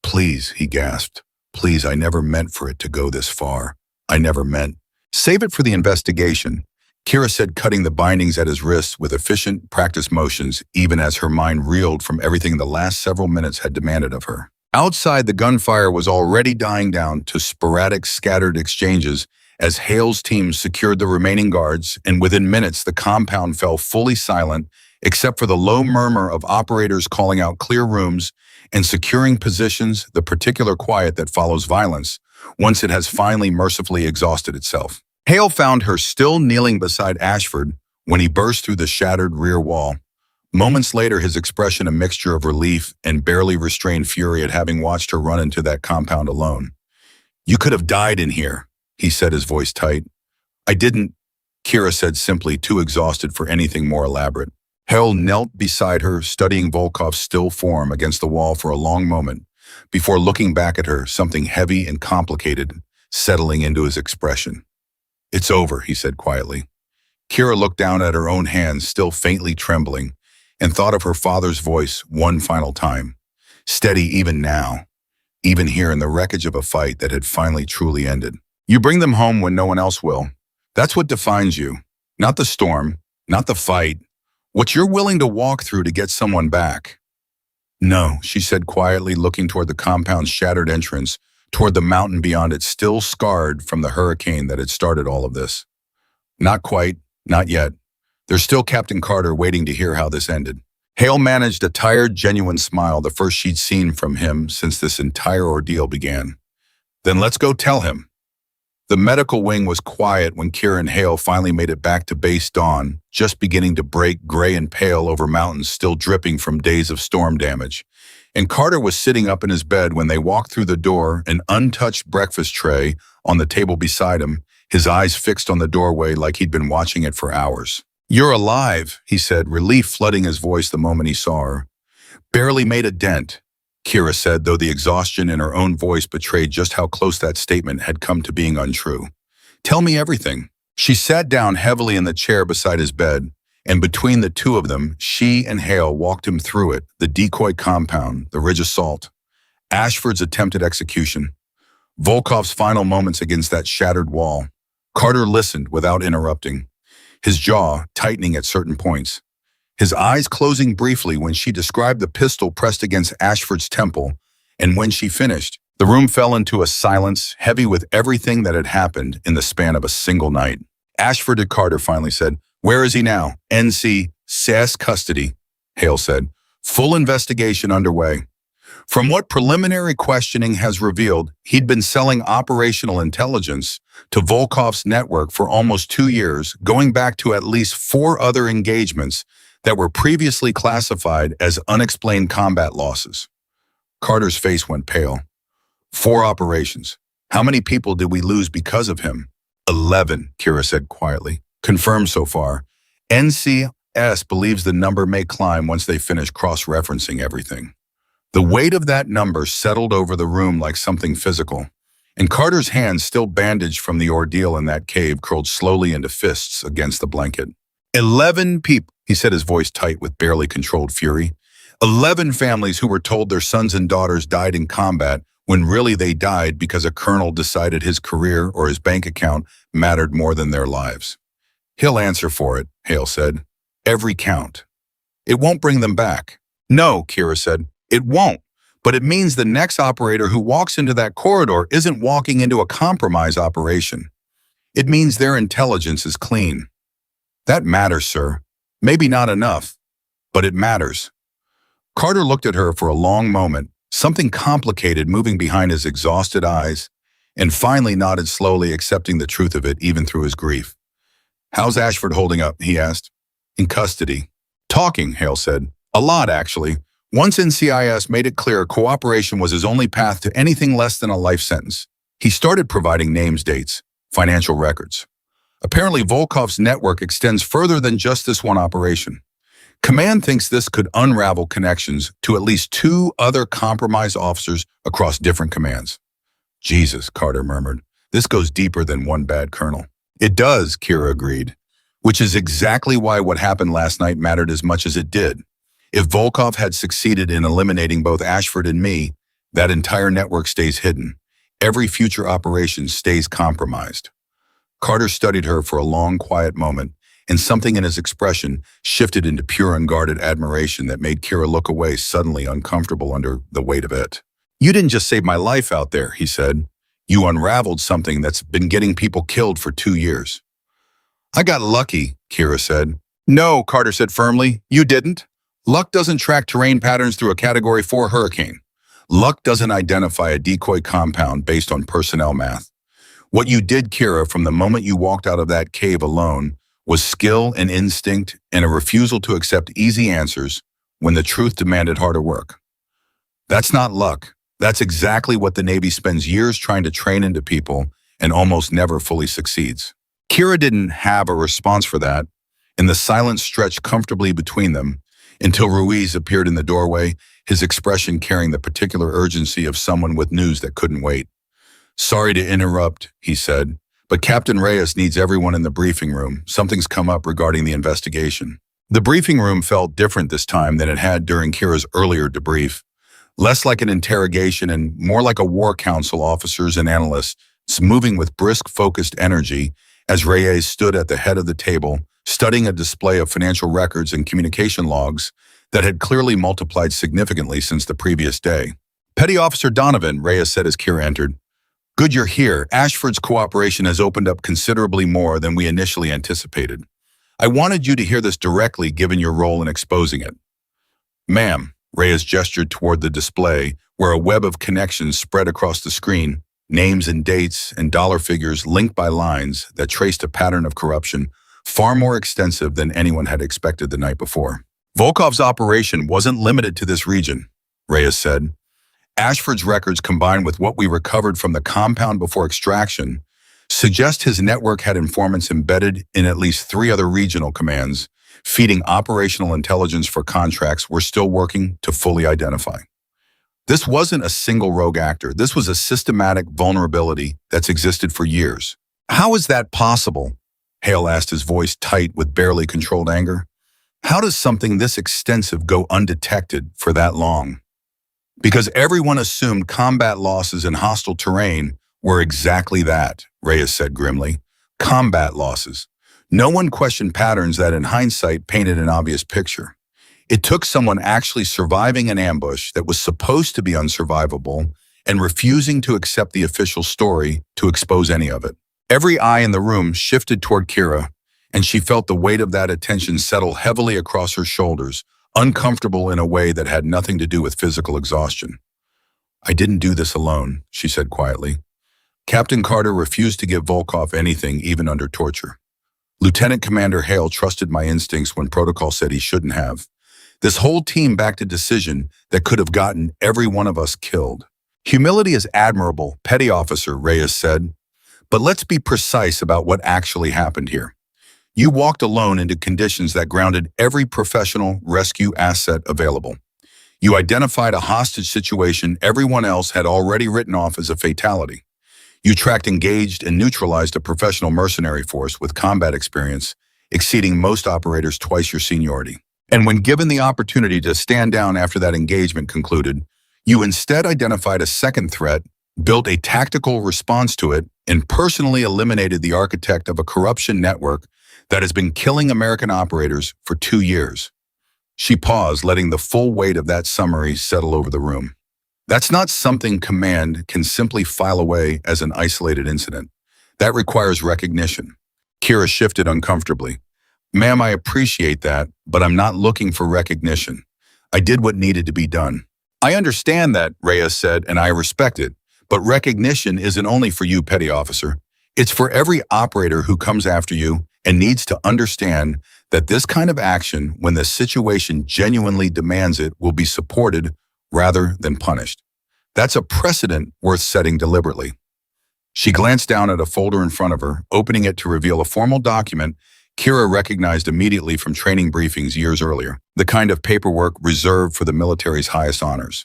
S1: Please, he gasped. Please, I never meant for it to go this far. I never meant. Save it for the investigation, Kira said, cutting the bindings at his wrists with efficient, practiced motions, even as her mind reeled from everything the last several minutes had demanded of her. Outside, the gunfire was already dying down to sporadic, scattered exchanges as Hale's team secured the remaining guards, and within minutes the compound fell fully silent, except for the low murmur of operators calling out clear rooms and securing positions, the particular quiet that follows violence once it has finally mercifully exhausted itself. Hale found her still kneeling beside Ashford when he burst through the shattered rear wall. Moments later, his expression a mixture of relief and barely restrained fury at having watched her run into that compound alone. You could have died in here, he said, his voice tight. I didn't, Kira said simply, too exhausted for anything more elaborate. Hale knelt beside her, studying Volkov's still form against the wall for a long moment, before looking back at her, something heavy and complicated settling into his expression. It's over, he said quietly. Kira looked down at her own hands, still faintly trembling, and thought of her father's voice one final time. Steady even now, even here in the wreckage of a fight that had finally truly ended. You bring them home when no one else will. That's what defines you. Not the storm, not the fight. What you're willing to walk through to get someone back. No, she said quietly, looking toward the compound's shattered entrance, toward the mountain beyond it, still scarred from the hurricane that had started all of this. Not quite, not yet. There's still Captain Carter waiting to hear how this ended. Hale managed a tired, genuine smile, the first she'd seen from him since this entire ordeal began. Then let's go tell him. The medical wing was quiet when Kira and Hale finally made it back to base, dawn just beginning to break gray and pale over mountains still dripping from days of storm damage. And Carter was sitting up in his bed when they walked through the door, an untouched breakfast tray on the table beside him, his eyes fixed on the doorway like he'd been watching it for hours. You're alive, he said, relief flooding his voice the moment he saw her. Barely made a dent, Kira said, though the exhaustion in her own voice betrayed just how close that statement had come to being untrue. Tell me everything. She sat down heavily in the chair beside his bed, and between the two of them, she and Hale walked him through it, the decoy compound, the ridge assault, Ashford's attempted execution, Volkov's final moments against that shattered wall. Carter listened without interrupting, his jaw tightening at certain points, his eyes closing briefly when she described the pistol pressed against Ashford's temple, and when she finished, the room fell into a silence heavy with everything that had happened in the span of a single night. Ashford and Carter finally said, "Where is he now?" "NC, SAS custody," Hale said. "Full investigation underway. From what preliminary questioning has revealed, he'd been selling operational intelligence to Volkov's network for almost 2 years, going back to at least 4 other engagements that were previously classified as unexplained combat losses." Carter's face went pale. 4 operations. How many people did we lose because of him? 11, Kira said quietly. Confirmed so far. NCS believes the number may climb once they finish cross-referencing everything. The weight of that number settled over the room like something physical, And Carter's hands, still bandaged from the ordeal in that cave, curled slowly into fists against the blanket. 11 people, he said, his voice tight with barely controlled fury. 11 families who were told their sons and daughters died in combat when really they died because a colonel decided his career or his bank account mattered more than their lives. He'll answer for it, Hale said. Every count. It won't bring them back. No, Kira said. It won't. But it means the next operator who walks into that corridor isn't walking into a compromise operation. It means their intelligence is clean. That matters, sir. Maybe not enough, but it matters. Carter looked at her for a long moment, something complicated moving behind his exhausted eyes, and finally nodded slowly, accepting the truth of it even through his grief. How's Ashford holding up? He asked. In custody. Talking, Hale said. A lot, actually. Once NCIS made it clear cooperation was his only path to anything less than a life sentence, he started providing names, dates, financial records. Apparently, Volkov's network extends further than just this one operation. Command thinks this could unravel connections to at least 2 other compromised officers across different commands. Jesus, Carter murmured. This goes deeper than one bad colonel. It does, Kira agreed, which is exactly why what happened last night mattered as much as it did. If Volkov had succeeded in eliminating both Ashford and me, that entire network stays hidden. Every future operation stays compromised. Carter studied her for a long, quiet moment, and something in his expression shifted into pure, unguarded admiration that made Kira look away, suddenly uncomfortable under the weight of it. You didn't just save my life out there, he said. You unraveled something that's been getting people killed for 2 years. I got lucky, Kira said. No, Carter said firmly, you didn't. Luck doesn't track terrain patterns through a Category 4 hurricane. Luck doesn't identify a decoy compound based on personnel math. What you did, Kira, from the moment you walked out of that cave alone was skill and instinct and a refusal to accept easy answers when the truth demanded harder work. That's not luck. That's exactly what the Navy spends years trying to train into people and almost never fully succeeds. Kira didn't have a response for that, and the silence stretched comfortably between them until Ruiz appeared in the doorway, his expression carrying the particular urgency of someone with news that couldn't wait. Sorry to interrupt, he said, but Captain Reyes needs everyone in the briefing room. Something's come up regarding the investigation. The briefing room felt different this time than it had during Kira's earlier debrief. Less like an interrogation and more like a war council, officers and analysts moving with brisk, focused energy as Reyes stood at the head of the table, studying a display of financial records and communication logs that had clearly multiplied significantly since the previous day. Petty Officer Donovan, Reyes said as Kira entered. Good you're here. Ashford's cooperation has opened up considerably more than we initially anticipated. I wanted you to hear this directly given your role in exposing it. Ma'am, Reyes gestured toward the display where a web of connections spread across the screen, names and dates and dollar figures linked by lines that traced a pattern of corruption far more extensive than anyone had expected the night before. Volkov's operation wasn't limited to this region, Reyes said. Ashford's records, combined with what we recovered from the compound before extraction, suggest his network had informants embedded in at least 3 other regional commands, feeding operational intelligence for contracts we're still working to fully identify. This wasn't a single rogue actor. This was a systematic vulnerability that's existed for years. How is that possible? Hale asked, his voice tight with barely controlled anger. How does something this extensive go undetected for that long? Because everyone assumed combat losses in hostile terrain were exactly that, Reyes said grimly. Combat losses. No one questioned patterns that in hindsight painted an obvious picture. It took someone actually surviving an ambush that was supposed to be unsurvivable and refusing to accept the official story to expose any of it. Every eye in the room shifted toward Kira, and she felt the weight of that attention settle heavily across her shoulders, uncomfortable in a way that had nothing to do with physical exhaustion. I didn't do this alone, she said quietly. Captain Carter refused to give Volkov anything, even under torture. Lieutenant Commander Hale trusted my instincts when protocol said he shouldn't have. This whole team backed a decision that could have gotten every one of us killed. Humility is admirable, Petty Officer, Reyes said. But let's be precise about what actually happened here. You walked alone into conditions that grounded every professional rescue asset available. You identified a hostage situation everyone else had already written off as a fatality. You tracked, engaged, and neutralized a professional mercenary force with combat experience, exceeding most operators twice your seniority. And when given the opportunity to stand down after that engagement concluded, you instead identified a second threat, built a tactical response to it, and personally eliminated the architect of a corruption network that has been killing American operators for 2 years. She paused, letting the full weight of that summary settle over the room. That's not something command can simply file away as an isolated incident. That requires recognition. Kira shifted uncomfortably. Ma'am, I appreciate that, but I'm not looking for recognition. I did what needed to be done. I understand that, Reyes said, and I respect it. But recognition isn't only for you, petty officer. It's for every operator who comes after you and needs to understand that this kind of action, when the situation genuinely demands it, will be supported rather than punished. That's a precedent worth setting deliberately. She glanced down at a folder in front of her, opening it to reveal a formal document Kira recognized immediately from training briefings years earlier, the kind of paperwork reserved for the military's highest honors.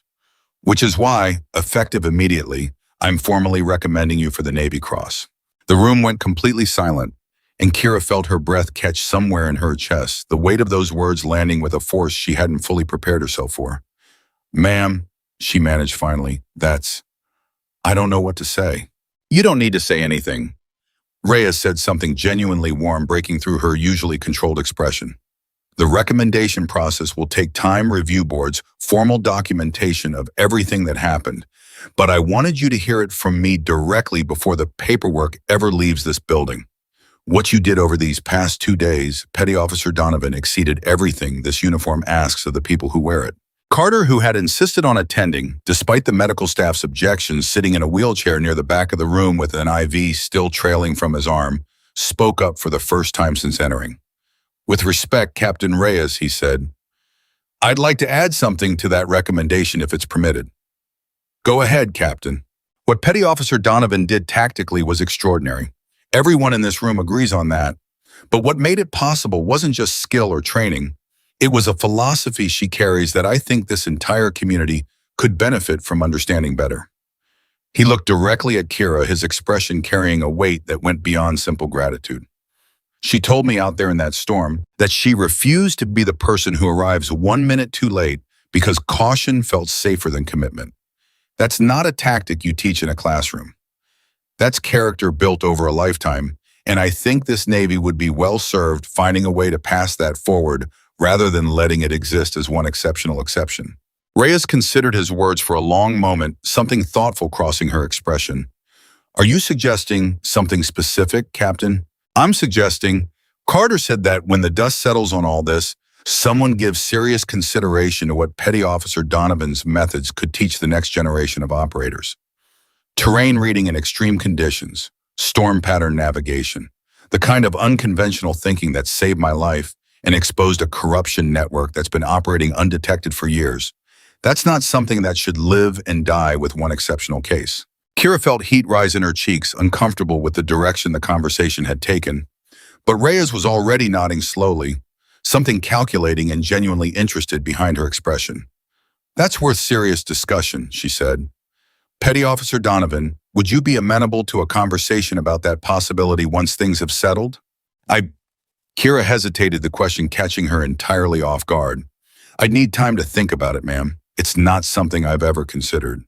S1: Which is why, effective immediately, I'm formally recommending you for the Navy Cross. The room went completely silent, and Kira felt her breath catch somewhere in her chest, the weight of those words landing with a force she hadn't fully prepared herself for. Ma'am, she managed finally, I don't know what to say. You don't need to say anything. Reyes said something genuinely warm, breaking through her usually controlled expression. The recommendation process will take time, review boards, formal documentation of everything that happened. But I wanted you to hear it from me directly before the paperwork ever leaves this building. What you did over these past 2 days, Petty Officer Donovan, exceeded everything this uniform asks of the people who wear it. Carter, who had insisted on attending, despite the medical staff's objections, sitting in a wheelchair near the back of the room with an IV still trailing from his arm, spoke up for the first time since entering. With respect, Captain Reyes, he said, I'd like to add something to that recommendation if it's permitted. Go ahead, Captain. What Petty Officer Donovan did tactically was extraordinary. Everyone in this room agrees on that. But what made it possible wasn't just skill or training. It was a philosophy she carries that I think this entire community could benefit from understanding better. He looked directly at Kira, his expression carrying a weight that went beyond simple gratitude. She told me out there in that storm that she refused to be the person who arrives 1 minute too late because caution felt safer than commitment. That's not a tactic you teach in a classroom. That's character built over a lifetime, and I think this Navy would be well served finding a way to pass that forward rather than letting it exist as one exceptional exception. Reyes considered his words for a long moment, something thoughtful crossing her expression. Are you suggesting something specific, Captain? I'm suggesting, Carter said that when the dust settles on all this, someone gives serious consideration to what Petty Officer Donovan's methods could teach the next generation of operators. Terrain reading in extreme conditions, storm pattern navigation, the kind of unconventional thinking that saved my life and exposed a corruption network that's been operating undetected for years. That's not something that should live and die with one exceptional case. Kira felt heat rise in her cheeks, uncomfortable with the direction the conversation had taken. But Reyes was already nodding slowly, something calculating and genuinely interested behind her expression. That's worth serious discussion, she said. Petty Officer Donovan, would you be amenable to a conversation about that possibility once things have settled? Kira hesitated, the question catching her entirely off guard. I'd need time to think about it, ma'am. It's not something I've ever considered.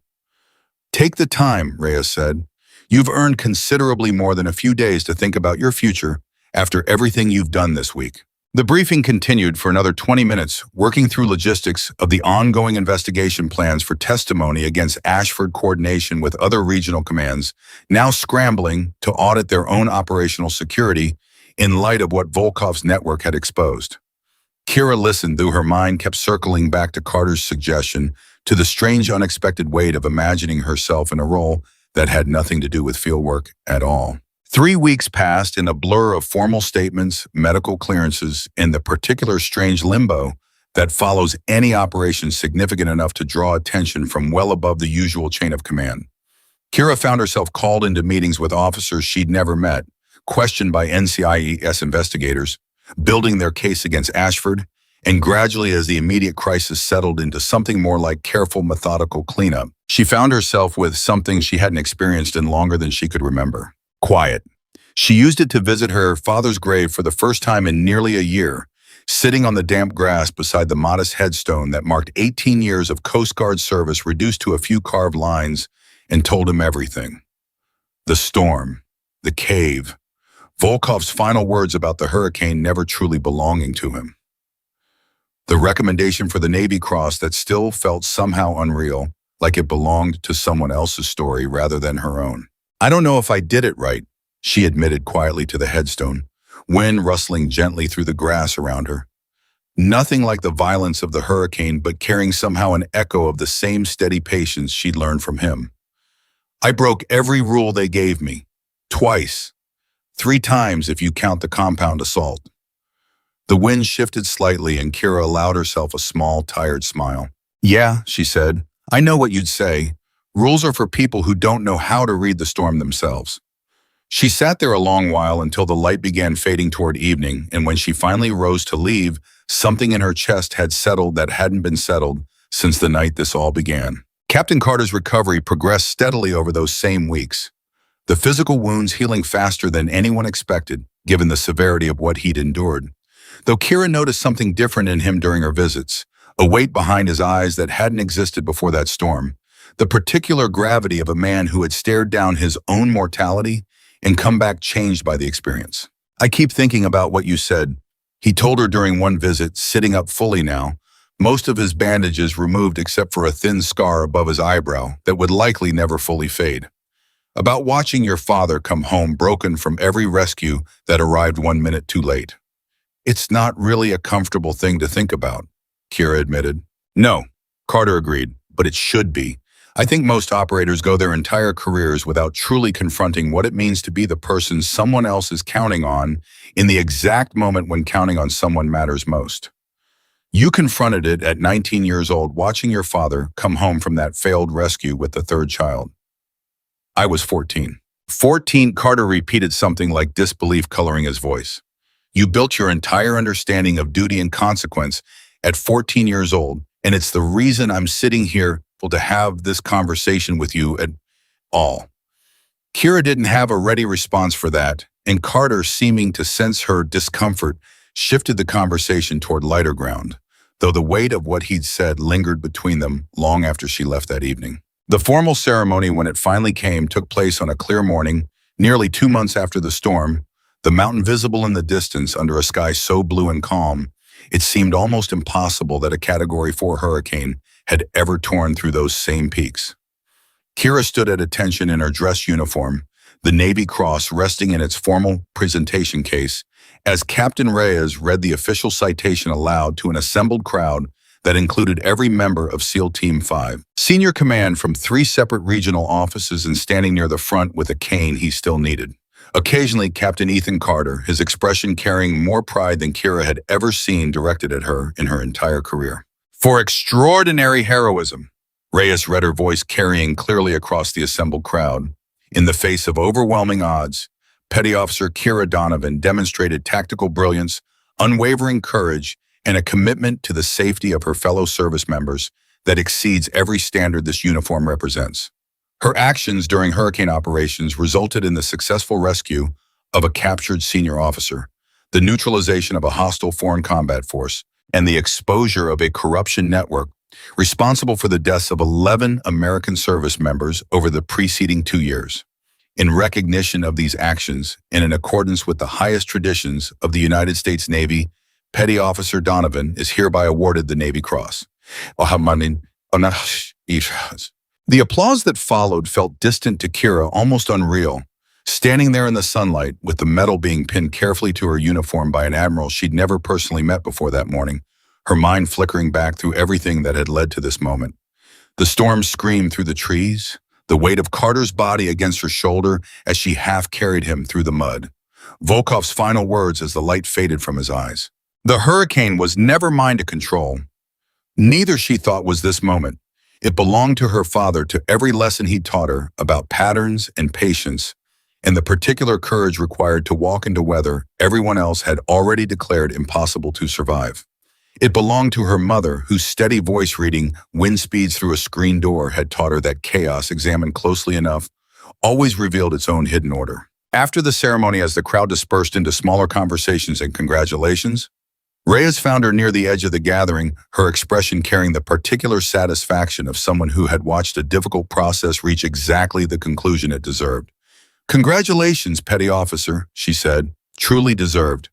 S1: Take the time, Reyes said. You've earned considerably more than a few days to think about your future after everything you've done this week. The briefing continued for another 20 minutes, working through logistics of the ongoing investigation plans for testimony against Ashford, coordination with other regional commands, now scrambling to audit their own operational security in light of what Volkov's network had exposed. Kira listened, though her mind kept circling back to Carter's suggestion, to the strange, unexpected weight of imagining herself in a role that had nothing to do with fieldwork at all. 3 weeks passed in a blur of formal statements, medical clearances, and the particular strange limbo that follows any operation significant enough to draw attention from well above the usual chain of command. Kira found herself called into meetings with officers she'd never met, questioned by NCIES investigators, building their case against Ashford, And gradually, as the immediate crisis settled into something more like careful, methodical cleanup, she found herself with something she hadn't experienced in longer than she could remember: quiet. She used it to visit her father's grave for the first time in nearly a year, sitting on the damp grass beside the modest headstone that marked 18 years of Coast Guard service reduced to a few carved lines, and told him everything. The storm, the cave, Volkov's final words about the hurricane never truly belonging to him. The recommendation for the Navy Cross that still felt somehow unreal, like it belonged to someone else's story rather than her own. "I don't know if I did it right," she admitted quietly to the headstone, wind rustling gently through the grass around her. Nothing like the violence of the hurricane, but carrying somehow an echo of the same steady patience she'd learned from him. "I broke every rule they gave me. Twice. 3 times if you count the compound assault." The wind shifted slightly and Kira allowed herself a small, tired smile. "Yeah," she said, "I know what you'd say. Rules are for people who don't know how to read the storm themselves." She sat there a long while until the light began fading toward evening, and when she finally rose to leave, something in her chest had settled that hadn't been settled since the night this all began. Captain Carter's recovery progressed steadily over those same weeks, the physical wounds healing faster than anyone expected, given the severity of what he'd endured. Though Kira noticed something different in him during her visits, a weight behind his eyes that hadn't existed before that storm, the particular gravity of a man who had stared down his own mortality and come back changed by the experience. "I keep thinking about what you said," he told her during one visit, sitting up fully now, most of his bandages removed except for a thin scar above his eyebrow that would likely never fully fade. "About watching your father come home broken from every rescue that arrived 1 minute too late." "It's not really a comfortable thing to think about," Kira admitted. "No," Carter agreed, "but it should be. I think most operators go their entire careers without truly confronting what it means to be the person someone else is counting on in the exact moment when counting on someone matters most. You confronted it at 19 years old, watching your father come home from that failed rescue with the 3rd child. I was 14. 14, Carter repeated, something like disbelief coloring his voice. You built your entire understanding of duty and consequence at 14 years old, and it's the reason I'm sitting here to have this conversation with you at all." Kira didn't have a ready response for that, and Carter, seeming to sense her discomfort, shifted the conversation toward lighter ground, though the weight of what he'd said lingered between them long after she left that evening. The formal ceremony, when it finally came, took place on a clear morning, nearly 2 months after the storm, the mountain visible in the distance under a sky so blue and calm, it seemed almost impossible that a Category 4 hurricane had ever torn through those same peaks. Kira stood at attention in her dress uniform, the Navy Cross resting in its formal presentation case, as Captain Reyes read the official citation aloud to an assembled crowd that included every member of SEAL Team 5. Senior command from 3 separate regional offices and standing near the front with a cane he still needed. Occasionally, Captain Ethan Carter, his expression carrying more pride than Kira had ever seen directed at her in her entire career. "For extraordinary heroism," Reyes read, her voice carrying clearly across the assembled crowd. In the face of overwhelming odds, Petty Officer Kira Donovan demonstrated tactical brilliance, unwavering courage, and a commitment to the safety of her fellow service members that exceeds every standard this uniform represents. Her actions during hurricane operations resulted in the successful rescue of a captured senior officer, the neutralization of a hostile foreign combat force, and the exposure of a corruption network responsible for the deaths of 11 American service members over the preceding 2 years. In recognition of these actions, and in accordance with the highest traditions of the United States Navy, Petty Officer Donovan is hereby awarded the Navy Cross. The applause that followed felt distant to Kira, almost unreal. Standing there in the sunlight, with the medal being pinned carefully to her uniform by an admiral she'd never personally met before that morning, her mind flickering back through everything that had led to this moment. The storm screamed through the trees, the weight of Carter's body against her shoulder as she half carried him through the mud. Volkov's final words as the light faded from his eyes. The hurricane was never mine to control. Neither, she thought, was this moment. It belonged to her father, to every lesson he taught her about patterns and patience, and the particular courage required to walk into weather everyone else had already declared impossible to survive. It belonged to her mother, whose steady voice reading wind speeds through a screen door had taught her that chaos, examined closely enough, always revealed its own hidden order. After the ceremony, as the crowd dispersed into smaller conversations and congratulations, Reyes found her near the edge of the gathering, her expression carrying the particular satisfaction of someone who had watched a difficult process reach exactly the conclusion it deserved. "Congratulations, petty officer," she said. "Truly deserved."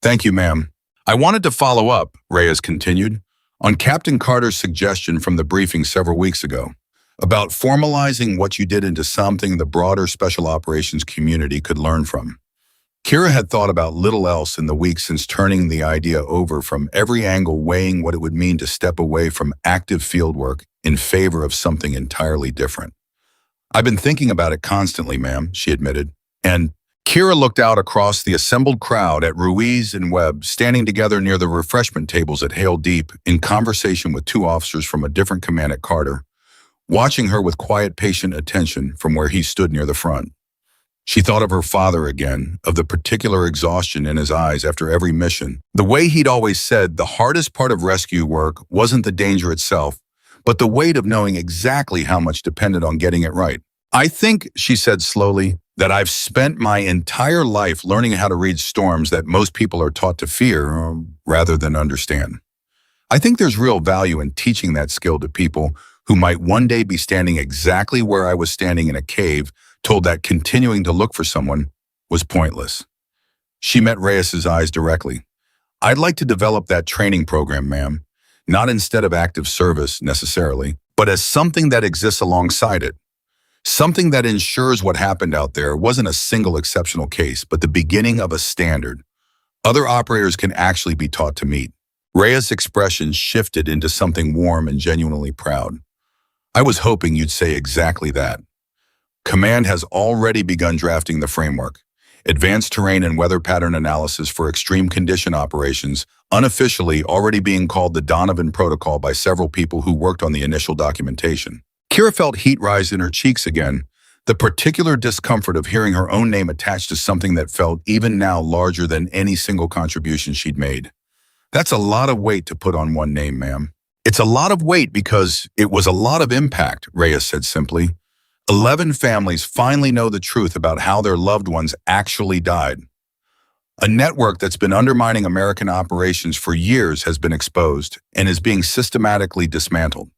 S1: "Thank you, ma'am." "I wanted to follow up," Reyes continued, "on Captain Carter's suggestion from the briefing several weeks ago, about formalizing what you did into something the broader special operations community could learn from." Kira had thought about little else in the weeks since turning the idea over from every angle, weighing what it would mean to step away from active fieldwork in favor of something entirely different. "I've been thinking about it constantly, ma'am," she admitted. And Kira looked out across the assembled crowd at Ruiz and Webb standing together near the refreshment tables at Hale Deep in conversation with two officers from a different command at Carter, watching her with quiet, patient attention from where he stood near the front. She thought of her father again, of the particular exhaustion in his eyes after every mission. The way he'd always said the hardest part of rescue work wasn't the danger itself, but the weight of knowing exactly how much depended on getting it right. "I think," she said slowly, "that I've spent my entire life learning how to read storms that most people are taught to fear rather than understand. I think there's real value in teaching that skill to people who might one day be standing exactly where I was standing in a cave, told that continuing to look for someone was pointless." She met Reyes's eyes directly. "I'd like to develop that training program, ma'am, not instead of active service necessarily, but as something that exists alongside it. Something that ensures what happened out there wasn't a single exceptional case, but the beginning of a standard other operators can actually be taught to meet." Reyes' expression shifted into something warm and genuinely proud. "I was hoping you'd say exactly that. Command has already begun drafting the framework, advanced terrain and weather pattern analysis for extreme condition operations, unofficially already being called the Donovan Protocol by several people who worked on the initial documentation." Kira felt heat rise in her cheeks again, the particular discomfort of hearing her own name attached to something that felt even now larger than any single contribution she'd made. "That's a lot of weight to put on one name, ma'am." "It's a lot of weight because it was a lot of impact," Reyes said simply. 11 families finally know the truth about how their loved ones actually died. A network that's been undermining American operations for years has been exposed and is being systematically dismantled.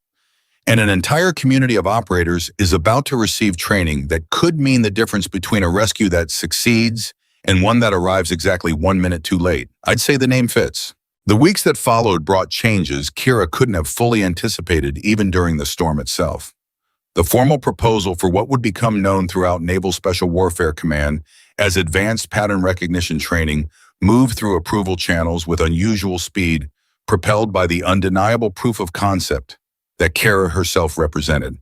S1: And an entire community of operators is about to receive training that could mean the difference between a rescue that succeeds and one that arrives exactly 1 minute too late. I'd say the name fits. The weeks that followed brought changes Kira couldn't have fully anticipated even during the storm itself. The formal proposal for what would become known throughout Naval Special Warfare Command as Advanced Pattern Recognition Training moved through approval channels with unusual speed, propelled by the undeniable proof of concept that Kara herself represented.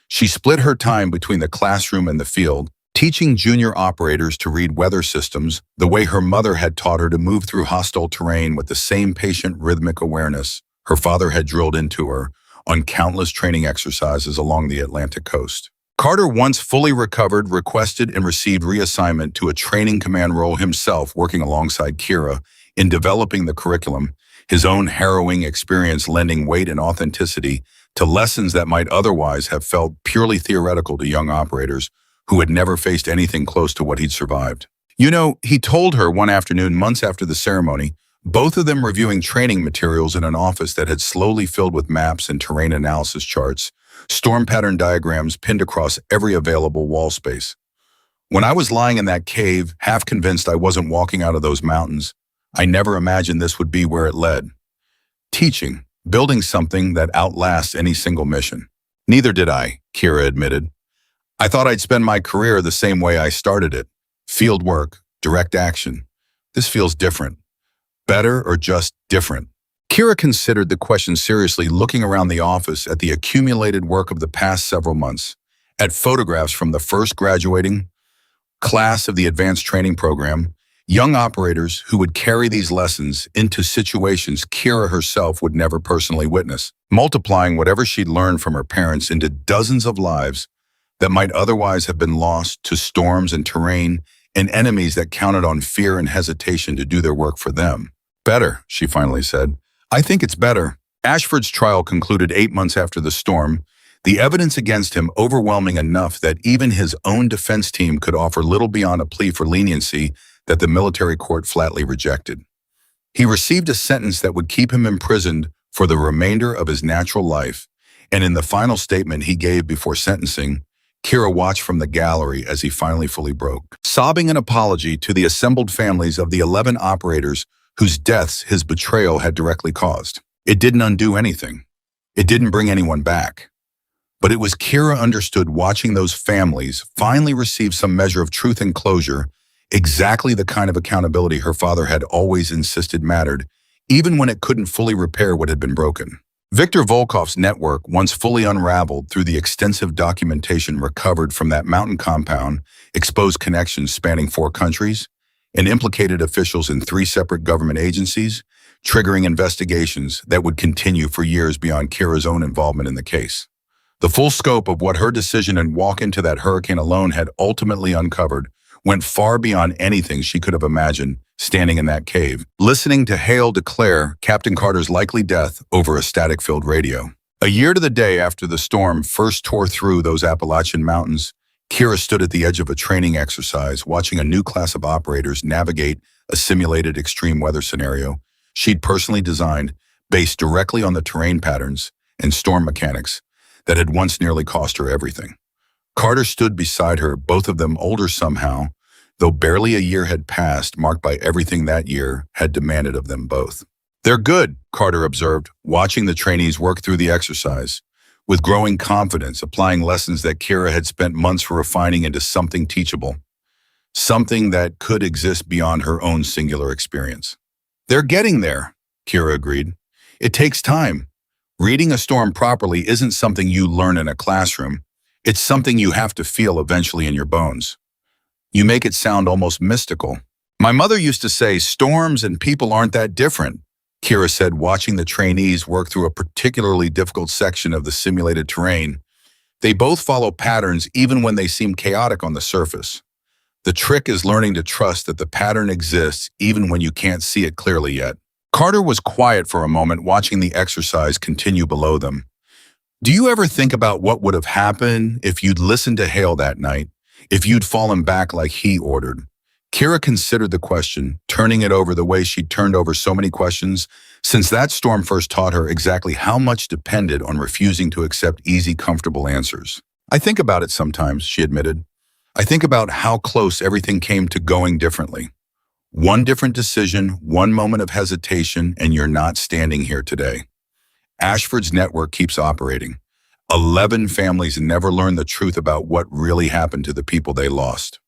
S1: She split her time between the classroom and the field, teaching junior operators to read weather systems the way her mother had taught her to move through hostile terrain with the same patient rhythmic awareness her father had drilled into her on countless training exercises along the Atlantic coast. Carter, once fully recovered, requested and received reassignment to a training command role himself, working alongside Kira in developing the curriculum, his own harrowing experience lending weight and authenticity to lessons that might otherwise have felt purely theoretical to young operators who had never faced anything close to what he'd survived. "You know," he told her one afternoon months after the ceremony, both of them reviewing training materials in an office that had slowly filled with maps and terrain analysis charts, storm pattern diagrams pinned across every available wall space. "When I was lying in that cave, half convinced I wasn't walking out of those mountains, I never imagined this would be where it led. Teaching, building something that outlasts any single mission." "Neither did I," Kira admitted. "I thought I'd spend my career the same way I started it. Field work, direct action. This feels different. Better or just different?" Kira considered the question seriously, looking around the office at the accumulated work of the past several months, at photographs from the first graduating class of the advanced training program, young operators who would carry these lessons into situations Kira herself would never personally witness, multiplying whatever she'd learned from her parents into dozens of lives that might otherwise have been lost to storms and terrain and enemies that counted on fear and hesitation to do their work for them. "Better," she finally said. I think it's better. Ashford's trial concluded 8 months after the storm, the evidence against him overwhelming enough that even his own defense team could offer little beyond a plea for leniency that the military court flatly rejected. He received a sentence that would keep him imprisoned for the remainder of his natural life, and in the final statement he gave before sentencing, Kira watched from the gallery as he finally fully broke, sobbing an apology to the assembled families of the 11 operators whose deaths his betrayal had directly caused. It didn't undo anything. It didn't bring anyone back. But it was Kira understood watching those families finally receive some measure of truth and closure, exactly the kind of accountability her father had always insisted mattered, even when it couldn't fully repair what had been broken. Viktor Volkov's network, once fully unraveled through the extensive documentation recovered from that mountain compound, exposed connections spanning 4 countries, and implicated officials in 3 separate government agencies, triggering investigations that would continue for years beyond Kira's own involvement in the case. The full scope of what her decision and walk into that hurricane alone had ultimately uncovered went far beyond anything she could have imagined standing in that cave, listening to Hale declare Captain Carter's likely death over a static-filled radio. A year to the day after the storm first tore through those Appalachian mountains, Kira stood at the edge of a training exercise, watching a new class of operators navigate a simulated extreme weather scenario she'd personally designed based directly on the terrain patterns and storm mechanics that had once nearly cost her everything. Carter stood beside her, both of them older somehow, though barely a year had passed, marked by everything that year had demanded of them both. "They're good," Carter observed, watching the trainees work through the exercise, with growing confidence, applying lessons that Kira had spent months refining into something teachable, something that could exist beyond her own singular experience. "They're getting there," Kira agreed. "It takes time. Reading a storm properly isn't something you learn in a classroom. It's something you have to feel eventually in your bones." "You make it sound almost mystical." "My mother used to say storms and people aren't that different," Kira said, watching the trainees work through a particularly difficult section of the simulated terrain. "They both follow patterns even when they seem chaotic on the surface. The trick is learning to trust that the pattern exists even when you can't see it clearly yet." Carter was quiet for a moment, watching the exercise continue below them. "Do you ever think about what would have happened if you'd listened to Hale that night, if you'd fallen back like he ordered?" Kira considered the question, turning it over the way she'd turned over so many questions since that storm first taught her exactly how much depended on refusing to accept easy, comfortable answers. "I think about it sometimes," she admitted. "I think about how close everything came to going differently. One different decision, one moment of hesitation, and you're not standing here today." Ashford's network keeps operating. 11 families never learned the truth about what really happened to the people they lost.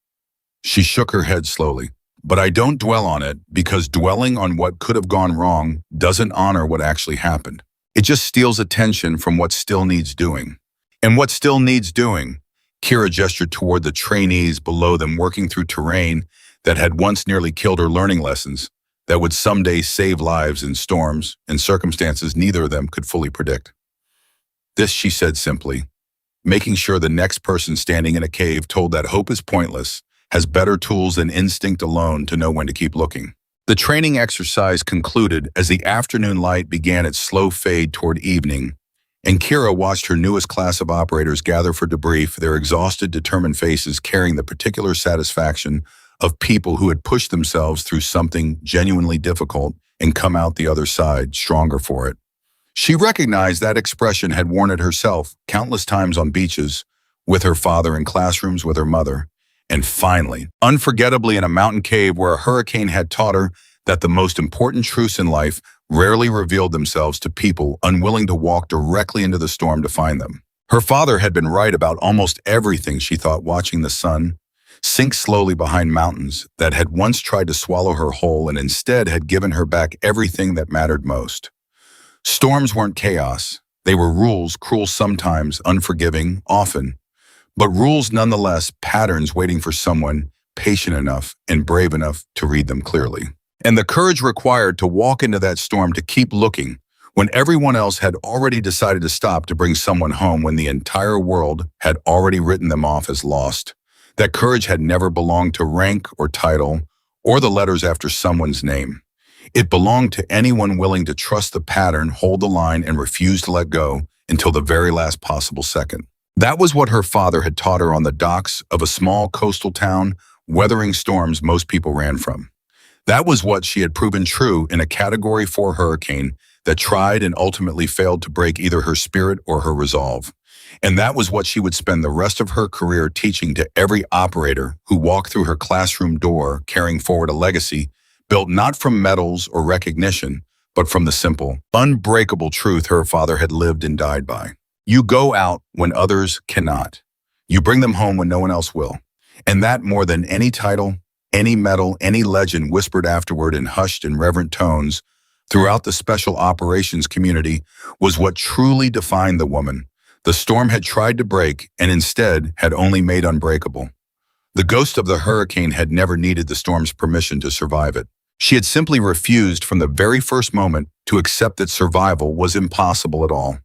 S1: She shook her head slowly. "But I don't dwell on it, because dwelling on what could have gone wrong doesn't honor what actually happened. It just steals attention from what still needs doing." "And what still needs doing?" Kira gestured toward the trainees below them working through terrain that had once nearly killed her learning lessons, that would someday save lives in storms and circumstances neither of them could fully predict. "This," she said simply, "making sure the next person standing in a cave told that hope is pointless has better tools than instinct alone to know when to keep looking." The training exercise concluded as the afternoon light began its slow fade toward evening, and Kira watched her newest class of operators gather for debrief, their exhausted, determined faces carrying the particular satisfaction of people who had pushed themselves through something genuinely difficult and come out the other side stronger for it. She recognized that expression had worn it herself countless times on beaches, with her father, in classrooms with her mother, and finally, unforgettably in a mountain cave where a hurricane had taught her that the most important truths in life rarely revealed themselves to people unwilling to walk directly into the storm to find them. Her father had been right about almost everything, she thought, watching the sun sink slowly behind mountains that had once tried to swallow her whole and instead had given her back everything that mattered most. Storms weren't chaos. They were rules, cruel sometimes, unforgiving, often, but rules nonetheless, patterns waiting for someone patient enough and brave enough to read them clearly. And the courage required to walk into that storm, to keep looking, when everyone else had already decided to stop to bring someone home, when the entire world had already written them off as lost. That courage had never belonged to rank or title or the letters after someone's name. It belonged to anyone willing to trust the pattern, hold the line, and refuse to let go until the very last possible second. That was what her father had taught her on the docks of a small coastal town, weathering storms most people ran from. That was what she had proven true in a Category 4 hurricane that tried and ultimately failed to break either her spirit or her resolve. And that was what she would spend the rest of her career teaching to every operator who walked through her classroom door carrying forward a legacy built not from medals or recognition, but from the simple, unbreakable truth her father had lived and died by. You go out when others cannot. You bring them home when no one else will. And that, more than any title, any medal, any legend, whispered afterward in hushed and reverent tones throughout the special operations community, was what truly defined the woman the storm had tried to break and instead had only made unbreakable. The ghost of the hurricane had never needed the storm's permission to survive it. She had simply refused from the very first moment to accept that survival was impossible at all.